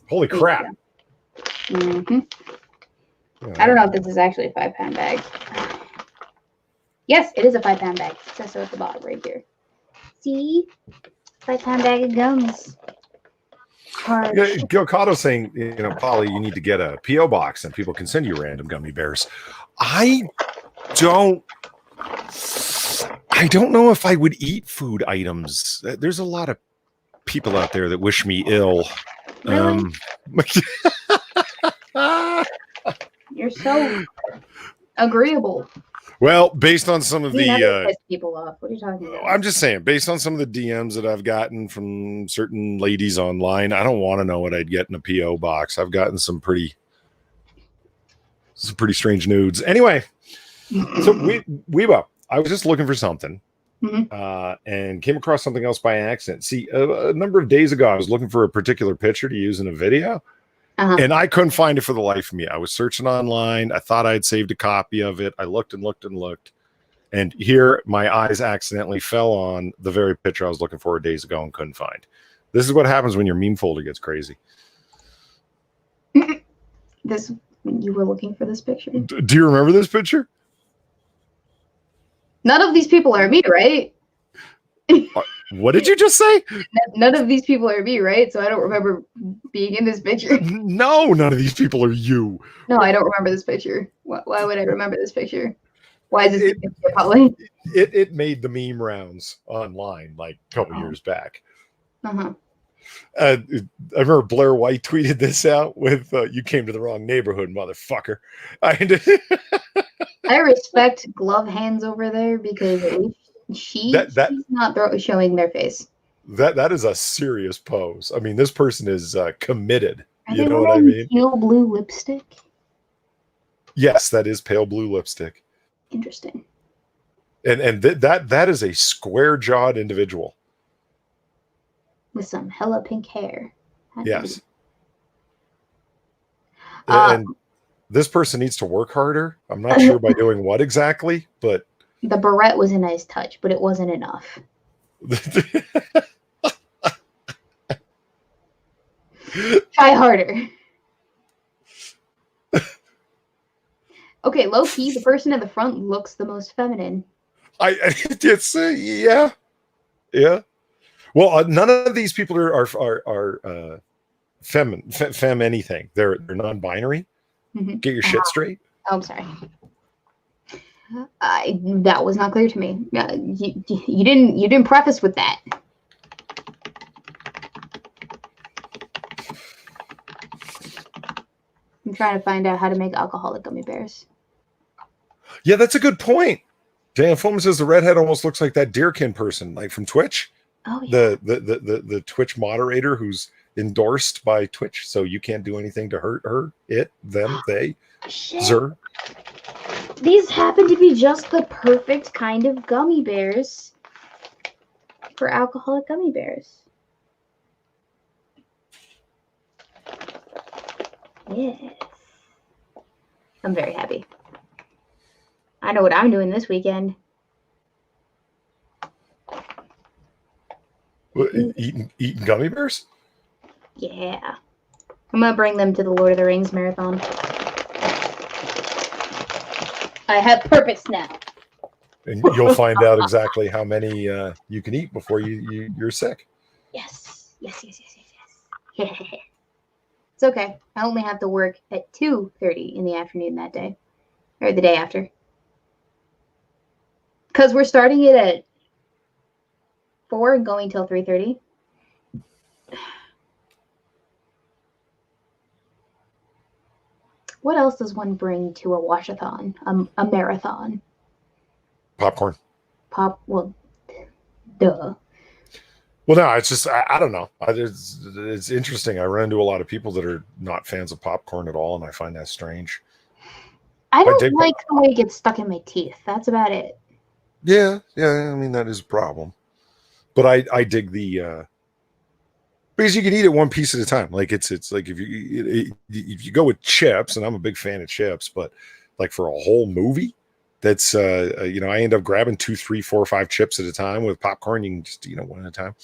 Speaker 2: Holy crap.
Speaker 1: Mm-hmm. Yeah. I don't know if this is actually a 5-pound bag. Yes, it is a 5-pound bag. It says so at the bottom right here. See? 5-pound bag of gums.
Speaker 2: Yeah, Gilcato's saying, Polly, you need to get a P.O. box and people can send you random gummy bears. I don't know if I would eat food items. There's a lot of people out there that wish me ill.
Speaker 1: Really? You're so agreeable.
Speaker 2: Well, based on some of
Speaker 1: piss people off. What are you talking about?
Speaker 2: I'm just saying, based on some of the DMs that I've gotten from certain ladies online, I don't want to know what I'd get in a PO box. I've gotten some pretty strange nudes. Anyway, so Weebo, I was just looking for something,
Speaker 1: Mhm.
Speaker 2: and came across something else by accident. See, a number of days ago, I was looking for a particular picture to use in a video,
Speaker 1: Uh-huh.
Speaker 2: and I couldn't find it for the life of me. I was searching online. I thought I had saved a copy of it. I looked and looked and looked. And here, my eyes accidentally fell on the very picture I was looking for days ago and couldn't find. This is what happens when your meme folder gets crazy.
Speaker 1: This you were looking for this picture?
Speaker 2: Do you remember this picture?
Speaker 1: None of these people are me, right?
Speaker 2: What did you just say?
Speaker 1: None of these people are me, right? So I don't remember being in this picture.
Speaker 2: No, none of these people are you.
Speaker 1: No, I don't remember this picture. Why would I remember this picture? Why is this picture public?
Speaker 2: It made the meme rounds online like a couple years back.
Speaker 1: Uh-huh.
Speaker 2: I remember Blair White tweeted this out with "You came to the wrong neighborhood, motherfucker."
Speaker 1: I respect glove hands over there because at least she's not showing their face.
Speaker 2: That is a serious pose. I mean, this person is committed.
Speaker 1: Are
Speaker 2: you
Speaker 1: they
Speaker 2: know what I mean?
Speaker 1: Pale blue lipstick?
Speaker 2: Yes, that is pale blue lipstick.
Speaker 1: Interesting.
Speaker 2: And that is a square jawed individual
Speaker 1: with some hella pink hair.
Speaker 2: Yes. And this person needs to work harder. I'm not sure by doing what exactly, but
Speaker 1: the barrette was a nice touch, but it wasn't enough. Try harder. Okay, low key, the person in the front looks the most feminine.
Speaker 2: It's yeah. Well, none of these people are fem anything. They're non-binary.
Speaker 1: Mm-hmm.
Speaker 2: Get your shit straight.
Speaker 1: Oh, I'm sorry. That was not clear to me. You didn't preface with that. I'm trying to find out how to make alcoholic gummy bears.
Speaker 2: Yeah, that's a good point. Dan Fulman says the redhead almost looks like that Deerkin person, like from Twitch.
Speaker 1: Oh yeah.
Speaker 2: The Twitch moderator who's endorsed by Twitch, so you can't do anything to hurt her, it, them, they, zer.
Speaker 1: These happen to be just the perfect kind of gummy bears for alcoholic gummy bears. Yes. I'm very happy. I know what I'm doing this weekend.
Speaker 2: What, eating gummy bears?
Speaker 1: Yeah. I'm going to bring them to the Lord of the Rings marathon. I have purpose now.
Speaker 2: And you'll find out exactly how many you can eat before you're sick.
Speaker 1: Yes. It's okay. I only have to work at 2:30 in the afternoon that day. Or the day after. Because we're starting it at 4 and going till 3:30. What else does one bring to a washathon? A marathon?
Speaker 2: Popcorn.
Speaker 1: Well, duh.
Speaker 2: Well, no, it's just, I don't know. It's interesting. I run into a lot of people that are not fans of popcorn at all, and I find that strange.
Speaker 1: I don't like the way it gets stuck in my teeth. That's about it.
Speaker 2: Yeah. I mean, that is a problem. But I dig the because you can eat it one piece at a time. Like it's like if you go with chips, and I'm a big fan of chips, but like for a whole movie, that's I end up grabbing 2, 3, 4, 5 chips at a time. With popcorn, you can just one at a time.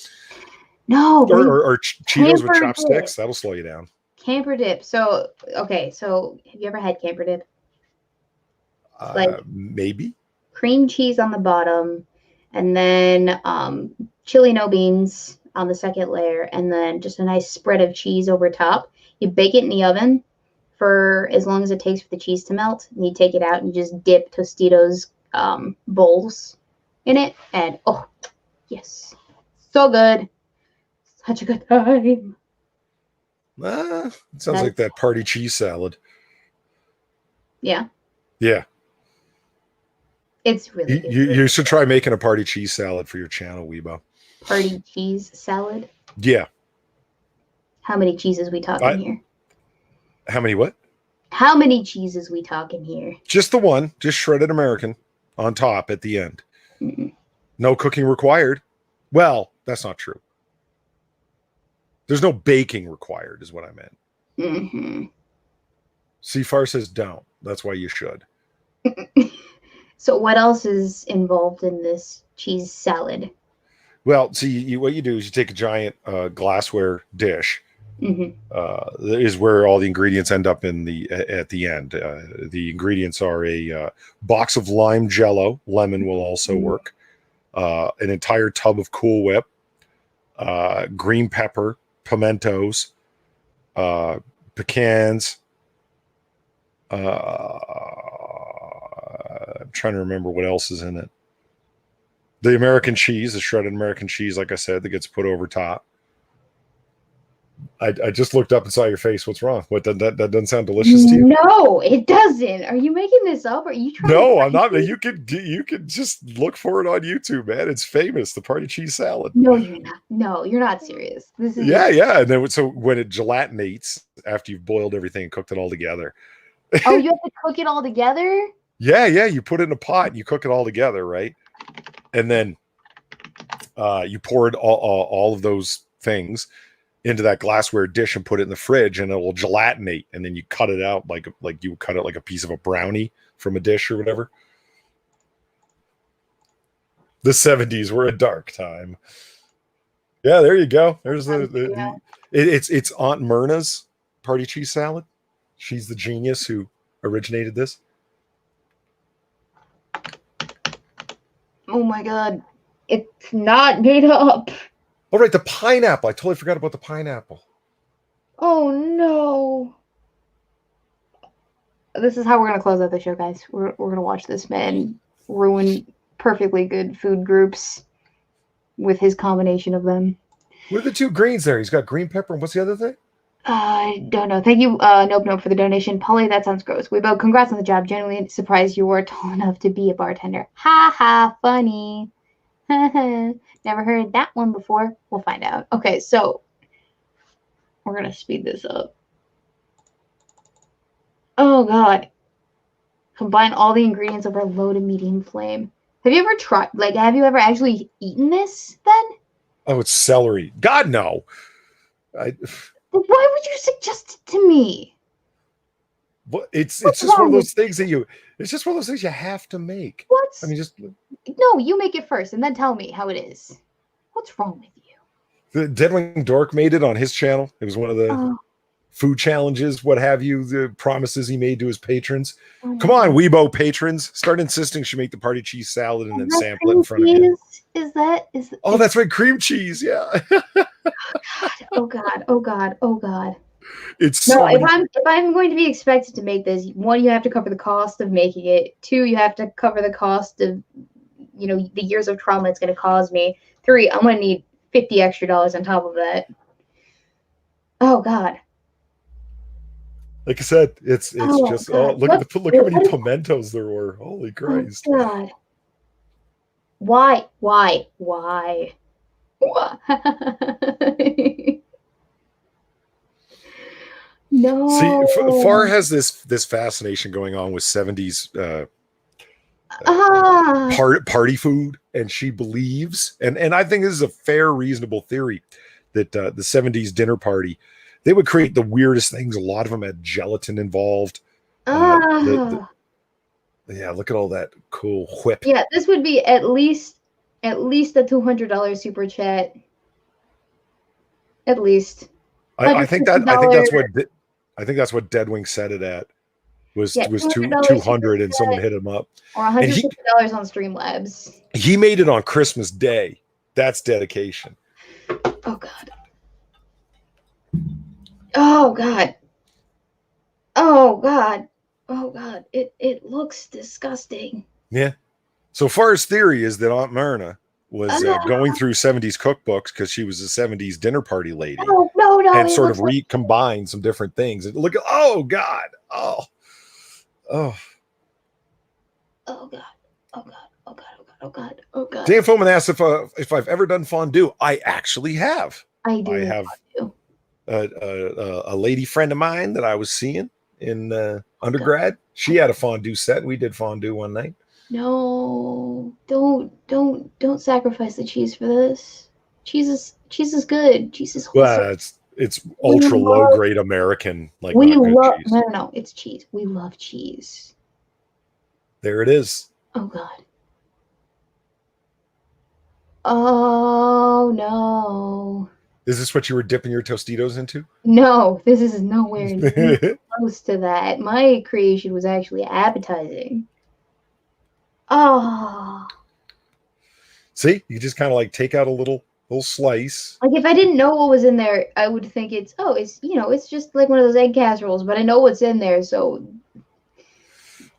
Speaker 1: No,
Speaker 2: or Cheetos with chopsticks. That'll slow you down.
Speaker 1: Camper dip. So have you ever had camper dip? Like
Speaker 2: Maybe.
Speaker 1: Cream cheese on the bottom, and then chili no beans on the second layer, and then just a nice spread of cheese over top. You bake it in the oven for as long as it takes for the cheese to melt, and you take it out and you just dip Tostitos bowls in it, and oh yes, so good, such a good time.
Speaker 2: It sounds like that party cheese salad.
Speaker 1: Yeah, it's really good.
Speaker 2: You should try making a party cheese salad for your channel, Weebo.
Speaker 1: Party cheese salad?
Speaker 2: Yeah.
Speaker 1: How many cheeses we talking here?
Speaker 2: How many what?
Speaker 1: How many cheeses we talking here?
Speaker 2: Just the one, just shredded American on top at the end.
Speaker 1: Mm-mm.
Speaker 2: No cooking required. Well, that's not true. There's no baking required, is what I meant.
Speaker 1: Mm-hmm.
Speaker 2: CFAR says don't. That's why you should.
Speaker 1: So what else is involved in this cheese salad?
Speaker 2: Well, see, what you do is you take a giant glassware dish.
Speaker 1: Mm-hmm.
Speaker 2: Is where all the ingredients end up in the at the end. The ingredients are a box of lime jello. Lemon will also work. An entire tub of Cool Whip, green pepper, pimentos, pecans. I'm trying to remember what else is in it. The American cheese, the shredded American cheese, like I said, that gets put over top. I just looked up and saw your face. What's wrong? What that doesn't sound delicious to you?
Speaker 1: No, it doesn't. Are you making this up? Are you trying
Speaker 2: No,
Speaker 1: to
Speaker 2: I'm not.
Speaker 1: me?
Speaker 2: You could just look for it on YouTube, man. It's famous. The party cheese salad.
Speaker 1: No, you're not. No, you're not serious. This is
Speaker 2: Yeah. And then so when it gelatinates after you've boiled everything and cooked it all together.
Speaker 1: Oh, you have to cook it all together?
Speaker 2: Yeah. You put it in a pot and you cook it all together, right? And then you pour it all of those things into that glassware dish and put it in the fridge, and it will gelatinate. And then you cut it out like you would cut it like a piece of a brownie from a dish or whatever. The 70s were a dark time. Yeah, there you go. There's it's Aunt Myrna's party cheese salad. She's the genius who originated this.
Speaker 1: Oh my god. It's not made up.
Speaker 2: Oh, right, the pineapple. I totally forgot about the pineapple.
Speaker 1: Oh no. This is how we're gonna close out the show, guys. We're gonna watch this man ruin perfectly good food groups with his combination of them.
Speaker 2: What are the two greens there? He's got green pepper, and what's the other thing?
Speaker 1: I don't know. Thank you, Nope, for the donation. Polly, that sounds gross. Weebo, congrats on the job. Genuinely surprised you were tall enough to be a bartender. Ha ha, funny. Never heard that one before. We'll find out. Okay, so we're gonna speed this up. Oh god. Combine all the ingredients over low to medium flame. Have you ever tried, have you ever actually eaten this then?
Speaker 2: Oh, it's celery. God, no.
Speaker 1: Why would you suggest it to me?
Speaker 2: Well, it's just one of those things that you have to make.
Speaker 1: What?
Speaker 2: I mean,
Speaker 1: no, you make it first and then tell me how it is. What's wrong with you?
Speaker 2: The Deadwing Dork made it on his channel. It was one of the food challenges, what have you, the promises he made to his patrons. Come on, Weebo patrons, start insisting she make the party cheese salad and then sample it in front of you.
Speaker 1: Oh,
Speaker 2: that's right, cream cheese. Yeah.
Speaker 1: Oh God.
Speaker 2: It's
Speaker 1: no. If I'm going to be expected to make this, one, you have to cover the cost of making it. Two, you have to cover the cost of, the years of trauma it's going to cause me. Three, I'm going to need $50 extra on top of that. Oh God.
Speaker 2: Like I said, it's just look how many pimentos there were. Holy Christ!
Speaker 1: Oh God. Why? No.
Speaker 2: See, Far has this fascination going on with 70s party food, and she believes, and I think this is a fair, reasonable theory, that the 70s dinner party, they would create the weirdest things. A lot of them had gelatin involved. Yeah, look at all that cool whip.
Speaker 1: Yeah, this would be at least a $200 super chat. At least.
Speaker 2: I think that's what Deadwing set it at. Was $200 and someone hit him up.
Speaker 1: Or $150 on Streamlabs.
Speaker 2: He made it on Christmas Day. That's dedication.
Speaker 1: Oh God. Oh God. Oh God. Oh God. It looks disgusting.
Speaker 2: Yeah. So Far's theory is that Aunt Myrna was going through 70s cookbooks because she was a 70s dinner party lady.
Speaker 1: No.
Speaker 2: And sort of recombine some different things. And look at, oh God. Oh God. Dan Foreman asked if I've ever done fondue. I actually have.
Speaker 1: I do.
Speaker 2: I have a lady friend of mine that I was seeing in undergrad. She had a fondue set. We did fondue one night.
Speaker 1: No, don't sacrifice the cheese for this. Cheese is good. Cheese is wholesome.
Speaker 2: Well, it's
Speaker 1: We
Speaker 2: ultra low
Speaker 1: love
Speaker 2: grade American, like
Speaker 1: we
Speaker 2: not good
Speaker 1: love
Speaker 2: cheese.
Speaker 1: no, it's cheese. We love cheese.
Speaker 2: There it is.
Speaker 1: Oh God. Oh no.
Speaker 2: Is this what you were dipping your Tostitos into?
Speaker 1: No, this is nowhere near close to that. My creation was actually appetizing. Oh,
Speaker 2: See, you just kind of like take out a little slice.
Speaker 1: like if I didn't know what was in there, I would think it's just like one of those egg casseroles, but I know what's in there, so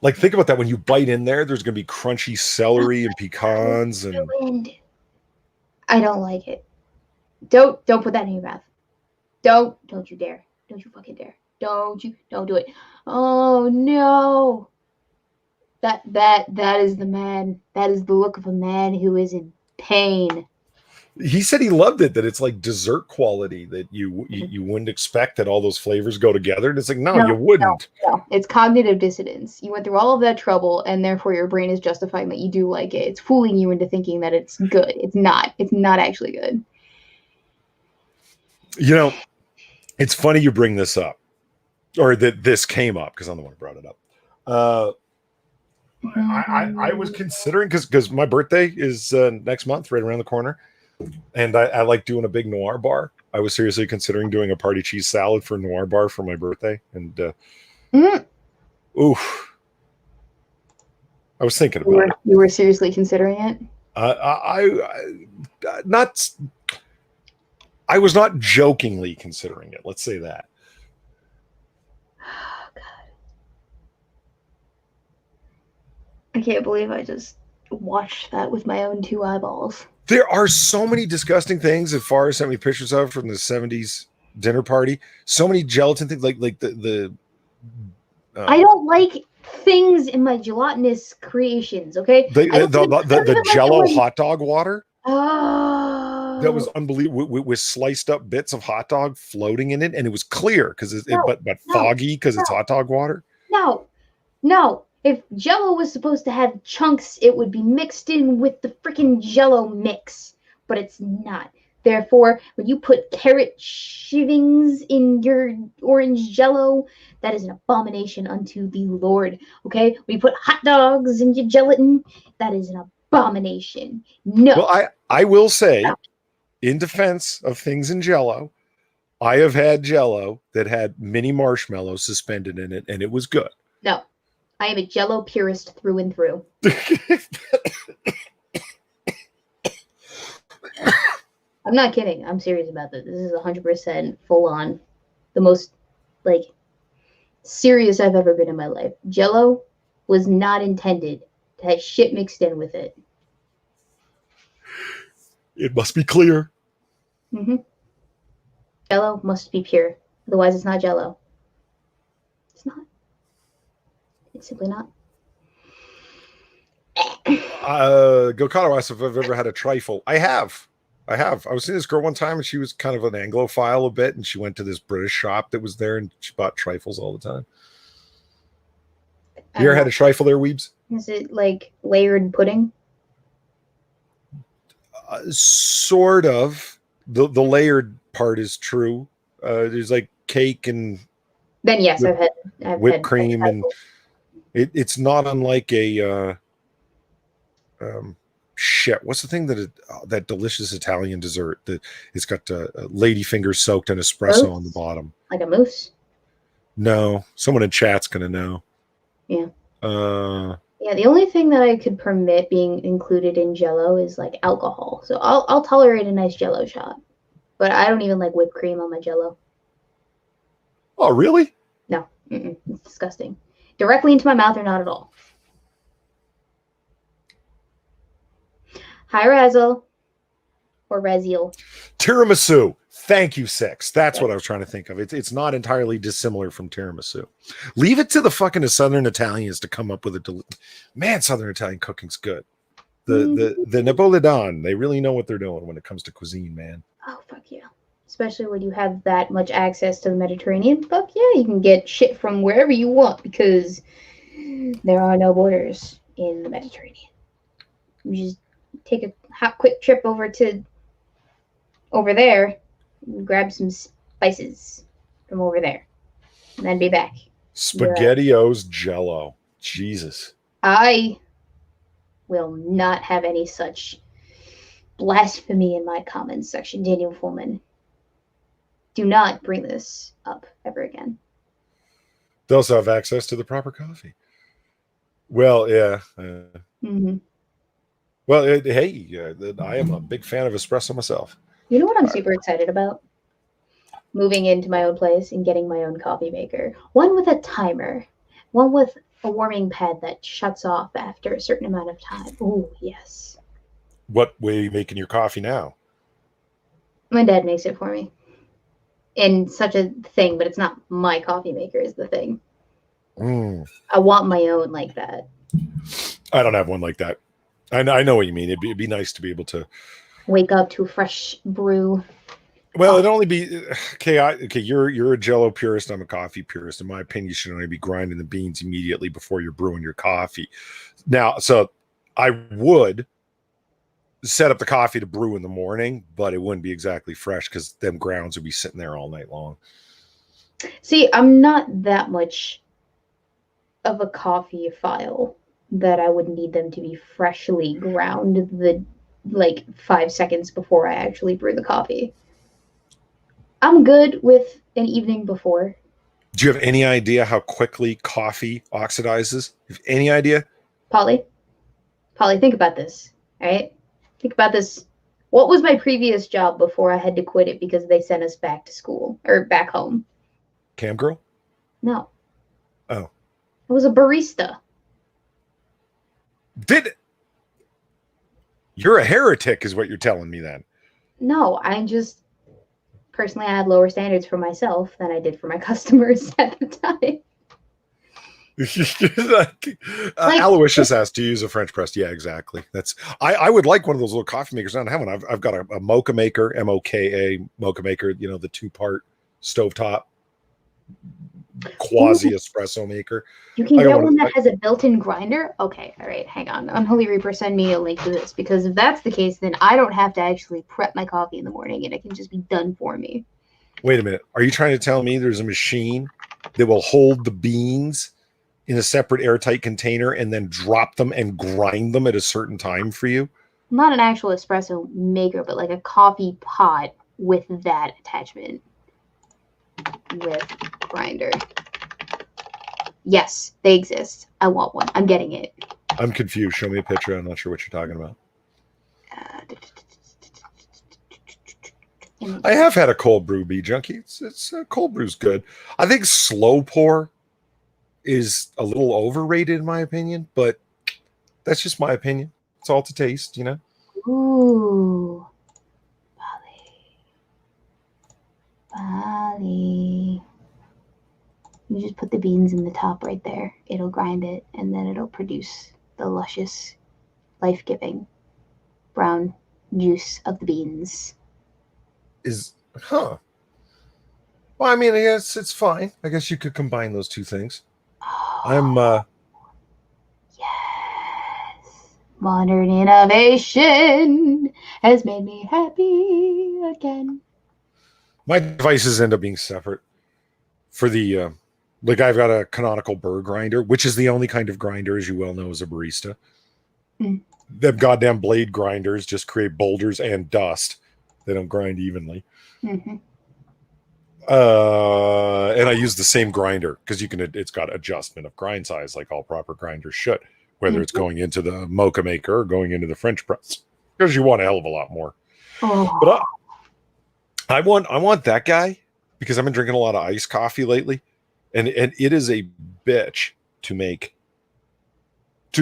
Speaker 2: Like think about that. When you bite in there, there's going to be crunchy celery and pecans and
Speaker 1: ruined. I don't like it. Don't put that in your mouth. Don't you dare. Don't you fucking dare. Don't do it. Oh no. That is the man. That is the look of a man who is in pain.
Speaker 2: he said he loved it. That it's like dessert quality. That you wouldn't expect that all those flavors go together. And it's like no,
Speaker 1: No,
Speaker 2: you wouldn't.
Speaker 1: no. It's cognitive dissonance. You went through all of that trouble, and therefore your brain is justifying that you do like it. It's fooling you into thinking that it's good. It's not. It's not actually good.
Speaker 2: You know, it's funny you bring this up, or that this came up because I'm the one who brought it up. I was considering because my birthday is next month, right around the corner, and I like doing a big noir bar. I was seriously considering doing a party cheese salad for noir bar for my birthday, and oof, I was thinking about it.
Speaker 1: You were seriously considering it?
Speaker 2: Not. I was not jokingly considering it. Let's say that.
Speaker 1: Oh, God. I can't believe I just watched that with my own two eyeballs.
Speaker 2: There are so many disgusting things that Forrest sent me pictures of from the 70s dinner party. So many gelatin things, like the
Speaker 1: I don't like things in my gelatinous creations, okay?
Speaker 2: the Jello hot dog water.
Speaker 1: Oh,
Speaker 2: That was unbelievable with sliced up bits of hot dog floating in it, and it was clear because but foggy because it's hot dog water.
Speaker 1: No. If Jello was supposed to have chunks, it would be mixed in with the freaking Jello mix, but it's not. Therefore, when you put carrot shavings in your orange Jello, that is an abomination unto the Lord. Okay, when you put hot dogs in your gelatin, that is an abomination. No.
Speaker 2: Well, I will say, in defense of things in Jello, I have had Jello that had mini marshmallows suspended in it, and it was good.
Speaker 1: No, I am a Jello purist through and through. I'm not kidding. I'm serious about this. This is 100% full on. The most like serious I've ever been in my life. Jello was not intended to have shit mixed in with it.
Speaker 2: It must be clear.
Speaker 1: Mm-hmm. Jello must be pure. Otherwise, it's not Jello. It's not. It's simply not.
Speaker 2: Gokado asked if I've ever had a trifle. I have. I was seeing this girl one time, and she was kind of an Anglophile a bit, and she went to this British shop that was there, and she bought trifles all the time. You ever had a trifle there, Weebs?
Speaker 1: Is it like layered pudding?
Speaker 2: Sort of. The layered part is true. There's like cake and
Speaker 1: then yes, I've
Speaker 2: whipped
Speaker 1: had
Speaker 2: cream, and it's not unlike a shit. What's the thing that delicious Italian dessert that it's got lady fingers soaked in espresso on the bottom,
Speaker 1: like a mousse?
Speaker 2: No, someone in chat's gonna know.
Speaker 1: Yeah. Yeah, the only thing that I could permit being included in Jello is like alcohol. So I'll tolerate a nice Jello shot, but I don't even like whipped cream on my Jello.
Speaker 2: Oh, really?
Speaker 1: No, it's disgusting. Directly into my mouth or not at all. Hi, Razzle. Or Raziel.
Speaker 2: Tiramisu. Thank you, Six. That's what I was trying to think of. It's not entirely dissimilar from tiramisu. Leave it to the fucking Southern Italians to come up with man, Southern Italian cooking's good. The Napoletan, they really know what they're doing when it comes to cuisine, man.
Speaker 1: Oh, fuck yeah. Especially when you have that much access to the Mediterranean. Fuck yeah, you can get shit from wherever you want because there are no borders in the Mediterranean. You just take a hot, quick trip over there, and grab some spices from over there, and then be back.
Speaker 2: SpaghettiOs Jello. Jesus.
Speaker 1: I will not have any such blasphemy in my comments section, Daniel Fullman. Do not bring this up ever again.
Speaker 2: They also have access to the proper coffee. Well, yeah.
Speaker 1: Mm-hmm.
Speaker 2: Well, hey, I am a big fan of espresso myself.
Speaker 1: You know what I'm super excited about? Moving into my own place and getting my own coffee maker. One with a timer. One with a warming pad that shuts off after a certain amount of time. Oh, yes.
Speaker 2: What way are you making your coffee now?
Speaker 1: My dad makes it for me. In such a thing, but it's not my coffee maker is the thing. I want my own like that.
Speaker 2: I don't have one like that. I know what you mean. It'd be nice to be able to
Speaker 1: wake up to a fresh brew.
Speaker 2: Well, it'd only be okay. You're a Jello purist. I'm a coffee purist. In my opinion, you should only be grinding the beans immediately before you're brewing your coffee. Now, so I would set up the coffee to brew in the morning, but it wouldn't be exactly fresh because them grounds would be sitting there all night long.
Speaker 1: See, I'm not that much of a coffee-ophile that I would need them to be freshly ground the 5 seconds before I actually brew the coffee. I'm good with an evening before.
Speaker 2: Do you have any idea how quickly coffee oxidizes? You have any idea?
Speaker 1: Polly, think about this, all right? Think about this. What was my previous job before I had to quit it because they sent us back to school or back home?
Speaker 2: Cam girl?
Speaker 1: No.
Speaker 2: Oh.
Speaker 1: I was a barista.
Speaker 2: You're a heretic is what you're telling me then.
Speaker 1: No, personally, I had lower standards for myself than I did for my customers at the time.
Speaker 2: Aloysius asked to use a French press. Yeah, exactly. I would like one of those little coffee makers. I don't have one. I've got a mocha maker, MOKA mocha maker. You know, the 2-part stovetop quasi espresso maker.
Speaker 1: You can get one that has a built-in grinder. Okay, all right, hang on. Unholy Reaper, send me a link to this because if that's the case, then I don't have to actually prep my coffee in the morning, and it can just be done for me.
Speaker 2: Wait a minute. Are you trying to tell me there's a machine that will hold the beans in a separate airtight container and then drop them and grind them at a certain time for you?
Speaker 1: Not an actual espresso maker, but like a coffee pot with that attachment with grinder. Yes, they exist. I want one. I'm getting it.
Speaker 2: I'm confused. Show me a picture. I'm not sure what you're talking about. I have had a cold brew, Bee Junkie. It's cold brew's good. I think slow pour is a little overrated in my opinion, but that's just my opinion. It's all to taste, you know.
Speaker 1: Ooh, Bali. You just put the beans in the top right there. It'll grind it, and then it'll produce the luscious, life-giving brown juice of the beans.
Speaker 2: Well, I mean, I guess it's fine. I guess you could combine those two things.
Speaker 1: Yes. Modern innovation has made me happy again.
Speaker 2: My devices end up being separate. For the I've got a canonical burr grinder, which is the only kind of grinder, as you well know, as a barista. Them goddamn blade grinders just create boulders and dust. They don't grind evenly.
Speaker 1: Mm-hmm.
Speaker 2: And I use the same grinder because it's got adjustment of grind size like all proper grinders should, whether it's going into the mocha maker or going into the French press, because you want a hell of a lot more. But I want that guy because I've been drinking a lot of iced coffee lately, and it is a bitch to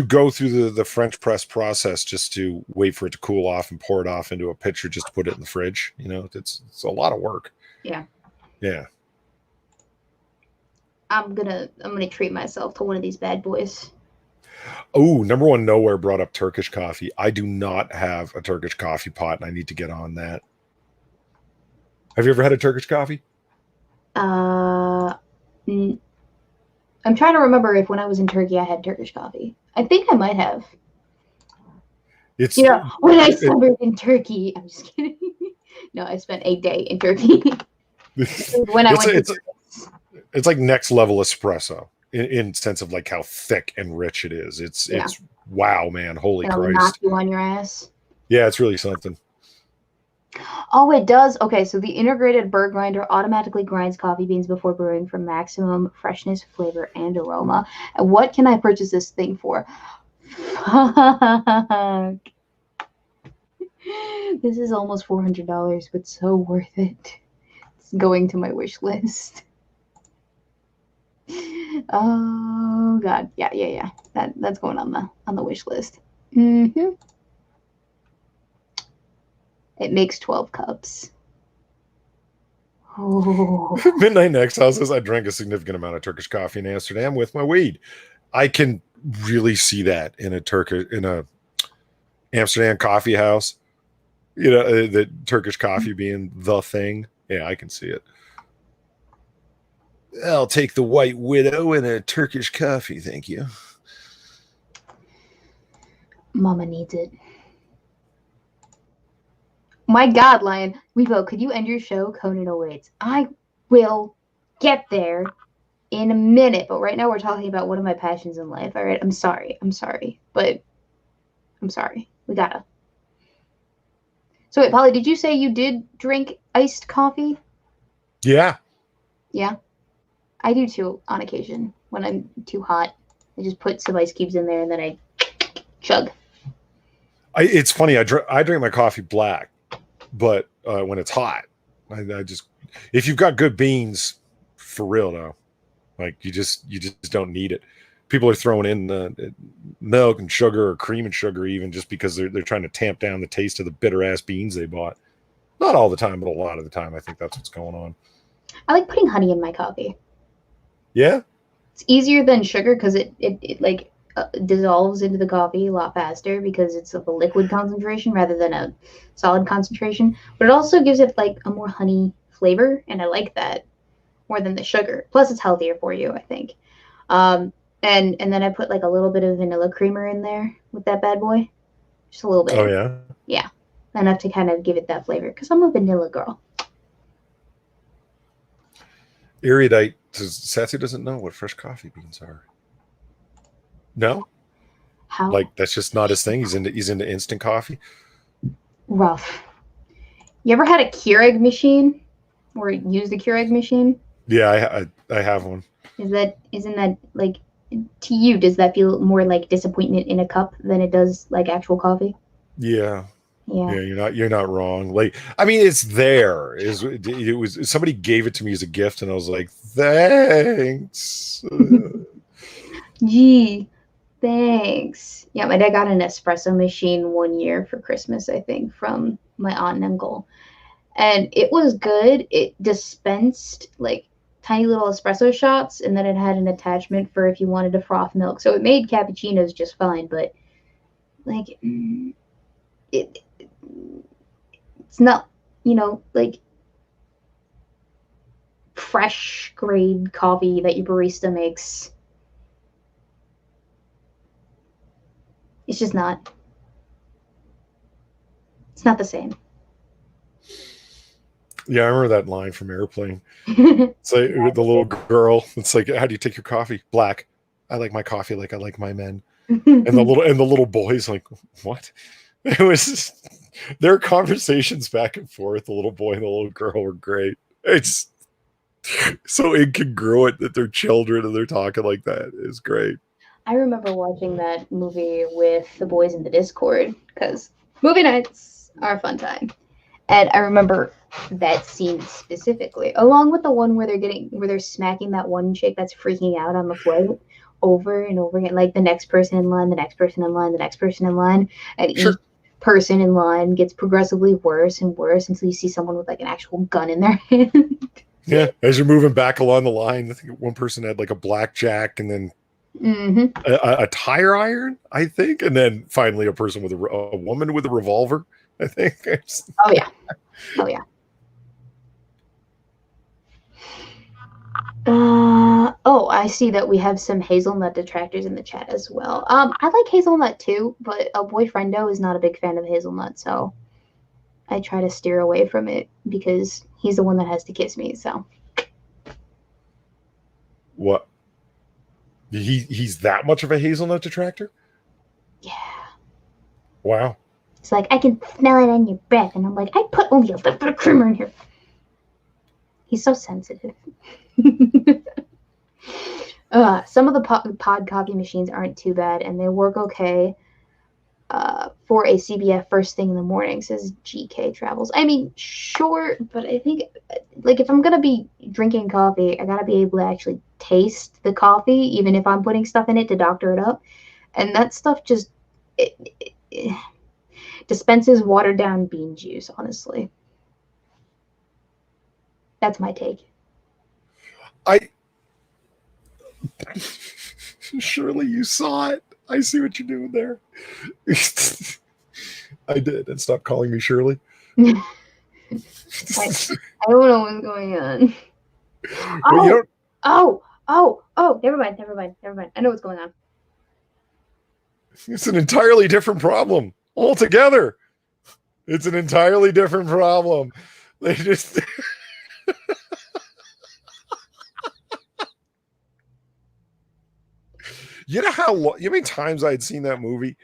Speaker 2: go through the French press process just to wait for it to cool off and pour it off into a pitcher just to put it in the fridge. You know, it's a lot of work.
Speaker 1: Yeah.
Speaker 2: Yeah.
Speaker 1: I'm gonna treat myself to one of these bad boys.
Speaker 2: Oh, number one nowhere brought up Turkish coffee. I do not have a Turkish coffee pot, and I need to get on that. Have you ever had a Turkish coffee?
Speaker 1: I'm trying to remember if when I was in Turkey I had Turkish coffee. I think I might have.
Speaker 2: It's
Speaker 1: You know, when I
Speaker 2: it,
Speaker 1: summered in Turkey, I'm just kidding. No, I spent a day in Turkey. When I
Speaker 2: it's
Speaker 1: went to
Speaker 2: it's
Speaker 1: Greece.
Speaker 2: it's like next level espresso in sense of like how thick and rich it is.
Speaker 1: Yeah,
Speaker 2: It's wow, man, holy
Speaker 1: it'll knock
Speaker 2: Christ.
Speaker 1: you on your ass.
Speaker 2: Yeah, it's really something.
Speaker 1: Oh, it does. Okay, so the integrated burr grinder automatically grinds coffee beans before brewing for maximum freshness, flavor, and aroma. And what can I purchase this thing for? Fuck. This is almost $400, but so worth it. It's going to my wish list. Oh God, yeah. That's going on the wish list. Mm-hmm. It makes 12 cups. Oh.
Speaker 2: Midnight Next House says I drank a significant amount of Turkish coffee in Amsterdam with my weed. I can really see that in a Amsterdam coffee house. You know, the Turkish coffee being the thing. Yeah, I can see it. I'll take the White Widow and a Turkish coffee, thank you.
Speaker 1: Mama needs it. My God, Lion. Weebo, could you end your show? Conan awaits. I will get there in a minute, but right now we're talking about one of my passions in life. All right, I'm sorry, but I'm sorry. We gotta. So wait, Polly, did you say you did drink iced coffee?
Speaker 2: Yeah.
Speaker 1: Yeah, I do too on occasion when I'm too hot. I just put some ice cubes in there and then I chug.
Speaker 2: It's funny. I drink my coffee black, but when it's hot, I just if you've got good beans, for real though, like you just don't need it. People are throwing in milk and sugar or cream and sugar even just because they're trying to tamp down the taste of the bitter ass beans they bought. Not all the time, but a lot of the time, I think that's what's going on.
Speaker 1: I like putting honey in my coffee.
Speaker 2: Yeah.
Speaker 1: It's easier than sugar because it like dissolves into the coffee a lot faster because it's of a liquid concentration rather than a solid concentration. But it also gives it like a more honey flavor, and I like that more than the sugar. Plus, it's healthier for you, I think. And then I put like a little bit of vanilla creamer in there with that bad boy, just a little
Speaker 2: Oh
Speaker 1: bit.
Speaker 2: yeah.
Speaker 1: Yeah, enough to kind of give it that flavor because I'm a vanilla girl.
Speaker 2: Erudite says Satsu doesn't know what fresh coffee beans are. No,
Speaker 1: How
Speaker 2: like that's just not his thing. He's into instant coffee.
Speaker 1: rough. You ever had a Keurig machine or used the Keurig machine?
Speaker 2: Yeah, I have one.
Speaker 1: Isn't that like to you? Does that feel more like disappointment in a cup than it does like actual coffee?
Speaker 2: Yeah.
Speaker 1: Yeah.
Speaker 2: Yeah, you're not wrong. Like, I mean, it's there. It was somebody gave it to me as a gift, and I was like, thanks.
Speaker 1: Gee, thanks. Yeah, my dad got an espresso machine one year for Christmas, I think, from my aunt and uncle. And it was good. It dispensed like tiny little espresso shots, and then it had an attachment for if you wanted to froth milk. So it made cappuccinos just fine, but like it it's not, like fresh grade coffee that your barista makes. It's just not. It's not the same.
Speaker 2: Yeah, I remember that line from Airplane. It's like the little girl. It's like, how do you take your coffee? Black. I like my coffee like I like my men. And the little boy's like, what? It was their conversations back and forth. The little boy and the little girl were great. It's so incongruent that they're children and they're talking like that. It's great.
Speaker 1: I remember watching that movie with the boys in the Discord because movie nights are a fun time. And I remember that scene specifically, along with the one where they're smacking that one chick that's freaking out on the float over and over again, like the next person in line, the next person in line, the next person in line, and
Speaker 2: Sure.
Speaker 1: each person in line gets progressively worse and worse until you see someone with like an actual gun in their hand.
Speaker 2: Yeah. As you're moving back along the line, I think one person had like a blackjack and then
Speaker 1: Mm-hmm.
Speaker 2: a tire iron, I think. And then finally a person with a woman with a revolver, I think.
Speaker 1: Oh yeah. Oh yeah. Oh, I see that we have some hazelnut detractors in the chat as well. I like hazelnut too, but a boyfriendo is not a big fan of hazelnut, so I try to steer away from it because he's the one that has to kiss me. So
Speaker 2: What? He's that much of a hazelnut detractor?
Speaker 1: yeah,
Speaker 2: Wow.
Speaker 1: it's like I can smell it on your breath, and I'm like, I put only a little bit of creamer in here. He's so sensitive. Some of the pod copy machines aren't too bad, and they work okay. For a CBF first thing in the morning, says GK Travels. I mean, sure, but I think like if I'm gonna be drinking coffee, I gotta be able to actually taste the coffee, even if I'm putting stuff in it to doctor it up. And that stuff just it dispenses watered down bean juice. Honestly, that's my take.
Speaker 2: I surely you saw it. I see what you're doing there. I did, and stop calling me Shirley.
Speaker 1: I, I don't know what's going on.
Speaker 2: Well, you
Speaker 1: Oh,
Speaker 2: don't.
Speaker 1: oh! Never mind, never mind, never mind. I know what's going on.
Speaker 2: It's an entirely different problem altogether. It's an entirely different problem. They just. You know how many times I had seen that movie,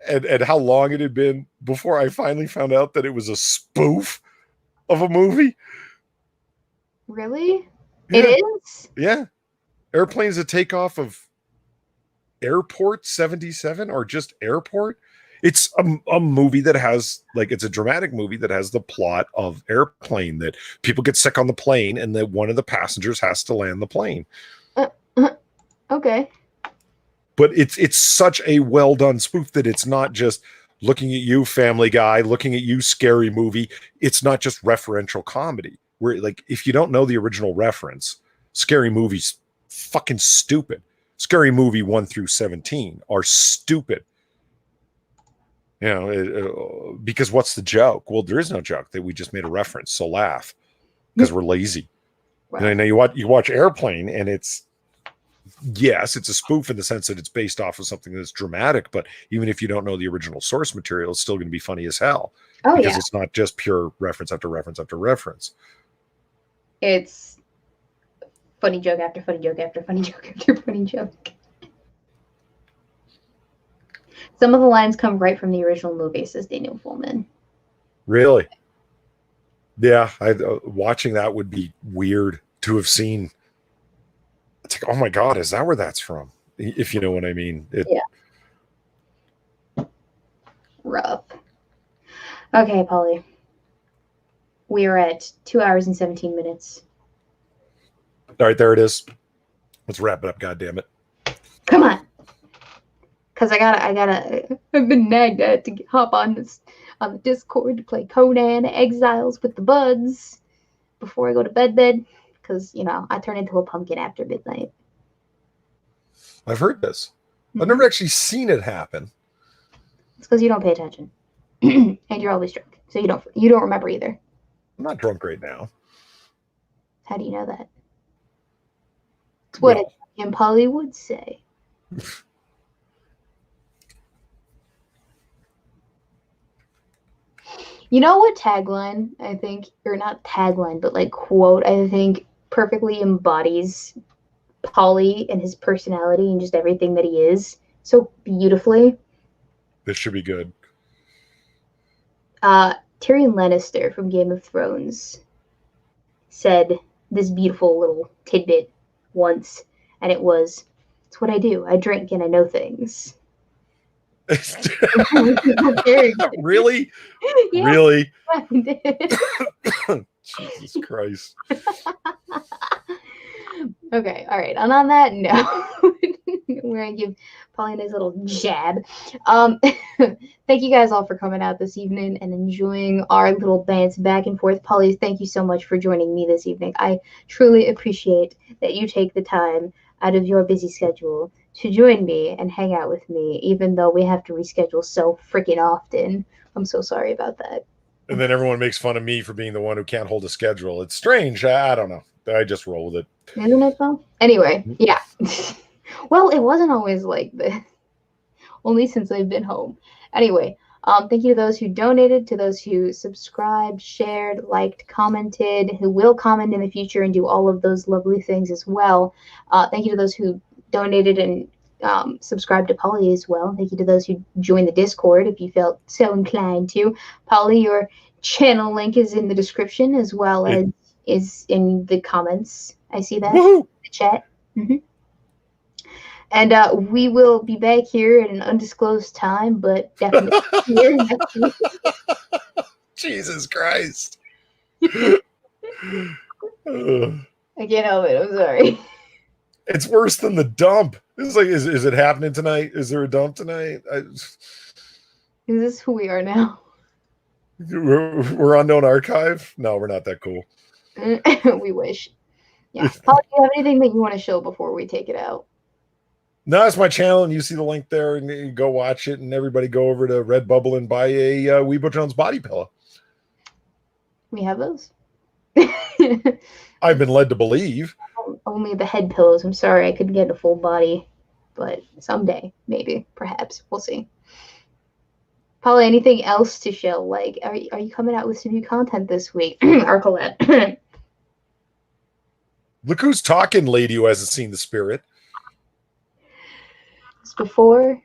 Speaker 2: and how long it had been before I finally found out that it was a spoof of a movie.
Speaker 1: Really? It
Speaker 2: Yeah,
Speaker 1: is?
Speaker 2: yeah. Airplanes that take off of Airport 77 or just Airport. It's a movie that has it's a dramatic movie that has the plot of Airplane, that people get sick on the plane and that one of the passengers has to land the plane.
Speaker 1: Uh, okay.
Speaker 2: But it's such a well done spoof that it's not just looking at you, Family Guy, looking at you, Scary Movie. It's not just referential comedy where if you don't know the original reference, Scary Movie's fucking stupid. Scary Movie 1 through 17 are stupid. Because what's the joke? Well, there is no joke. That we just made a reference, so laugh because we're lazy. Wow. And I know you watch Airplane, and it's a spoof in the sense that it's based off of something that's dramatic, but even if you don't know the original source material, it's still going to be funny as hell.
Speaker 1: Oh,
Speaker 2: because
Speaker 1: yeah.
Speaker 2: It's not just pure reference after reference after reference.
Speaker 1: It's funny joke after funny joke after funny joke after funny joke. Some of the lines come right from the original movie, says Daniel Fullman.
Speaker 2: Really? Yeah, watching that would be weird to have seen. It's like, oh my God, is that where that's from? If you know what I mean.
Speaker 1: Yeah. Rough. Okay, Polly. We are at 2 hours and 17 minutes.
Speaker 2: All right, there it is. Let's wrap it up, goddammit.
Speaker 1: Come on. Because I've been nagged at to hop on the Discord to play Conan Exiles with the buds before I go to bed. Because, I turn into a pumpkin after midnight.
Speaker 2: I've heard this. I've never actually seen it happen.
Speaker 1: It's because you don't pay attention. And you're always drunk. So you don't remember either.
Speaker 2: I'm not drunk right now.
Speaker 1: How do you know that? It's what Polly would say. You know what tagline I think, or not tagline, but quote I think perfectly embodies Polly and his personality and just everything that he is so beautifully?
Speaker 2: This should be good.
Speaker 1: Tyrion Lannister from Game of Thrones said this beautiful little tidbit once, and it was, "It's what I do. I drink and I know things."
Speaker 2: Really? Yeah. Really? Jesus Christ.
Speaker 1: Okay, all right. And on that note, we're going to give Polly a nice little jab. Thank you guys all for coming out this evening and enjoying our little dance back and forth. Polly, thank you so much for joining me this evening. I truly appreciate that you take the time out of your busy schedule to join me and hang out with me, even though we have to reschedule so freaking often. I'm so sorry about that.
Speaker 2: And then everyone makes fun of me for being the one who can't hold a schedule. It's strange. I don't know. I just roll with it.
Speaker 1: Isn't it though? Anyway, yeah. Well, it wasn't always like this. Only since I've been home. Anyway, thank you to those who donated, to those who subscribed, shared, liked, commented, who will comment in the future and do all of those lovely things as well. Thank you to those who donated and subscribed to Polly as well. Thank you to those who joined the Discord if you felt so inclined to. Polly, your channel link is in the description as well as is in the comments. I see that.
Speaker 2: Woohoo!
Speaker 1: The chat. Mm-hmm. And we will be back here at an undisclosed time, but definitely here next week.
Speaker 2: Jesus Christ.
Speaker 1: I can't help it. I'm sorry.
Speaker 2: It's worse than the dump. It's like, is it happening tonight? Is there a dump tonight?
Speaker 1: Is this who we are now?
Speaker 2: We're unknown archive? No, we're not that cool.
Speaker 1: We wish. Yeah. Paul, do you have anything that you want to show before we take it out?
Speaker 2: No, it's my channel, and you see the link there, and you go watch it, and everybody go over to Redbubble and buy a Weebo Jones body pillow.
Speaker 1: We have those?
Speaker 2: I've been led to believe.
Speaker 1: Only the head pillows. I'm sorry, I couldn't get a full body, but someday, maybe, perhaps. We'll see. Paula, anything else to show? Like, are you coming out with some new content this week? Arcolette.
Speaker 2: Look who's talking, lady who hasn't seen the spirit.
Speaker 1: Before,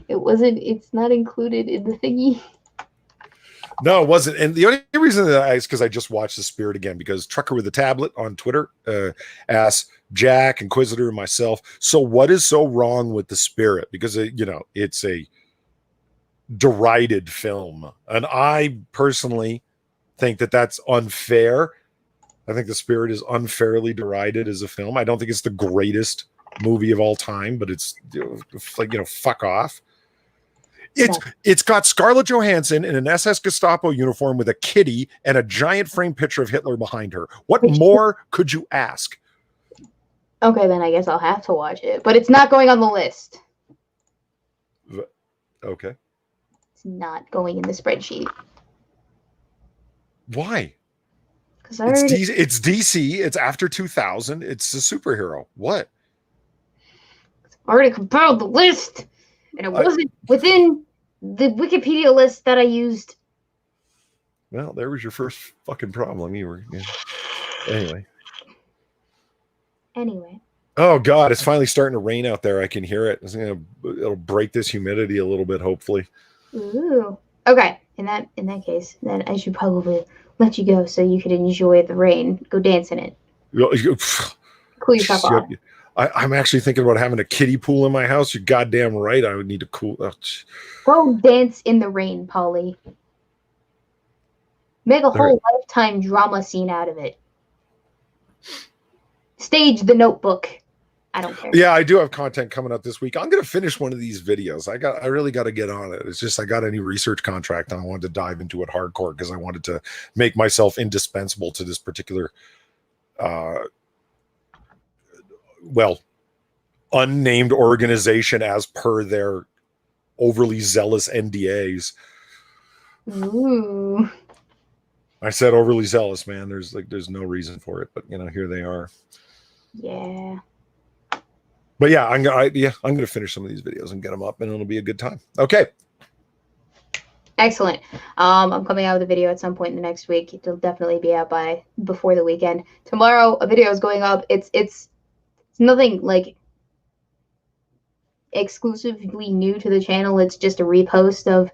Speaker 1: it's not included in the thingy.
Speaker 2: No, it wasn't. And the only reason that is because I just watched the spirit again, because Trucker with a Tablet on Twitter asked Jack, Inquisitor, and myself, so what is so wrong with the spirit? Because it's a derided film, and I personally think that that's unfair. I think the spirit is unfairly derided as a film. I don't think it's the greatest movie of all time, but it's like, fuck off. It's got Scarlett Johansson in an SS Gestapo uniform with a kitty and a giant framed picture of Hitler behind her. What more could you ask?
Speaker 1: Okay, then I guess I'll have to watch it, but it's not going on the list.
Speaker 2: Okay.
Speaker 1: It's not going in the spreadsheet.
Speaker 2: Why?
Speaker 1: Because
Speaker 2: it's DC. It's after 2000. It's a superhero. What?
Speaker 1: I already compiled the list, and it wasn't within the Wikipedia list that I used.
Speaker 2: Well, there was your first fucking problem. You were anyway. Oh God, it's finally starting to rain out there. I can hear it. It'll break this humidity a little bit, hopefully.
Speaker 1: Ooh. Okay. In that case, then I should probably let you go so you could enjoy the rain. Go dance in it. Cool yourself off.
Speaker 2: I'm actually thinking about having a kiddie pool in my house. You're goddamn right. I would need to cool.
Speaker 1: Go dance in the rain, Polly. Make a whole lifetime drama scene out of it. Stage The Notebook. I don't care.
Speaker 2: Yeah, I do have content coming up this week. I'm going to finish one of these videos. I really got to get on it. It's just I got a new research contract and I wanted to dive into it hardcore because I wanted to make myself indispensable to this particular unnamed organization as per their overly zealous NDAs.
Speaker 1: Ooh.
Speaker 2: I said overly zealous, man. There's no reason for it, but here they are.
Speaker 1: Yeah.
Speaker 2: But yeah, I'm gonna finish some of these videos and get them up, and it'll be a good time. Okay.
Speaker 1: Excellent. I'm coming out with a video at some point in the next week. It'll definitely be out before the weekend. Tomorrow, a video is going up. It's nothing like exclusively new to the channel. It's just a repost of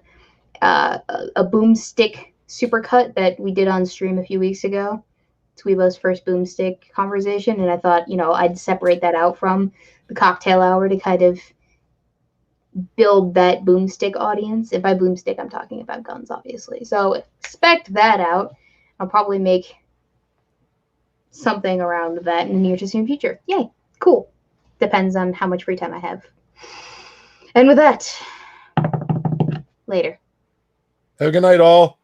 Speaker 1: a boomstick supercut that we did on stream a few weeks ago. It's Weebo's first boomstick conversation, and I thought, I'd separate that out from the cocktail hour to kind of build that boomstick audience. And by boomstick, I'm talking about guns, obviously. So expect that out. I'll probably make something around that in the near to soon future. Yay. Cool. Depends on how much free time I have. And with that, later.
Speaker 2: Have a good night, all.